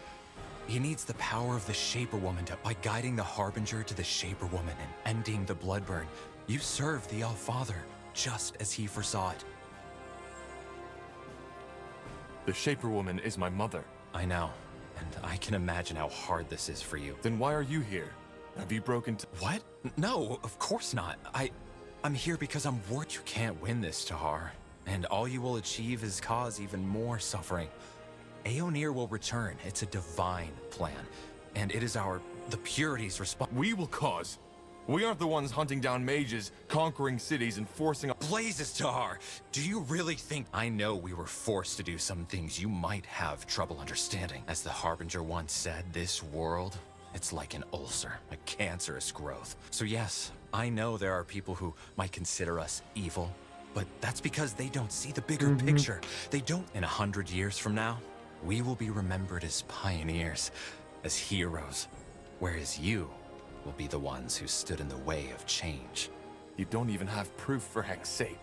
Speaker 4: He needs the power of the Shaper Woman by guiding the Harbinger to the Shaper Woman and ending the Bloodburn. You served the All-Father, just as he foresaw it.
Speaker 2: The Shaper Woman is my mother.
Speaker 4: I know, and I can imagine how hard this is for you.
Speaker 2: Then why are you here? Have you broken to...
Speaker 4: What? No, of course not. I'm here because I'm worried you can't win this, Tahar. and all you will achieve is cause even more suffering. Aeonir will return. It's a divine plan, and it is the Purity's response.
Speaker 2: We will cause. We aren't the ones hunting down mages, conquering cities, and forcing...
Speaker 4: Blazes, Tahar! Do you really think... I know we were forced to do some things you might have trouble understanding. As the Harbinger once said, this world, it's like an ulcer, a cancerous growth. So yes, I know there are people who might consider us evil, but that's because they don't see the bigger picture. They don't... In 100 years from now, we will be remembered as pioneers, as heroes, whereas you will be the ones who stood in the way of change.
Speaker 2: You don't even have proof, for heck's sake.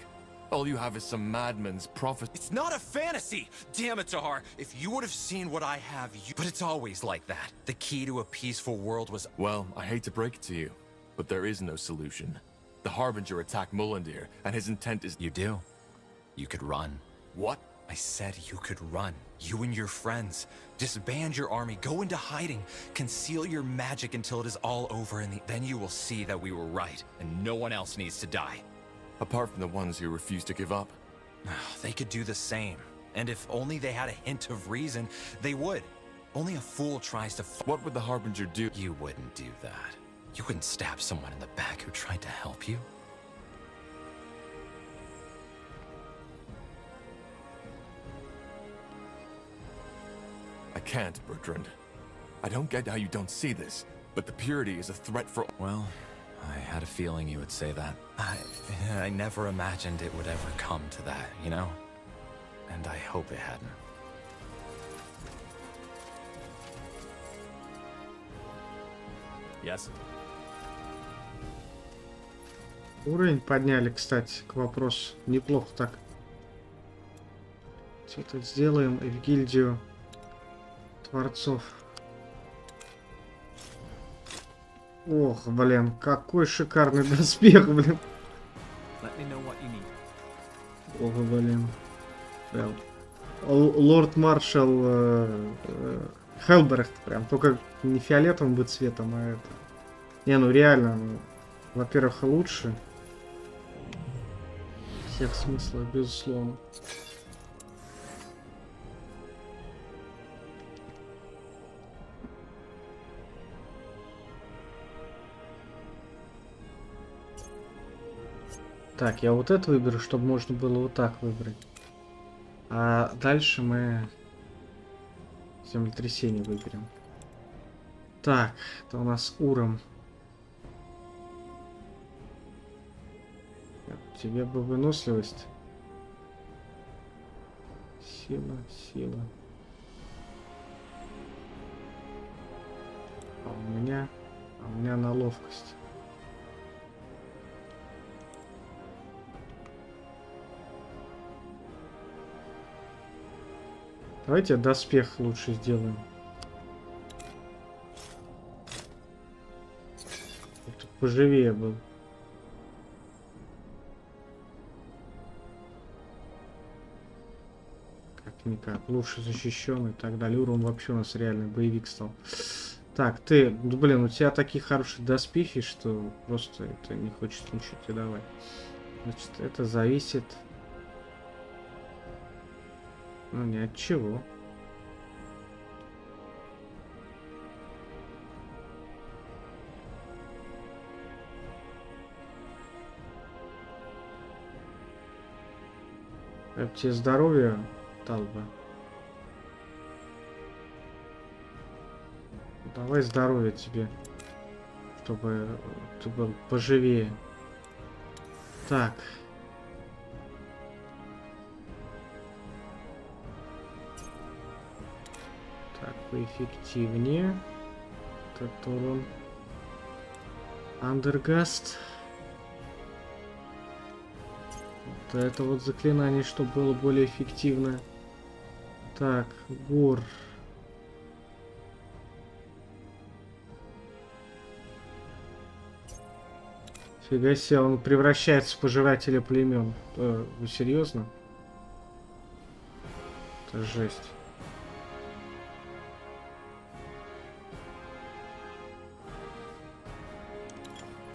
Speaker 2: All you have is some madman's prophet.
Speaker 4: It's not a fantasy! Damn it, Tahar! If you would have seen what I have, But it's always like that. The key to a peaceful world was...
Speaker 2: Well, I hate to break it to you, but there is no solution. The Harbinger attacked Mullandir, and his intent is...
Speaker 4: You do. You could run.
Speaker 2: What?
Speaker 4: I said you could run. You and your friends. Disband your army, go into hiding, conceal your magic until it is all over, and then you will see that we were right, and no one else needs to die.
Speaker 2: Apart from the ones who refuse to give up.
Speaker 4: They could do the same. And if only they had a hint of reason, they would. Only a fool tries to...
Speaker 2: What would the Harbinger do?
Speaker 4: You wouldn't do that. You wouldn't stab someone in the back who tried to help you.
Speaker 2: I can't, Bertrand. I don't get how you don't see this, but the Purity is a threat for...
Speaker 4: Well, I had a feeling you would say that. I never imagined it would ever come to that, you know? And I hope it hadn't.
Speaker 15: Yes.
Speaker 1: Уровень подняли, кстати, к вопросу. Неплохо так. Что-то сделаем и в гильдию творцов. Ох, блин, какой шикарный доспех, блин. Ох, блин. Прям. Лорд-маршал Хелберехт, прям. Только не фиолетовым бы цветом, а это. Не, ну реально, ну, во-первых, лучше. Всех смыслов, безусловно. Так, я вот это выберу, чтобы можно было вот так выбрать. А дальше мы землетрясение выберем. Так, это у нас Уром. Тебе бы выносливость. Сила, сила. А у меня на ловкость. Давайте доспех лучше сделаем. Тут поживее был. Как-никак. Лучше защищенный и так далее. Урон вообще у нас реальный боевик стал. Так, ты, ну, блин, у тебя такие хорошие доспехи, что просто это не хочет ничего тебе давать. Значит, это зависит... Ну, ни от чего. Я бы тебе здоровье дал бы. Давай здоровье тебе, чтобы ты был поживее. Так. Так, поэффективнее. Это урон. Андергаст. Вот это вот заклинание, чтобы было более эффективно. Так, Гор. Фига себе, он превращается в пожирателя племен. Вы серьезно? Это жесть.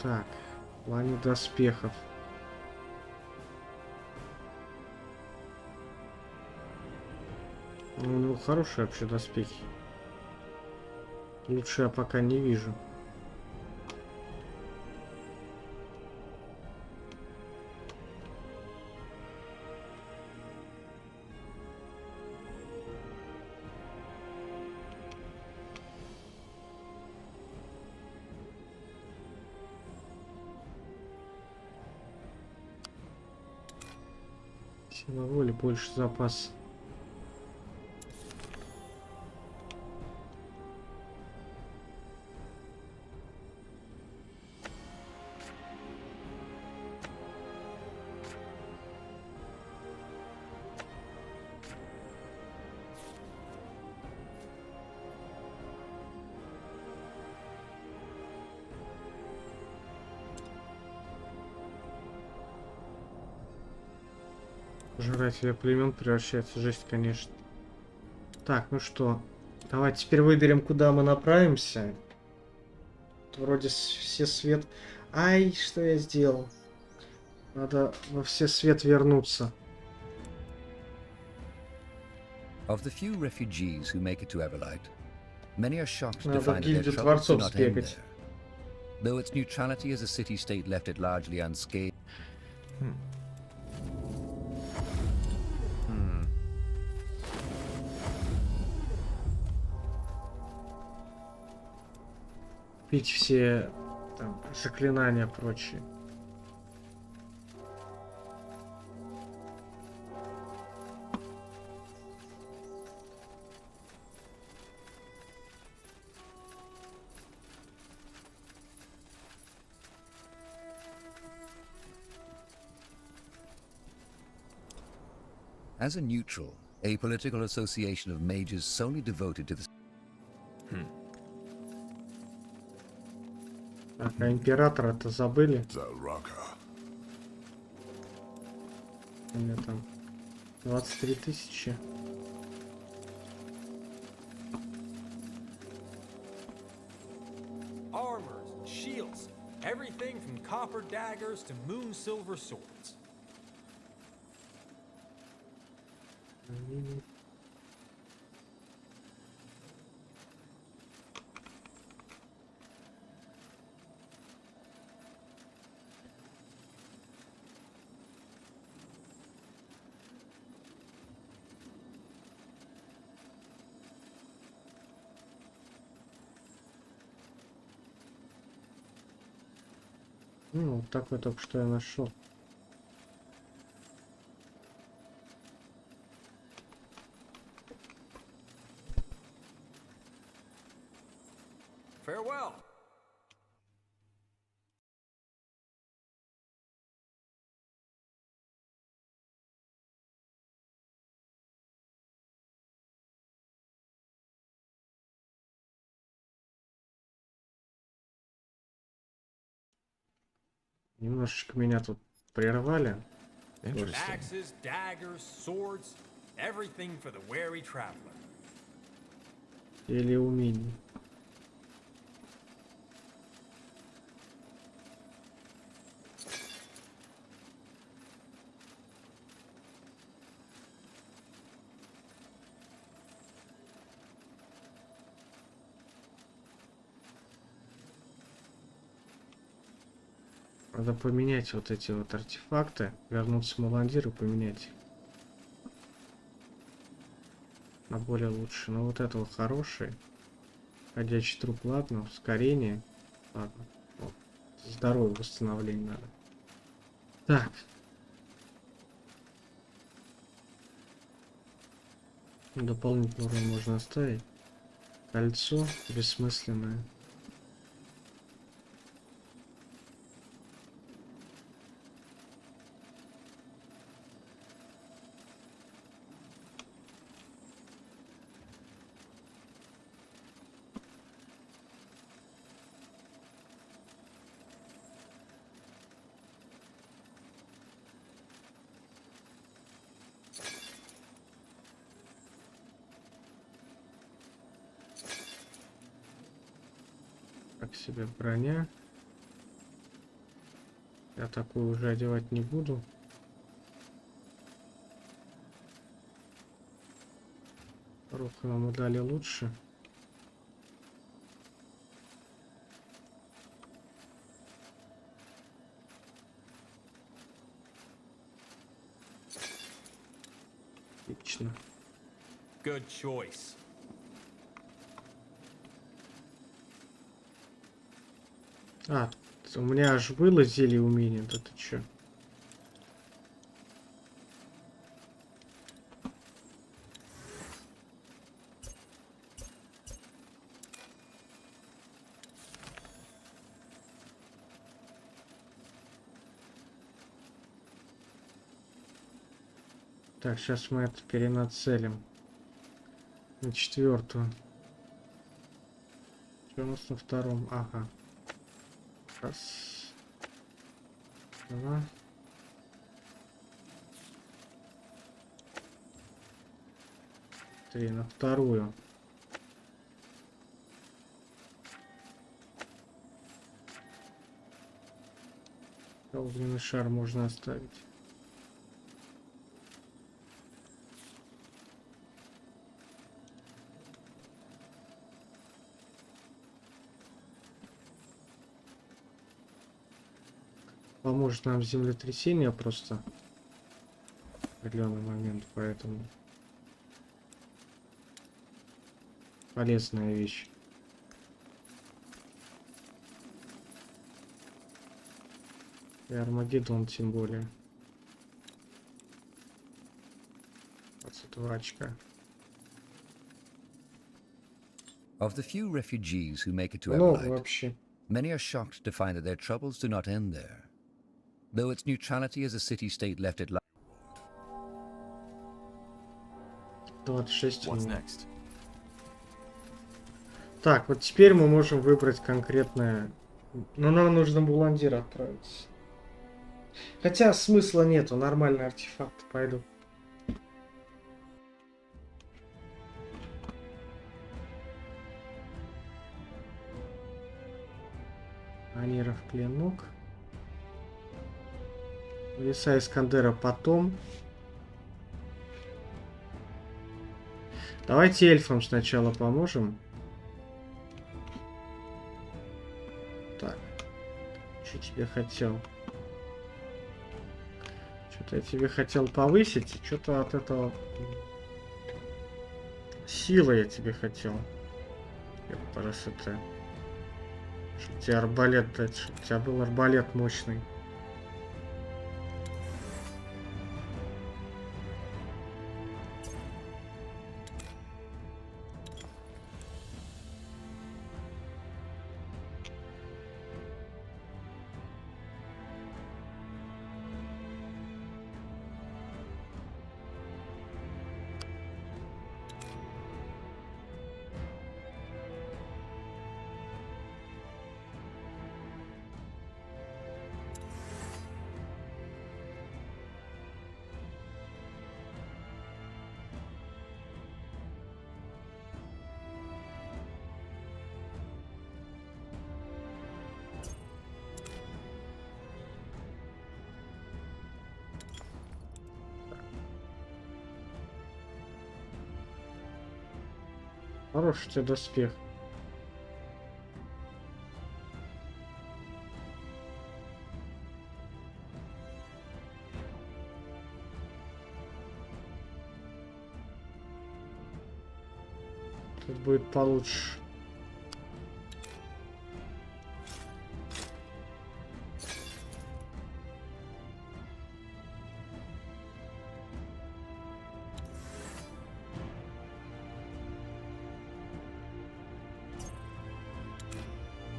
Speaker 1: Так, в плане доспехов. Ну, хорошие вообще доспехи. Лучше я пока не вижу. Сила воли, больше запас. Пожиратели племен превращаются, жесть, конечно. Так, ну что, давайте теперь выберем, куда мы направимся. Вроде все свет. Ай, что я сделал? Надо во все свет вернуться.
Speaker 20: Of the few refugees who make it to Everlight, many are shocked to
Speaker 1: Надо
Speaker 20: find
Speaker 1: в
Speaker 20: that their
Speaker 1: гильдию
Speaker 20: troubles do
Speaker 1: дворцов
Speaker 20: not end
Speaker 1: сбегать.
Speaker 20: there. Though its neutrality as a city-state left it largely unscathed.
Speaker 1: Пить все там заклинания прочие.
Speaker 20: As a neutral, a political association of mages solely devoted to the...
Speaker 1: Так, а императора-то забыли? У меня там 23 тысячи.
Speaker 12: Armors and shields, everything from copper daggers to moon silver swords.
Speaker 1: Ну, вот такой только что я нашел.
Speaker 12: Farewell.
Speaker 1: Немножечко меня тут прервали.
Speaker 12: Axes, daggers, swords, everything for the wary traveler.
Speaker 1: Или умений. Надо поменять вот эти вот артефакты, вернуться в Муландир и поменять их на более лучшие. Но вот это вот хороший. Ходячий труп, ладно, ускорение. Ладно. Вот. Здоровье восстановление надо. Так. Дополнительный урон можно оставить. Кольцо бессмысленное. Так себе броня. Я такую уже одевать не буду. Руку нам дали лучше. Отлично.
Speaker 12: Good choice.
Speaker 1: А, у меня аж было зелье умения, да ты чё? Так, сейчас мы это перенацелим на 4-ю. Что у нас на 2-м? Ага. Раз. Два. Три. На 2-ю. Огненный шар можно оставить. Поможет нам землетрясение просто в определенный момент, поэтому полезная вещь. И Армагеддон тем более. 22 очка.
Speaker 20: Of the few refugees who make it to
Speaker 1: Много
Speaker 20: Everlight,
Speaker 1: вообще.
Speaker 20: many are shocked to find that their troubles do not end there. Though its neutrality as a city-state left it
Speaker 1: 26
Speaker 2: What's
Speaker 1: минут.
Speaker 2: next?
Speaker 1: Так, вот теперь мы можем выбрать конкретное. Но нам нужно Муландир отправиться. Хотя смысла нету, нормальный артефакт, пойду. Анира в клинок. Леса Искандера потом. Давайте эльфам сначала поможем. Так. Что тебе хотел? Что-то я тебе хотел повысить, и что-то от этого... Силы я тебе хотел. Раз это... Чтобы тебе арбалет дать, чтобы у тебя был арбалет мощный. Хороший у тебя доспех. Тут будет получше.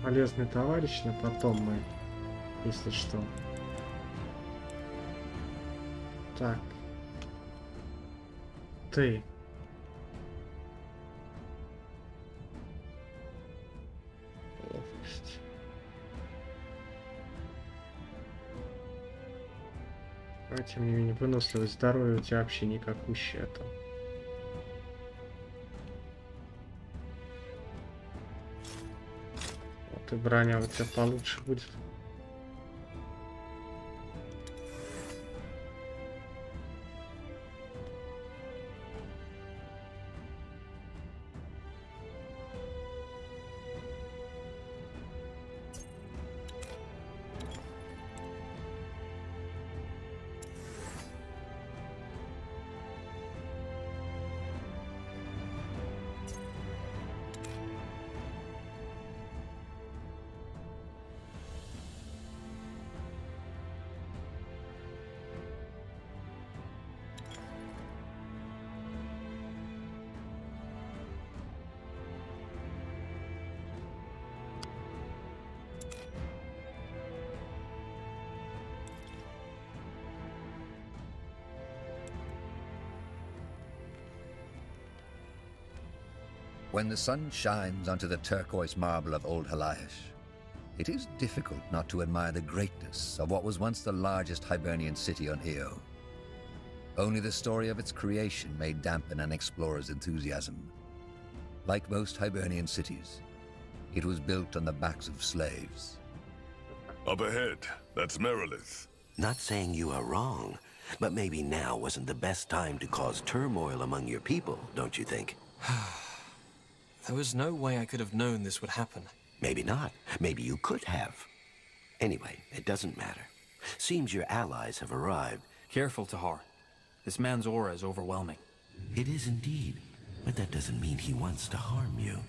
Speaker 1: Полезный товарищ, но потом мы, если что. Так. Ты. Ловкость. Тем не менее, выносливость, здоровье у тебя вообще никакущее там. И броня у тебя получше будет.
Speaker 20: When the sun shines onto the turquoise marble of Old Halayish, it is difficult not to admire the greatness of what was once the largest Hibernian city on Io. Only the story of its creation may dampen an explorer's enthusiasm. Like most Hibernian cities, it was built on the backs of slaves.
Speaker 8: Up ahead, that's Merilith.
Speaker 5: Not saying you are wrong, but maybe now wasn't the best time to cause turmoil among your people, don't you think?
Speaker 6: There was no way I could have known this would happen.
Speaker 5: Maybe not. Maybe you could have. Anyway, it doesn't matter. Seems your allies have arrived.
Speaker 15: Careful, Tahar. This man's aura is overwhelming.
Speaker 5: It is indeed, but that doesn't mean he wants to harm you.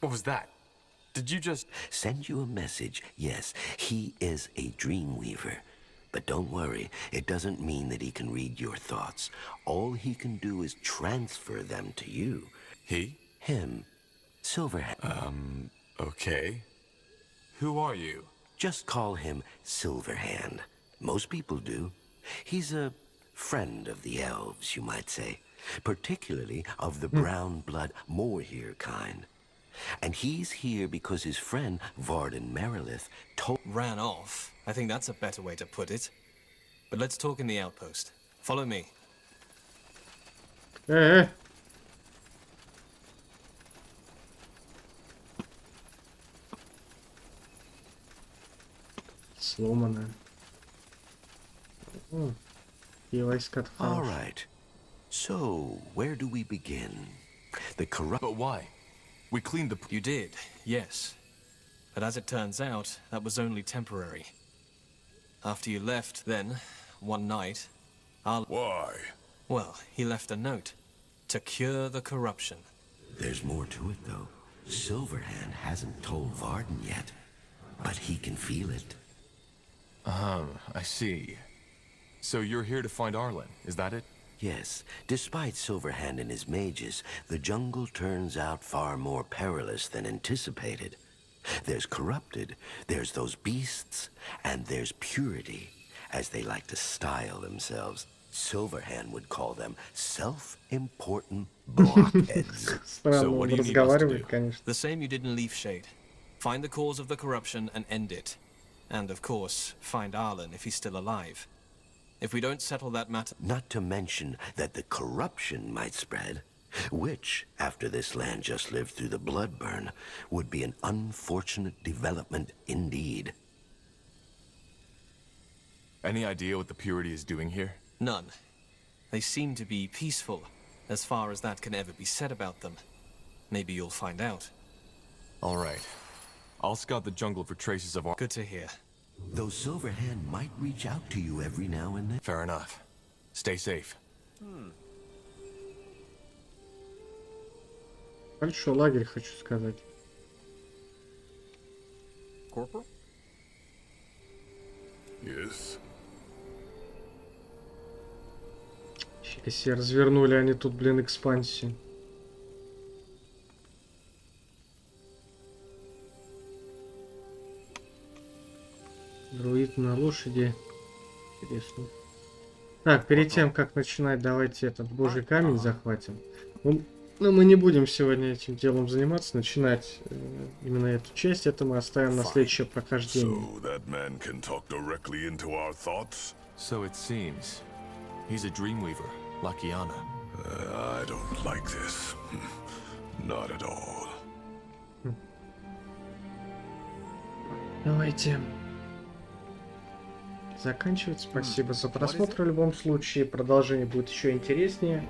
Speaker 6: What was that? Did you just...
Speaker 5: Send you a message. Yes, he is a dreamweaver. But don't worry, it doesn't mean that he can read your thoughts. All he can do is transfer them to you.
Speaker 6: He?
Speaker 5: Him. Silverhand.
Speaker 6: Okay. Who are you?
Speaker 5: Just call him Silverhand. Most people do. He's a friend of the elves, you might say. Particularly of the brown blood Moorhere kind. And he's here because his friend, Varden Merilith,
Speaker 6: ran off. I think that's a better way to put it. But let's talk in the outpost. Follow me.
Speaker 1: Сломанная.
Speaker 5: All right. So, where do we begin? The corrupt...
Speaker 6: But why? We cleaned the... You did, yes. But as it turns out, that was only temporary. After you left, then, one night,
Speaker 8: Why?
Speaker 6: Well, he left a note. To cure the corruption.
Speaker 5: There's more to it, though. Silverhand hasn't told Varden yet. But he can feel it.
Speaker 2: I see. So you're here to find Arlen, is that it?
Speaker 5: Yes. Despite Silverhand and his mages, the jungle turns out far more perilous than anticipated. There's corrupted, there's those beasts, and there's purity, as they like to style themselves. Silverhand would call them self-important blockheads.
Speaker 6: So what do you need us to do? The same you did in Leafshade. Find the cause of the corruption and end it. And of course, find Arlen if he's still alive. If we don't settle that matter...
Speaker 5: Not to mention that the corruption might spread, which, after this land just lived through the Bloodburn, would be an unfortunate development indeed.
Speaker 2: Any idea what the Purity is doing here?
Speaker 6: None. They seem to be peaceful, as far as that can ever be said about them. Maybe you'll find out.
Speaker 2: All right. I'll scout the jungle for traces of our...
Speaker 6: Good to hear.
Speaker 5: Though Silverhand might reach out to you every now and then.
Speaker 2: Fair enough. Stay safe.
Speaker 1: Большой лагерь, хочу сказать.
Speaker 6: Corporal?
Speaker 8: Yes.
Speaker 1: Фига себе, развернули они тут, блин, экспансию. Друид на лошади. Интересно. Так, перед тем, как начинать, давайте этот божий камень захватим. Но мы не будем сегодня этим делом заниматься, начинать именно эту часть. Это мы оставим на следующее прохождение.
Speaker 2: So it seems. He's a dreamweaver, like Iana.
Speaker 8: I don't like this. Not at all.
Speaker 1: Давайте заканчивать. Спасибо за просмотр в любом случае. Продолжение будет еще интереснее.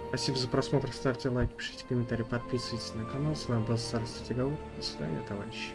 Speaker 1: Спасибо за просмотр. Ставьте лайк, пишите комментарии, подписывайтесь на канал. С вами был Здравствуйте. До свидания, товарищи.